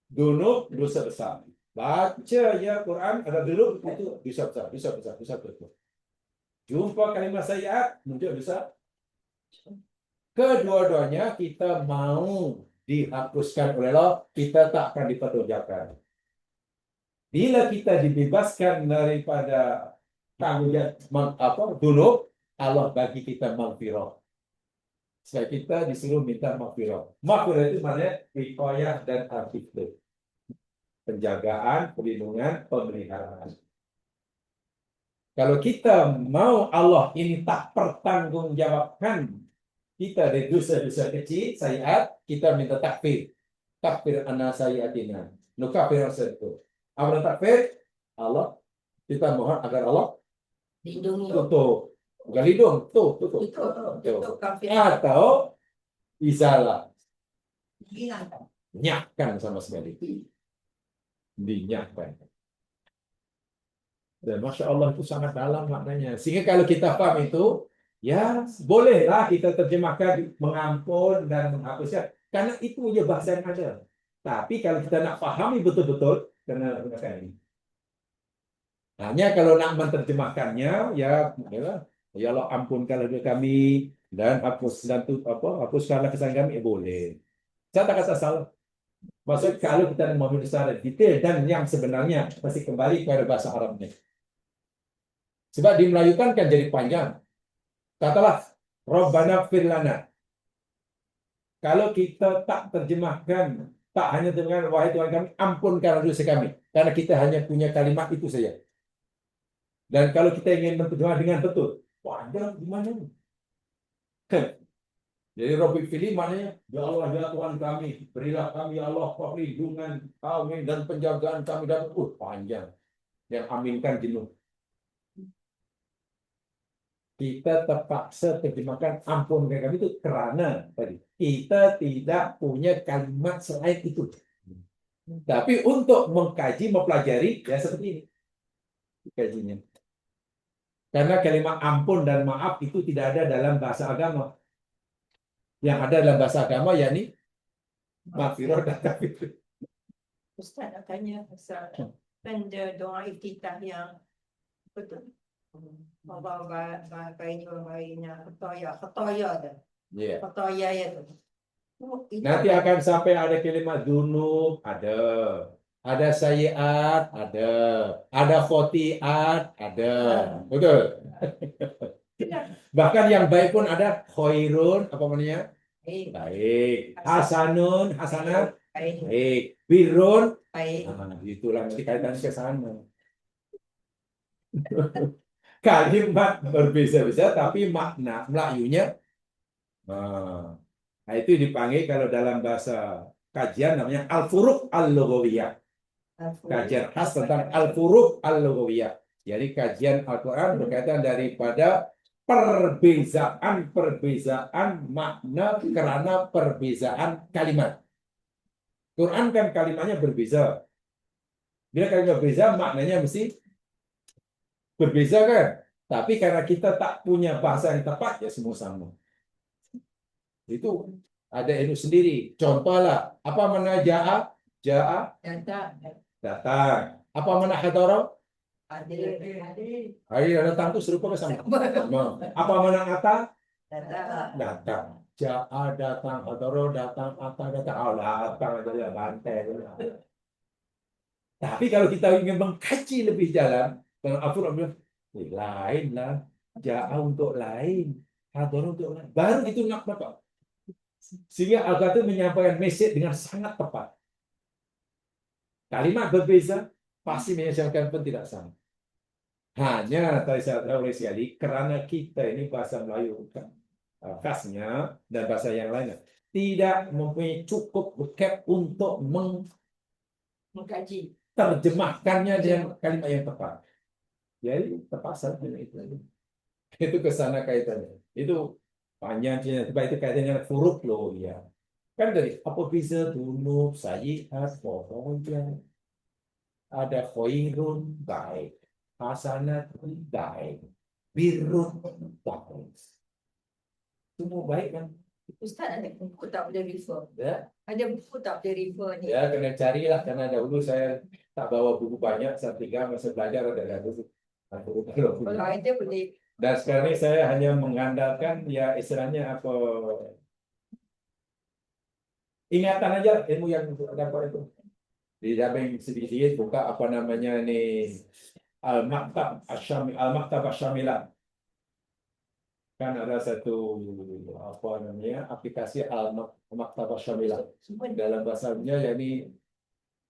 Speaker 1: Dunub dosa besar. Baca ya Quran ada dunub itu dosa besar, dosa besar. Jumpa kalimat sayyi'at muncul dosa. Kedua-duanya kita mau dihapuskan oleh Allah, kita tak akan dipertolongan. Bila kita dibebaskan daripada tanggung jawab dunub, Allah bagi kita maghfirah. Sebab kita disuruh minta maghfirah. Maghfirah itu maknanya wiqayah dan artifah. Penjagaan, perlindungan, pemeliharaan. Kalau kita mau Allah ini tak pertanggungjawabkan kita dari dosa-dosa kecil, sayyi'at, kita minta takfir. Takfir anna sayyi'atina. Nukafir itu. Apa takfir? Allah. Kita mohon agar Allah
Speaker 2: Lindungi.
Speaker 1: tutup. Bukan lindung, tutup.
Speaker 2: Tutup kafir.
Speaker 1: Atau izalah.
Speaker 2: Hilang.
Speaker 1: Nyakkan sama sekali. Dinyakkan. Dan Masya Allah itu sangat dalam maknanya. Sehingga kalau kita paham itu, ya bolehlah kita terjemahkan mengampun dan menghapuskan. Karena itu aja bahasa yang ada. Tapi kalau kita nak pahami betul-betul, kena gunakan ini. Hanya kalau nak menerjemahkannya, ya Allah ampunkanlah dosa kami dan hapuskanlah kesalahan kami, boleh. Saya tak kata salah. Maksud kalau kita mau secara detail dan yang sebenarnya pasti kembali kepada bahasa Arabnya. Sebab di Melayu kan jadi panjang. Katalah Rabbana fir lana. Kalau kita tak terjemahkan, tak hanya dengan wahai Tuhan kami, ampunkanlah dosa kami. Karena kita hanya punya kalimat itu saja. Dan kalau kita ingin menerjemah dengan betul, panjang gimana? Jadi Rabbi Fili maknanya, ya Allah, ya Tuhan kami, berilah kami ya Allah perlindungan kami dan penjagaan kami dan panjang. Yang aminkan jenuh. Kita terpaksa terjemahkan ampunkan kami itu karena tadi kita tidak punya kalimat selain itu. Tapi untuk mengkaji, mempelajari ya seperti ini kajinya. Karena kalimat ampun dan maaf itu tidak ada dalam bahasa agama. Yang ada dalam bahasa agama yakni maghfirah dan takfir.
Speaker 2: Ustaz nak tanya pasal Kan doa iftitah yang betul. Allah baiknya khataya tu.
Speaker 1: Ya.
Speaker 2: Khataya ya tu. Oh, itu
Speaker 1: Nanti
Speaker 2: apa?
Speaker 1: akan sampai ada kalimat dunub, ada sayiat, ada khotiat, ada, betul. Bahkan yang baik pun ada khairun, apa namanya?
Speaker 2: Baik.
Speaker 1: Baik. Hasanun, hasanat,
Speaker 2: Baik.
Speaker 1: baik. Birrun,
Speaker 2: Baik.
Speaker 1: itulah nanti kaitan ke sana. Kalimat berbeza-beza tapi makna Melayunya. Nah, itu dipanggil kalau dalam bahasa kajian namanya al-furuq al-lughawiyah. Kajian khas tentang al-furuq al-lughawiyah. Jadi kajian Al-Quran berkaitan daripada perbezaan makna karena perbezaan kalimat. Quran kan kalimatnya berbeza. Bila kalimat berbeza, maknanya mesti berbeza kan? Tapi karena kita tak punya bahasa yang tepat, ya semua sama. Itu ada ilmu sendiri. Contohlah, apa mana ja'a? Ja'a, datang. Apa mana hadara?
Speaker 2: Hadir.
Speaker 1: Hari datang itu serupa ke sama. Apa mana ata? Datang. Ja'a datang, hadara datang, ata datang. Oh, datang aja ya bantai. Tapi kalau kita ingin mengkaji lebih dalam, dengan Al-Quran bilang, lain lah. Ja'a untuk lain, hadara untuk lain. Baru itu nak dapat. Sehingga Al-Quran menyampaikan message dengan sangat tepat. Kalimat berbeza, pasti menyampaikan pun tidak sama. Hanya tadi saya tahu sekali, karena kita ini bahasa Melayu khasnya dan bahasa yang lainnya tidak mempunyai cukup vocab untuk
Speaker 2: Mengkaji.
Speaker 1: menerjemahkannya dengan kalimat yang tepat. Jadi terpaksa dengan itu. Itu kesana kaitannya. Itu panjang sebab itu kaitannya huruf loh ya. Kan dari apa bisa dunub, sayiat, pokoknya ada khairun baik, hasanat baik, birrun baik. Semua baik kan?
Speaker 2: Ustaz ada buku tak boleh refer?
Speaker 1: Ya,
Speaker 2: Ada buku tak boleh refer ni?
Speaker 1: ya kena carilah karena dahulu saya tak bawa buku banyak, saya tinggal masa belajar ada buku.
Speaker 2: Kalau ada boleh.
Speaker 1: Dan sekarang ini saya hanya mengandalkan ya istilahnya apa ingatan aja ilmu yang dapat itu. Di dalam sedikit buka apa namanya ini Al-Maktab Asyamilah. Kan ada satu apa namanya aplikasi Al-Maktab Asyamilah. Dalam bahasanya yakni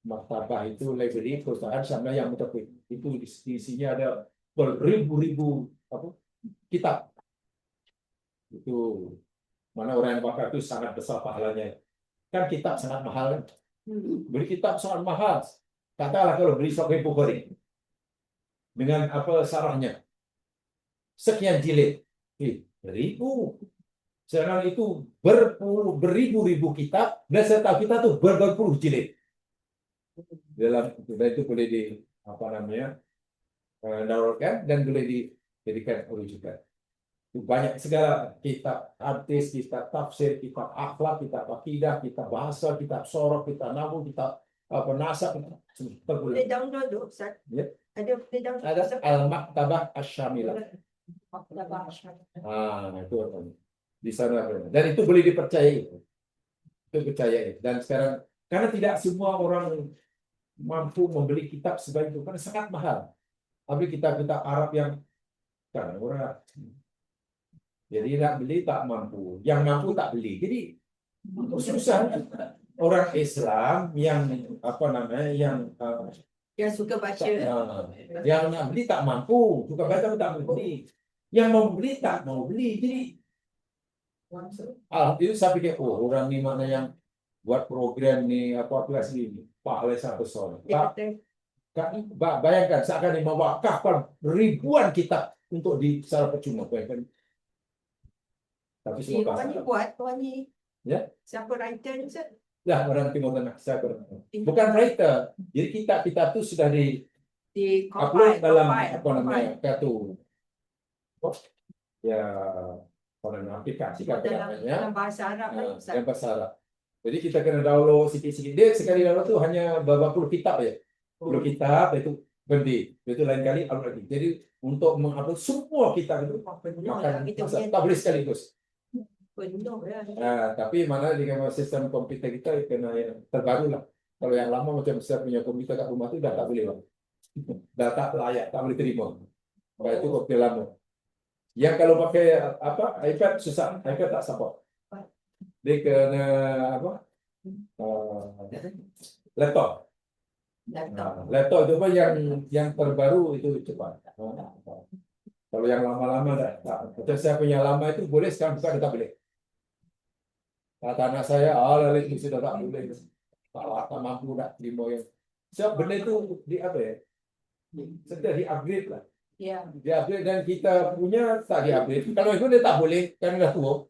Speaker 1: maktabah itu library perusahaan sama yang mutafik. Itu isinya ada beribu-ribu apa kitab. Itu mana orang yang bakar itu sangat besar pahalanya. Kan kitab sangat mahal kan? Beli kitab sangat mahal. Katakanlah kalau beli Sahih Bukhari dengan apa sarahnya sekian jilid, beribu. Sedangkan itu beribu-ribu kitab dan saya tahu kita tuh berpuluh jilid. Dalam itu boleh di apa namanya downloadkan dan boleh dijadikan rujukan. Banyak segala kitab hadis, kitab tafsir, kitab akhlak, kitab akidah, kitab bahasa, kitab sorok, kitab nahwu, kitab nasab,
Speaker 2: Boleh download tu Ustaz?
Speaker 1: Ya.
Speaker 2: Ada boleh download?
Speaker 1: Ada Al-Maktabah Asyamilah. Itu di sana dan itu boleh dipercayai. Itu percayai. Dan sekarang karena tidak semua orang mampu membeli kitab sebanyak itu karena sangat mahal. Tapi kitab-kitab Arab yang kan murah. Jadi nak beli tak mampu, yang mampu tak beli. Jadi susah orang Islam yang apa namanya
Speaker 2: Yang suka baca.
Speaker 1: yang nak beli tak mampu, suka baca pun tak beli. Yang mau beli tak mau beli. Jadi itu saya pikir orang ni mana yang buat program ni apa aplikasi ini pahala sangat besar. Bayangkan seakan mewakafkan ribuan kitab untuk secara percuma. Bayangkan. Tapi semua
Speaker 2: Orang ni buat, orang ni.
Speaker 1: Ya.
Speaker 2: Siapa writer ni Ustaz?
Speaker 1: Ya, orang Timur Tengah. Bukan writer. Jadi kitab-kitab itu sudah di upload dalam apa namanya katu. Ya, apa namanya aplikasi
Speaker 2: dalam bahasa Arab kan Ustaz.
Speaker 1: Dalam bahasa Arab. Jadi kita kena download sikit-sikit. Dia sekali download tu hanya beberapa puluh kitab ya. Kalau kitab itu berhenti, itu lain kali upload lagi. Jadi untuk mengupload semua kitab itu
Speaker 2: Penuh
Speaker 1: akan
Speaker 2: lah kita
Speaker 1: masa
Speaker 2: punya.
Speaker 1: tak boleh sekaligus.
Speaker 2: Penuh lah.
Speaker 1: Tapi mana dengan sistem komputer kita kena yang terbaru lah. Kalau yang lama macam saya punya komputer kat rumah itu dah tak boleh bang. Dah tak layak, tak boleh terima. Nah, itu komputer lama. Yang kalau pakai apa iPad susah, iPad tak support. Dia kena apa? Laptop. Laptop itu pun yang terbaru itu cepat. Kalau yang lama-lama tak. Macam saya punya lama itu boleh sekarang bukan tak boleh. Kata anak saya, lalik itu sudah tak boleh. Tak mampu tak terima yang. Sebab benda itu di apa ya? Sudah di-upgrade lah.
Speaker 2: Ya.
Speaker 1: Di-upgrade dan kita punya tak di-upgrade. Kalau itu dia tak boleh, kan dah tua.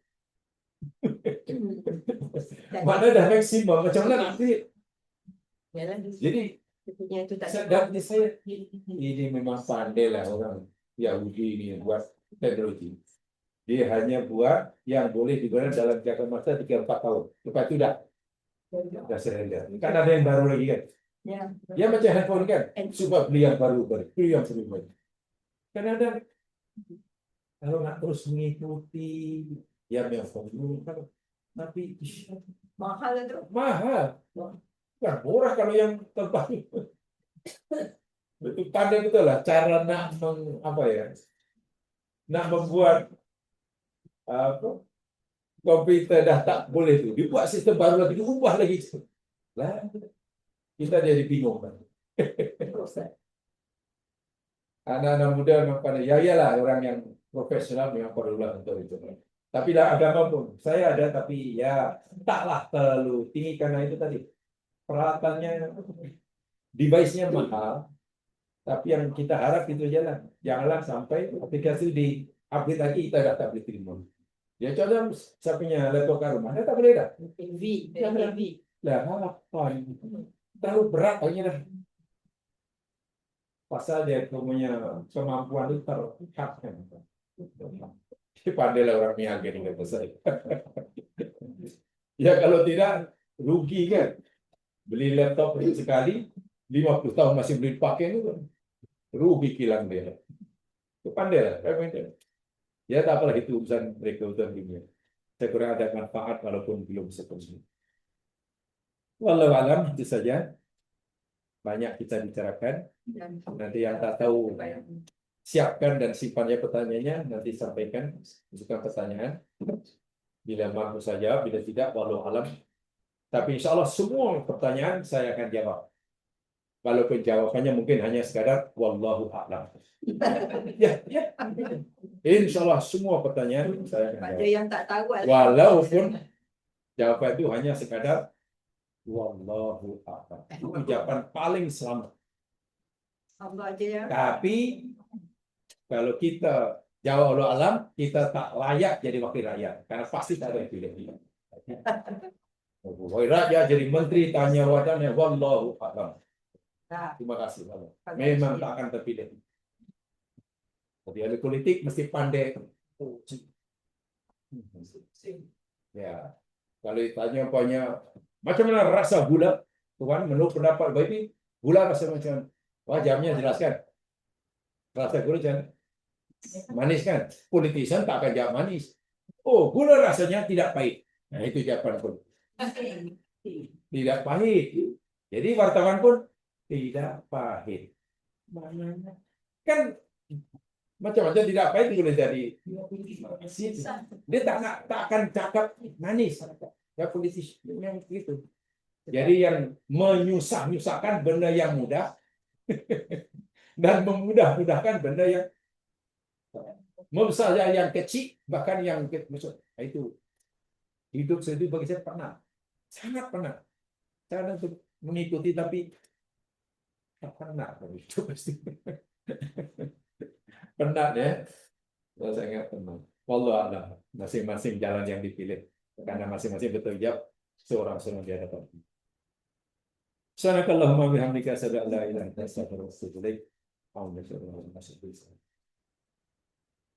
Speaker 1: Mana dah maksimum, macam mana nak upgrade?
Speaker 2: Yalah.
Speaker 1: Jadi,
Speaker 2: Dia punya itu tak
Speaker 1: dan saya ini memang pandai lah orang Yahudi ini buat teknologi. Dia hanya buat yang boleh digunakan dalam jangka masa 3-4 tahun. Lepas itu dah surrender. Kan ada yang baru lagi kan?
Speaker 2: Ya.
Speaker 1: Ya macam handphone kan? Cuba beli yang baru. Beli yang baru. Kadang-kadang kalau nak terus mengikuti yang baru kan, tapi
Speaker 2: Mahal lah tu.
Speaker 1: mahal. Kan murah kalau yang terbaru. Betul pandai betul lah cara nak apa ya? Nak membuat apa? Komputer dah tak boleh tu. Dibuat sistem baru lagi, diubah lagi. Lah, kita jadi bingung kan. Anak-anak muda memang pandai. Ya iyalah orang yang profesional memang perlulah untuk itu. Tapi lah agama pun saya ada tapi ya taklah terlalu tinggi karena itu tadi peralatannya device-nya mahal. Tapi yang kita harap itu jalan. Janganlah sampai aplikasi di update lagi kita tak boleh terima. Ya contoh saya punya laptop kat rumah, dia tak boleh dah.
Speaker 2: Heavy.
Speaker 1: Lah apa ini? Terlalu berat kayaknya dah. Pasal dia punya kemampuan itu terhad kan. Dia pandai lah orang niaga ni kata saya. Ya kalau tidak rugi kan. Beli laptop sekali 50 tahun masih boleh dipakai itu kan. Rugi kilang dia. Itu pandai lah. Ya tak apalah itu urusan mereka urusan dunia. Saya kurang ada manfaat walaupun belum sepenuhnya. Wallahu alam itu saja. Banyak kita bicarakan. Nanti yang tak tahu siapkan dan simpannya pertanyaannya nanti sampaikan masukkan pertanyaan. Bila mampu saja, bila tidak wallahu alam. Tapi insya Allah semua pertanyaan saya akan jawab. Walaupun jawabannya mungkin hanya sekadar wallahu a'lam. Ya. Insya Allah semua pertanyaan saya akan
Speaker 2: Pada
Speaker 1: jawab.
Speaker 2: yang tak tahu.
Speaker 1: Walaupun jawaban itu hanya sekadar wallahu a'lam. Itu ucapan paling selamat.
Speaker 2: Allah aja ya.
Speaker 1: Tapi kalau kita jawab wallahu a'lam, kita tak layak jadi wakil rakyat. Karena pasti tak ada yang pilih. Wakil rakyat jadi menteri tanya wadannya wallahu a'lam. Terima kasih. Memang tak akan terpilih. Jadi ahli politik mesti pandai. Ya, kalau ditanya macam mana rasa gula, Tuhan menurut pendapat Bapak gula rasa macam, jamnya jelaskan. Rasa gula jangan manis kan? Politician tak akan jawab manis. Oh, gula rasanya tidak pahit. Nah itu jawaban pun. Tidak pahit. Jadi wartawan pun tidak pahit. Kan macam-macam tidak pahit boleh jadi. Dia tak akan cakap manis. Ya politis yang gitu. Jadi yang menyusahkan benda yang mudah dan memudah-mudahkan benda yang membesar yang kecil bahkan yang besar. Itu hidup saya itu bagi saya pernah sangat pernah. Cara untuk mengikuti tapi tak pernah itu pasti. Penat ya. Saya ingat pernah. Wallahu a'lam. Masing-masing jalan yang dipilih karena masing-masing bertanggung jawab seorang-seorang di hadapan. Subhanakallahumma bihamdika asyhadu an la ilaha illa anta astaghfiruka wa atubu ilaik.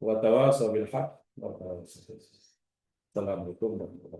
Speaker 1: Wa tawassaw bil haqq wa tawassaw. Assalamualaikum warahmatullahi wabarakatuh.